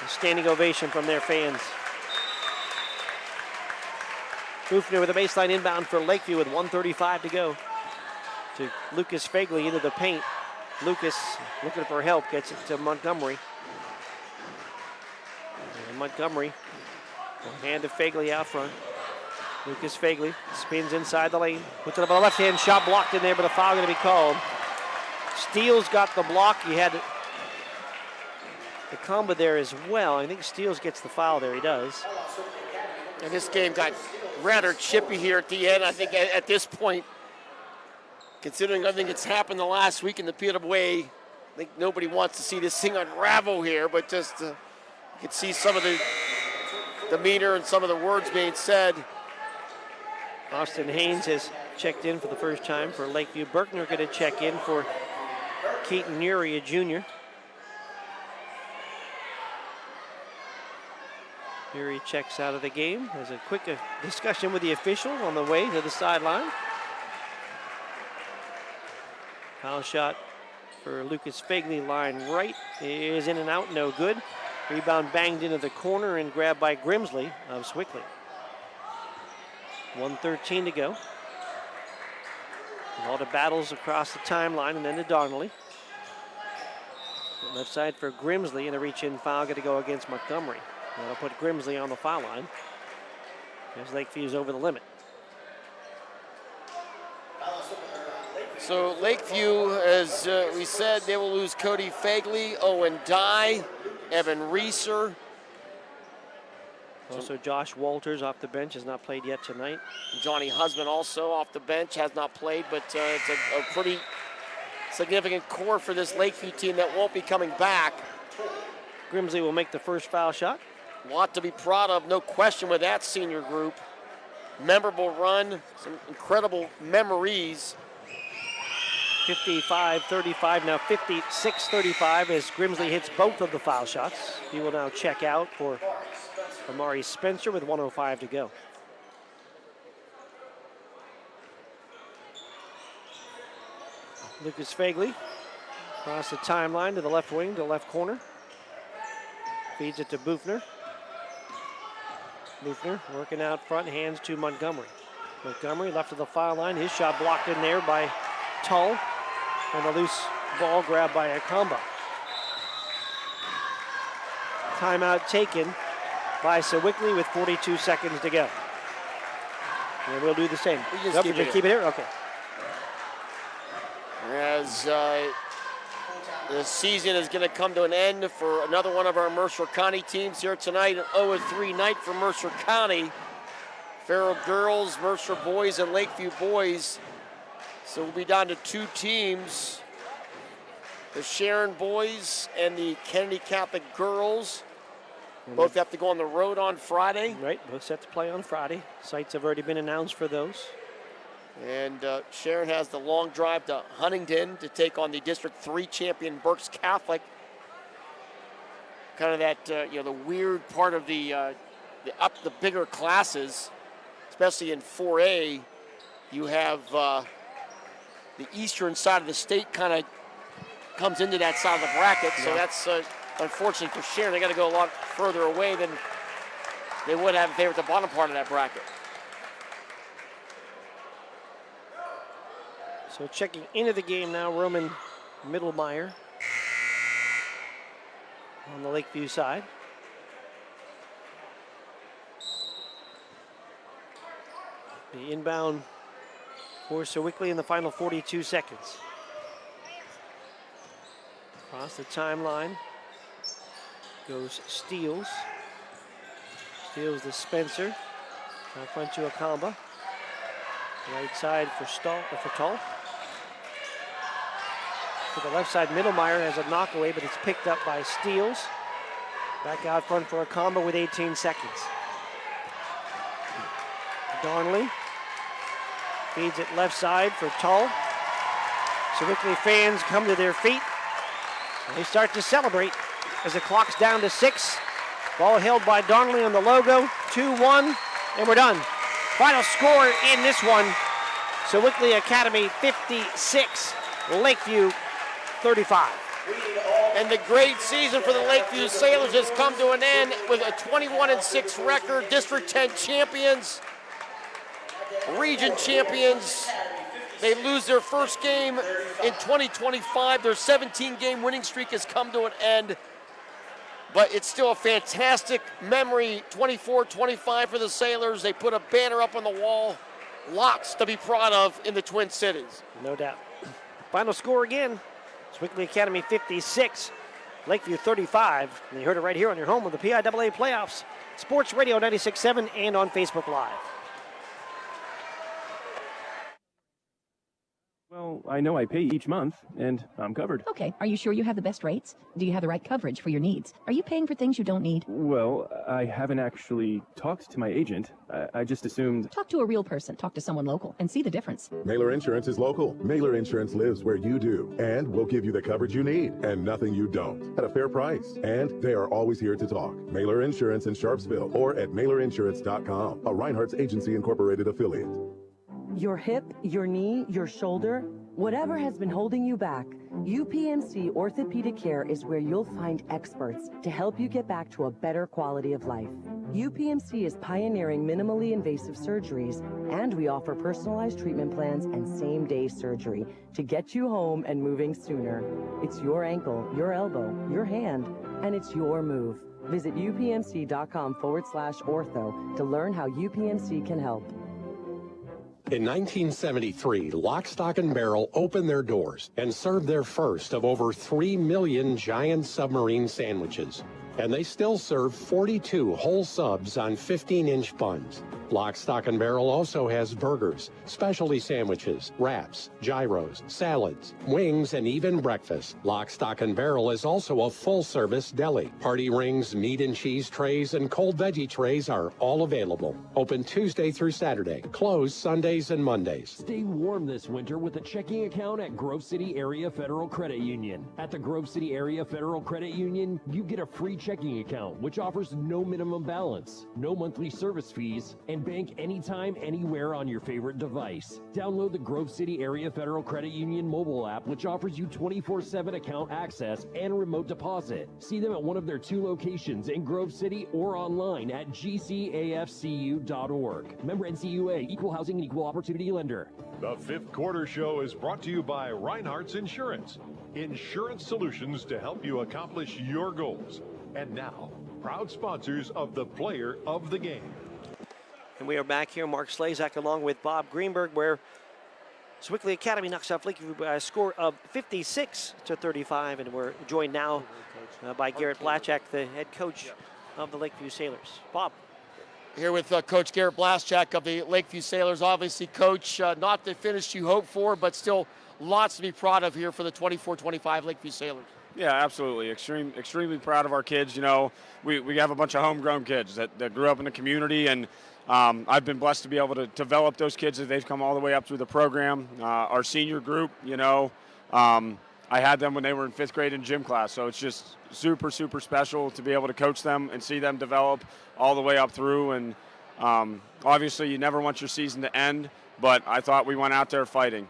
A standing ovation from their fans. Kufner with a baseline inbound for Lakeview with 1:35 to go. To Lucas Fagley into the paint. Lucas looking for help, gets it to Montgomery. And Montgomery, hand to Fagley out front. Lucas Fagley spins inside the lane, puts it up on the left-hand shot, blocked in there, but a foul going to be called. Steele's got the block. He had the combo there as well. I think Steele gets the foul there. He does. And this game got rather chippy here at the end. I think at this point, considering everything that's happened the last week in the PWA, I think nobody wants to see this thing unravel here, but just you can see some of the demeanor and some of the words being said. Austin Haynes has checked in for the first time for Lakeview. Berkner going to check in for Keaton Uri, a junior. Here he checks out of the game. There's a quick discussion with the official on the way to the sideline. Foul shot for Lucas Fagley, line right, is in and out, no good. Rebound banged into the corner and grabbed by Grimsley of Sewickley. 1:13 to go. All the battles across the timeline and then to Donnelly. Left side for Grimsley, and a reach-in foul going to go against Montgomery. That'll put Grimsley on the foul line as Lakeview's over the limit. So Lakeview, as we said, they will lose Cody Fagley, Owen Dye, Evan Reeser. Also Josh Walters off the bench, has not played yet tonight. Johnny Husband also off the bench, has not played, but it's a pretty significant core for this Lakeview team that won't be coming back. Grimsley will make the first foul shot. A lot to be proud of, no question, with that senior group. Memorable run, some incredible memories. 55-35, now 56-35 as Grimsley hits both of the foul shots. He will now check out for Amari Spencer with 1:05 to go. Lucas Fagley across the timeline to the left wing, to the left corner. Feeds it to Bufner. Bufner working out front, hands to Montgomery. Montgomery left of the foul line. His shot blocked in there by Tull. And a loose ball grabbed by Akamba. Timeout taken by Sewickley with 42 seconds to go. And we'll do the same. We just keep it here? Okay. As the season is going to come to an end for another one of our Mercer County teams here tonight. An 0-3 night for Mercer County. Farrell girls, Mercer boys, and Lakeview boys. So we'll be down to two teams. The Sharon boys and the Kennedy Catholic girls. Both have to go on the road on Friday. Right, both set to play on Friday. Sites have already been announced for those. And Sharon has the long drive to Huntington to take on the District 3 champion Berks Catholic. Kind of that, the weird part of the bigger classes, especially in 4A. You have the eastern side of the state kind of comes into that side of the bracket. Yeah. So that's unfortunately for Sharon. They got to go a lot further away than they would have if they were at the bottom part of that bracket. So checking into the game now, Roman Mittelmeyer on the Lakeview side. The inbound for Sewickley in the final 42 seconds. Across the timeline goes Steele to Spencer. Out front to Akamba. Right side for Tull. To the left side, Mittelmeyer has a knockaway, but it's picked up by Steele. Back out front for Akamba with 18 seconds. Donnelly feeds it left side for Tull. Sewickley fans come to their feet. And they start to celebrate as the clock's down to 6. Ball held by Donnelly on the logo. 2-1, and we're done. Final score in this one, Sewickley Academy 56, Lakeview 35. And the great season for the Lakeview Sailors has come to an end with a 21-6 record, District 10 champions, region champions. They lose their first game in 2025. Their 17-game winning streak has come to an end. But it's still a fantastic memory, 24-25 for the Sailors. They put a banner up on the wall. Lots to be proud of in the Twin Cities. No doubt. Final score again, Sewickley Academy 56, Lakeview 35. And you heard it right here on your home of the PIAA playoffs. Sports Radio 96.7 and on Facebook Live. Well, Well, I know I pay each month, and I'm covered. Okay, are you sure you have the best rates? Do you have the right coverage for your needs? Are you paying for things you don't need? Well, I haven't actually talked to my agent. I just assumed... Talk to a real person. Talk to someone local and see the difference. Mailer Insurance is local. Mailer Insurance lives where you do, and will give you the coverage you need and nothing you don't at a fair price. And they are always here to talk. Mailer Insurance in Sharpsville or at mailerinsurance.com, a Reinhardt's Agency Incorporated affiliate. Your hip, your knee, your shoulder, whatever has been holding you back, UPMC Orthopedic Care is where you'll find experts to help you get back to a better quality of life. UPMC is pioneering minimally invasive surgeries, and we offer personalized treatment plans and same-day surgery to get you home and moving sooner. It's your ankle, your elbow, your hand, and it's your move. Visit upmc.com/ortho to learn how UPMC can help. In 1973, Lock, Stock, and Barrel opened their doors and served their first of over 3 million giant submarine sandwiches. And they still serve 42 whole subs on 15-inch buns. Lock, Stock, and Barrel also has burgers, specialty sandwiches, wraps, gyros, salads, wings, and even breakfast. Lock, Stock, and Barrel is also a full-service deli. Party rings, meat and cheese trays, and cold veggie trays are all available. Open Tuesday through Saturday, closed Sundays and Mondays. Stay warm this winter with a checking account at Grove City Area Federal Credit Union. At the Grove City Area Federal Credit Union, you get a free checking account, which offers no minimum balance, no monthly service fees, and bank anytime, anywhere on your favorite device. Download the Grove City Area Federal Credit Union mobile app, which offers you 24/7 account access and remote deposit. See them at one of their 2 locations in Grove City or online at gcafcu.org. Member NCUA, Equal Housing and Equal Opportunity Lender. The Fifth Quarter Show is brought to you by Reinhardt's Insurance. Insurance solutions to help you accomplish your goals. And now, proud sponsors of the Player of the Game. And we are back here, Mark Slazak along with Bob Greenberg, where Sewickley Academy knocks off Lakeview by a score of 56-35. And we're joined now by Garrett Blatchak, the head coach of the Lakeview Sailors. Bob. Here with Coach Garrett Blatchak of the Lakeview Sailors. Obviously, Coach, not the finish you hoped for, but still lots to be proud of here for the 24-25 Lakeview Sailors. Yeah, absolutely. Extremely proud of our kids. You know, we have a bunch of homegrown kids that grew up in the community, and I've been blessed to be able to develop those kids as they've come all the way up through the program. Our senior group, you know, I had them when they were in 5th grade in gym class, so it's just super, super special to be able to coach them and see them develop all the way up through. And obviously, you never want your season to end, but I thought we went out there fighting.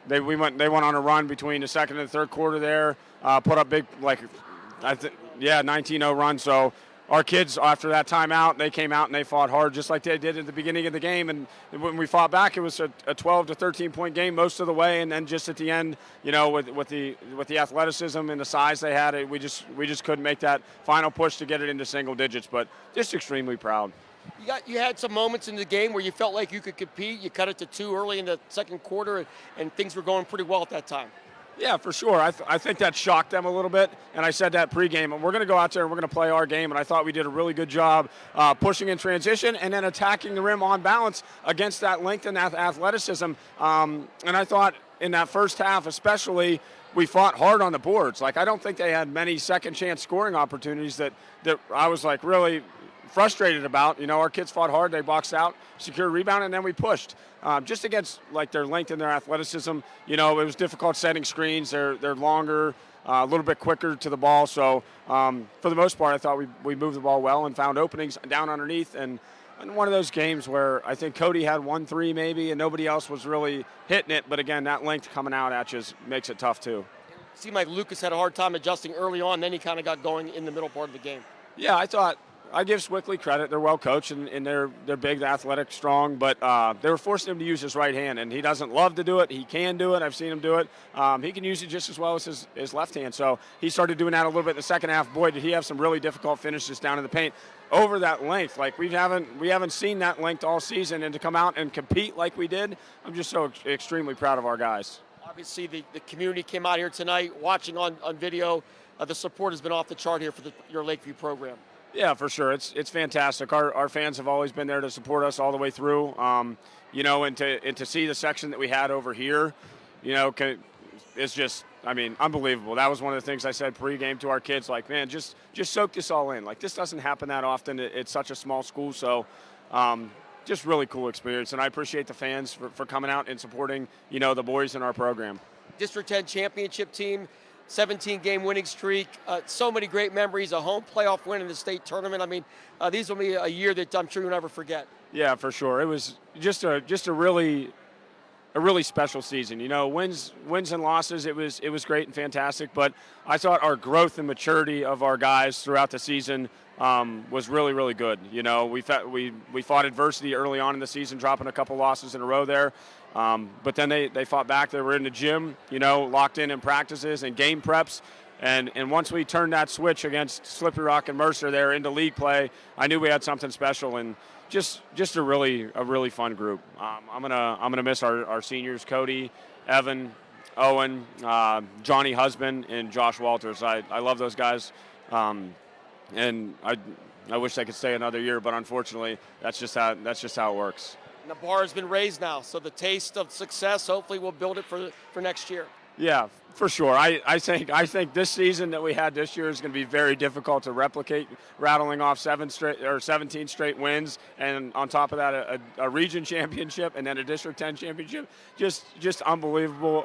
They went on a run between the second and third quarter there, put up big, 19-0 run. So our kids, after that timeout, they came out and they fought hard just like they did at the beginning of the game. And when we fought back, it was a 12 to 13-point game most of the way. And then just at the end, you know, with the athleticism and the size they had, we just couldn't make that final push to get it into single digits. But just extremely proud. You had some moments in the game where you felt like you could compete. You cut it to 2 early in the second quarter, and things were going pretty well at that time. Yeah, for sure. I think that shocked them a little bit, and I said that pregame. We're going to go out there and we're going to play our game, and I thought we did a really good job pushing in transition and then attacking the rim on balance against that length and that athleticism. And I thought in that first half especially, we fought hard on the boards. Like, I don't think they had many second-chance scoring opportunities that I was, like, really frustrated about. You know, our kids fought hard. They boxed out, secured rebound, and then we pushed. Just against, like, their length and their athleticism, you know, it was difficult setting screens. They're longer, a little bit quicker to the ball. So, for the most part, I thought we moved the ball well and found openings down underneath. And one of those games where I think Cody had 1-3 maybe, and nobody else was really hitting it. But, again, that length coming out at you makes it tough, too. It seemed like Lucas had a hard time adjusting early on. Then he kind of got going in the middle part of the game. Yeah, I thought – I give Sewickley credit. They're well coached and they're big, athletic, strong, but they were forcing him to use his right hand, and he doesn't love to do it. He can do it. I've seen him do it. He can use it just as well as his left hand. So he started doing that a little bit in the second half. Boy, did he have some really difficult finishes down in the paint over that length. Like we haven't seen that length all season, and to come out and compete like we did, I'm just so extremely proud of our guys. Obviously, the community came out here tonight watching on video. The support has been off the chart here for your Lakeview program. Yeah, for sure. It's fantastic. Our fans have always been there to support us all the way through. You know, and to see the section that we had over here, you know, it's just, I mean, unbelievable. That was one of the things I said pregame to our kids, like, man, just soak this all in. Like, this doesn't happen that often. It's such a small school, so just really cool experience. And I appreciate the fans for coming out and supporting, you know, the boys in our program. District 10 championship team, 17-game winning streak, so many great memories, a home playoff win in the state tournament. I mean, these will be a year that I'm sure you'll never forget. Yeah, for sure. It was just a really special season. You know, wins and losses, it was great and fantastic, but I thought our growth and maturity of our guys throughout the season was really, really good. You know, we fought adversity early on in the season, dropping a couple losses in a row there. But then they fought back. They were in the gym, you know, locked in practices and game preps. And once we turned that switch against Slippery Rock and Mercer there into league play, I knew we had something special, and just a really fun group. I'm gonna miss our seniors, Cody, Evan, Owen, Johnny Husband, and Josh Walters. I love those guys, and I wish they could stay another year, but unfortunately, that's just how it works. And the bar has been raised now, so the taste of success, hopefully we'll build it for next year. Yeah, for sure. I think this season that we had this year is going to be very difficult to replicate, rattling off 17 straight wins, and on top of that a region championship and then a District 10 championship. Just unbelievable.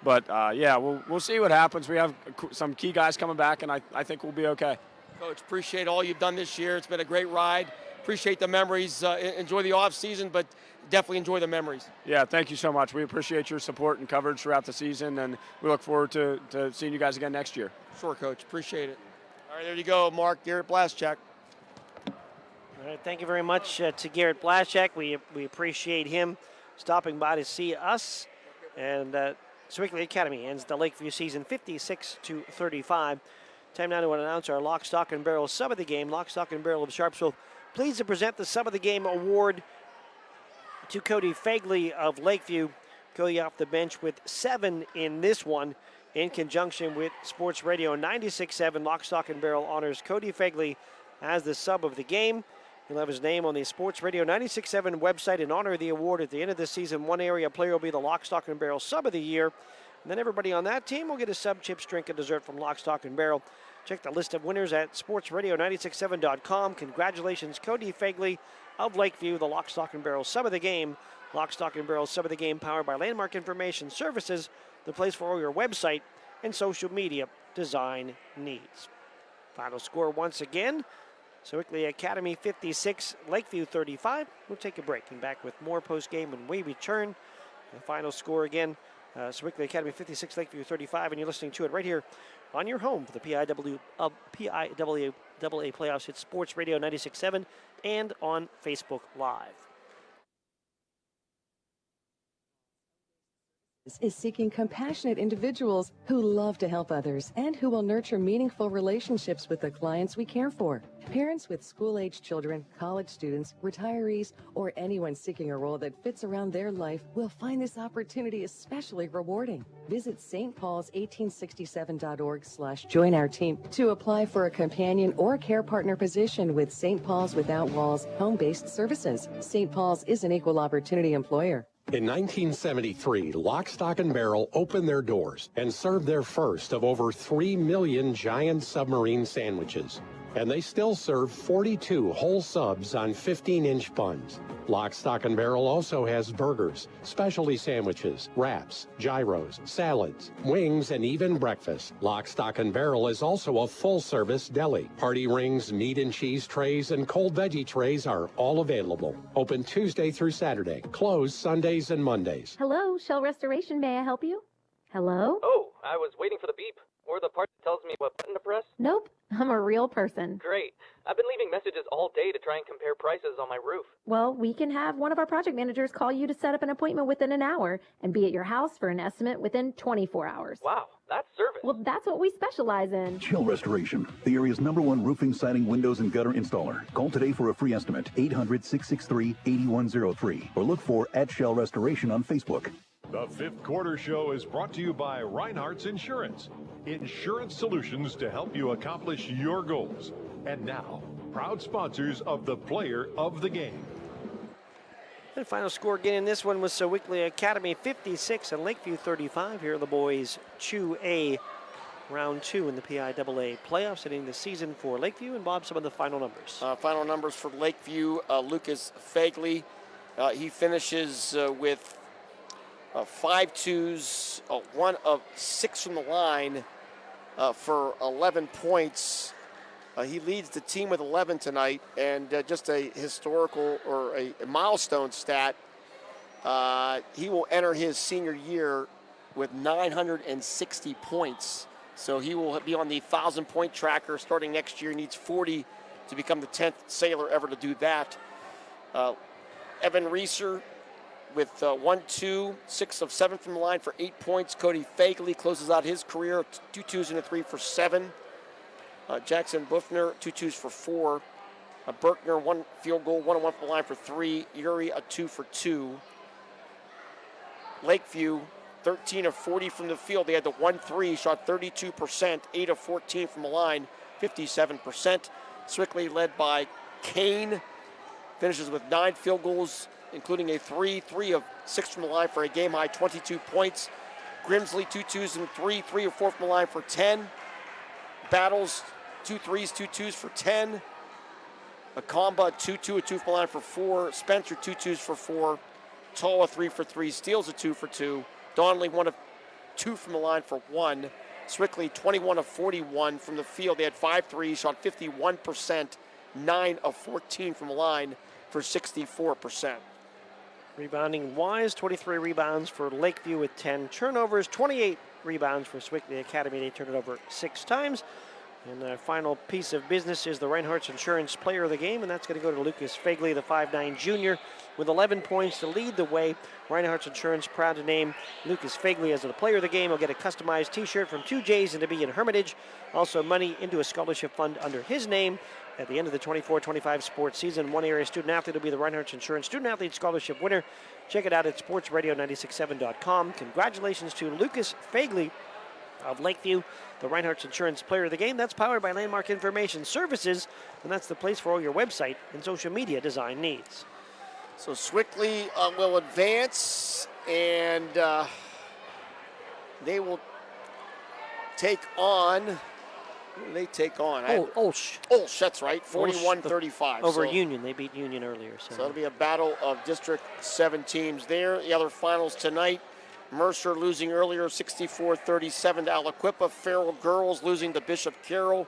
Yeah, we'll see what happens. We have some key guys coming back, and I think we'll be okay. Coach, appreciate all you've done this year. It's been a great ride. Appreciate the memories. Enjoy the off season, but definitely enjoy the memories. Yeah, thank you so much. We appreciate your support and coverage throughout the season, and we look forward to seeing you guys again next year. Sure, Coach. Appreciate it. All right, there you go, Mark. Garrett Blaschak. All right, thank you very much to Garrett Blaschak. We appreciate him stopping by to see us. And Sewickley Academy ends the Lakeview season 56-35. Time now to announce our Lock, Stock, and Barrel sub of the game. Lock, Stock, and Barrel of Sharpsville. Pleased to present the sub of the game award to Cody Fagley of Lakeview. Cody off the bench with 7 in this one, in conjunction with Sports Radio 96.7. Lock, Stock, and Barrel honors Cody Fagley as the sub of the game. He'll have his name on the Sports Radio 96.7 website in honor of the award. At the end of the season, one area player will be the Lock, Stock, and Barrel sub of the year. And then everybody on that team will get a sub, chips, drink, and dessert from Lock, Stock, and Barrel. Check the list of winners at sportsradio967.com. Congratulations, Cody Fagley of Lakeview, the Lock, Stock, and Barrel sub of the game. Lock, Stock, and Barrel sub of the game, powered by Landmark Information Services, the place for all your website and social media design needs. Final score once again, Sewickley Academy 56, Lakeview 35. We'll take a break and back with more post-game when we return. The final score again, Sewickley Academy 56, Lakeview 35, and you're listening to it right here on your home for the PIAA playoffs. It's Sports Radio 96.7 and on Facebook Live. Is seeking compassionate individuals who love to help others and who will nurture meaningful relationships with the clients we care for. Parents with school-age children, college students, retirees, or anyone seeking a role that fits around their life will find this opportunity especially rewarding. Visit stpaul's1867.org/join our team to apply for a companion or care partner position with St. Paul's Without Walls home-based services. St. Paul's is an equal opportunity employer. In 1973, Lock, Stock, and Barrel opened their doors and served their first of over 3 million giant submarine sandwiches. And they still serve 42 whole subs on 15-inch buns. Lock, Stock, and Barrel also has burgers, specialty sandwiches, wraps, gyros, salads, wings, and even breakfast. Lock, Stock, and Barrel is also a full-service deli. Party rings, meat and cheese trays, and cold veggie trays are all available. Open Tuesday through Saturday. Closed Sundays and Mondays. Hello, Shell Restoration. May I help you? Hello? Oh, I was waiting for the beep. Or the part that tells me what button to press? Nope, I'm a real person. Great. I've been leaving messages all day to try and compare prices on my roof. Well, we can have one of our project managers call you to set up an appointment within an hour and be at your house for an estimate within 24 hours. Wow, that's service. Well, that's what we specialize in. Shell Restoration, the area's #1 roofing, siding, windows, and gutter installer. Call today for a free estimate, 800-663-8103, or look for @Shell Restoration on Facebook. The fifth quarter show is brought to you by Reinhardt's Insurance. Insurance solutions to help you accomplish your goals. And now, proud sponsors of the Player of the Game. The final score again in this one was Sewickley Academy 56 and Lakeview 35. Here are the boys 2A round 2 in the PIAA playoffs heading the season for Lakeview. And Bob, some of the final numbers. Final numbers for Lakeview. Lucas Fagley, he finishes with 5 twos, 1 of 6 from the line for 11 points. He leads the team with 11 tonight, and just a historical or a milestone stat. He will enter his senior year with 960 points. So he will be on the 1,000-point tracker starting next year. He needs 40 to become the 10th Sailor ever to do that. Evan Reeser with 1 2, 6 of 7 from the line for 8 points. Cody Fagley closes out his career, 2 twos and a 3 for 7. Jackson Buffner, 2 twos for 4. Berkner, 1 field goal, 1 1 from the line for 3. Uri, a 2 for 2. Lakeview, 13 of 40 from the field. They had the 1-3, shot 32%, 8 of 14 from the line, 57%. Sewickley led by Kane, finishes with 9 field goals, including a 3 of 6 from the line for a game-high 22 points. Grimsley, 2 twos and 3 of 4 from the line for 10. Battles, 2 threes, 2 twos for 10. Akamba, a 2 from the line for 4. Spencer, 2 twos for 4. Tall, a 3 for 3. Steals, a 2 for 2. Donnelly, 1 of 2 from the line for 1. Sewickley, 21 of 41 from the field. They had 5 threes, shot 51%, 9 of 14 from the line for 64%. Rebounding wise, 23 rebounds for Lakeview with 10 turnovers, 28 rebounds for Sewickley Academy. They turned it over 6 times. And the final piece of business is the Reinhardt's Insurance Player of the Game, and that's going to go to Lucas Fagley, the 5'9" junior, with 11 points to lead the way. Reinhardt's Insurance proud to name Lucas Fagley as the Player of the Game. He'll get a customized T-shirt from 2J's and to be in Hermitage. Also money into a scholarship fund under his name. At the end of the 24-25 sports season, one area student athlete will be the Reinhardt's Insurance Student Athlete Scholarship winner. Check it out at sportsradio967.com. Congratulations to Lucas Fagley of Lakeview, the Reinhardt's Insurance Player of the Game. That's powered by Landmark Information Services, and that's the place for all your website and social media design needs. So Sewickley will advance, and they will take on. Who do they take on? Olsh. Olsh, that's right, 41-35. Over Union. They beat Union earlier. So it'll be a battle of District 7 teams there. The other finals tonight, Mercer losing earlier 64-37 to Aliquippa. Farrell Girls losing to Bishop Carroll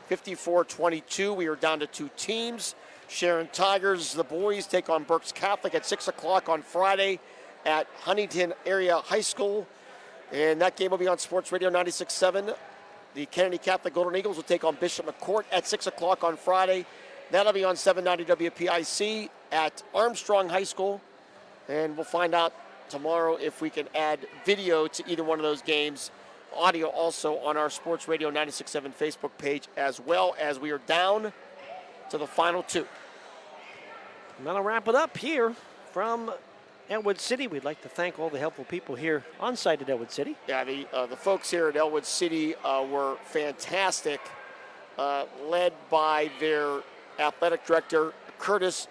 54-22. We are down to 2 teams. Sharon Tigers, the boys, take on Berks Catholic at 6 o'clock on Friday at Huntington Area High School. And that game will be on Sports Radio 96.7. The Kennedy Catholic Golden Eagles will take on Bishop McCourt at 6 o'clock on Friday. That'll be on 790 WPIC at Armstrong High School. And we'll find out tomorrow if we can add video to either one of those games. Audio also on our Sports Radio 96.7 Facebook page, as well as we are down to the final 2. And that'll wrap it up here from Elwood City. We'd like to thank all the helpful people here on site at Elwood City. Yeah, the folks here at Elwood City were fantastic, led by their athletic director, Curtis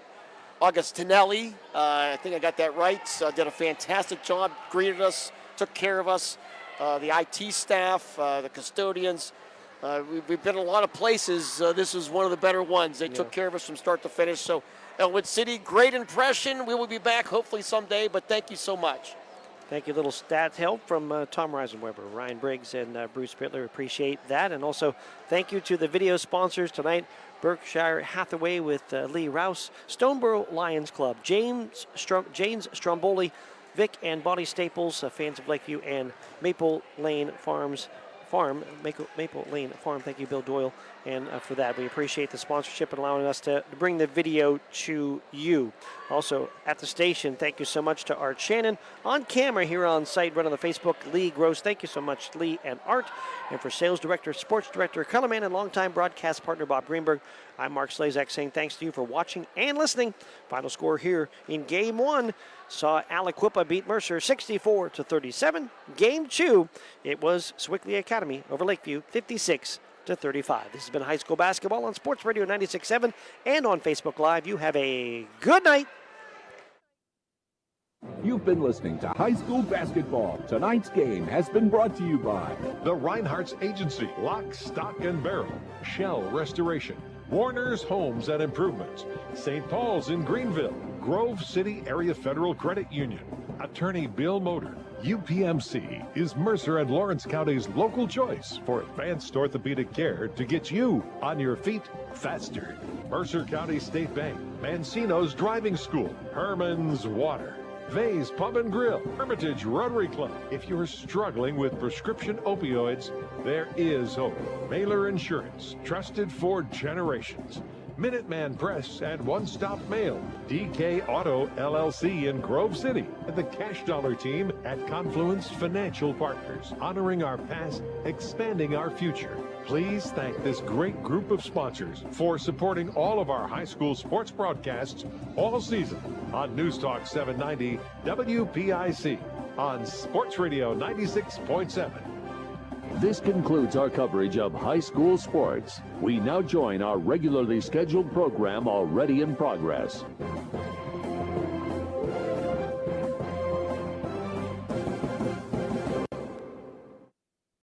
Augustinelli. I think I got that right. Did a fantastic job, greeted us, took care of us. The IT staff, the custodians. We've been a lot of places. This is one of the better ones. They took care of us from start to finish. So Elwood City, great impression. We will be back hopefully someday, but thank you so much. Thank you. Little stats help from Tom Reisenweber, Ryan Briggs, and Bruce Spittler. Appreciate that. And also thank you to the video sponsors tonight. Berkshire Hathaway with Lee Rouse, Stoneboro Lions Club, James Stromboli, Vic and Bonnie Staples, fans of Lakeview, and Maple Lane Farm. Thank you, Bill Doyle, and for that. We appreciate the sponsorship and allowing us to bring the video to you. Also, at the station, thank you so much to Art Shannon. On camera here on site, right on the Facebook, Lee Gross. Thank you so much, Lee and Art. And for sales director, sports director, colorman, and longtime broadcast partner, Bob Greenberg, I'm Mark Slazak saying thanks to you for watching and listening. Final score here in Game 1 saw Aliquippa beat Mercer 64-37. Game 2, it was Sewickley Academy over Lakeview 56-56. 35. This has been high school basketball on Sports Radio 96.7 and on Facebook Live. You have a good night. You've been listening to High School Basketball. Tonight's game has been brought to you by the Reinhardt's Agency, Lock, Stock, and Barrel, Shell Restoration, Warner's Homes and Improvements, St. Paul's in Greenville, Grove City Area Federal Credit Union, Attorney Bill Motor. UPMC is Mercer and Lawrence County's local choice for advanced orthopedic care to get you on your feet faster. Mercer County State Bank, Mancino's Driving School, Herman's Water, Vay's Pub and Grill, Hermitage Rotary Club. If you're struggling with prescription opioids, there is hope. Mailer Insurance, trusted for generations. Minuteman Press and One Stop Mail, DK Auto LLC in Grove City, and the Cash Dollar team at Confluence Financial Partners, honoring our past, expanding our future. Please thank this great group of sponsors for supporting all of our high school sports broadcasts all season on News Talk 790 WPIC on Sports Radio 96.7. This concludes our coverage of high school sports. We now join our regularly scheduled program already in progress.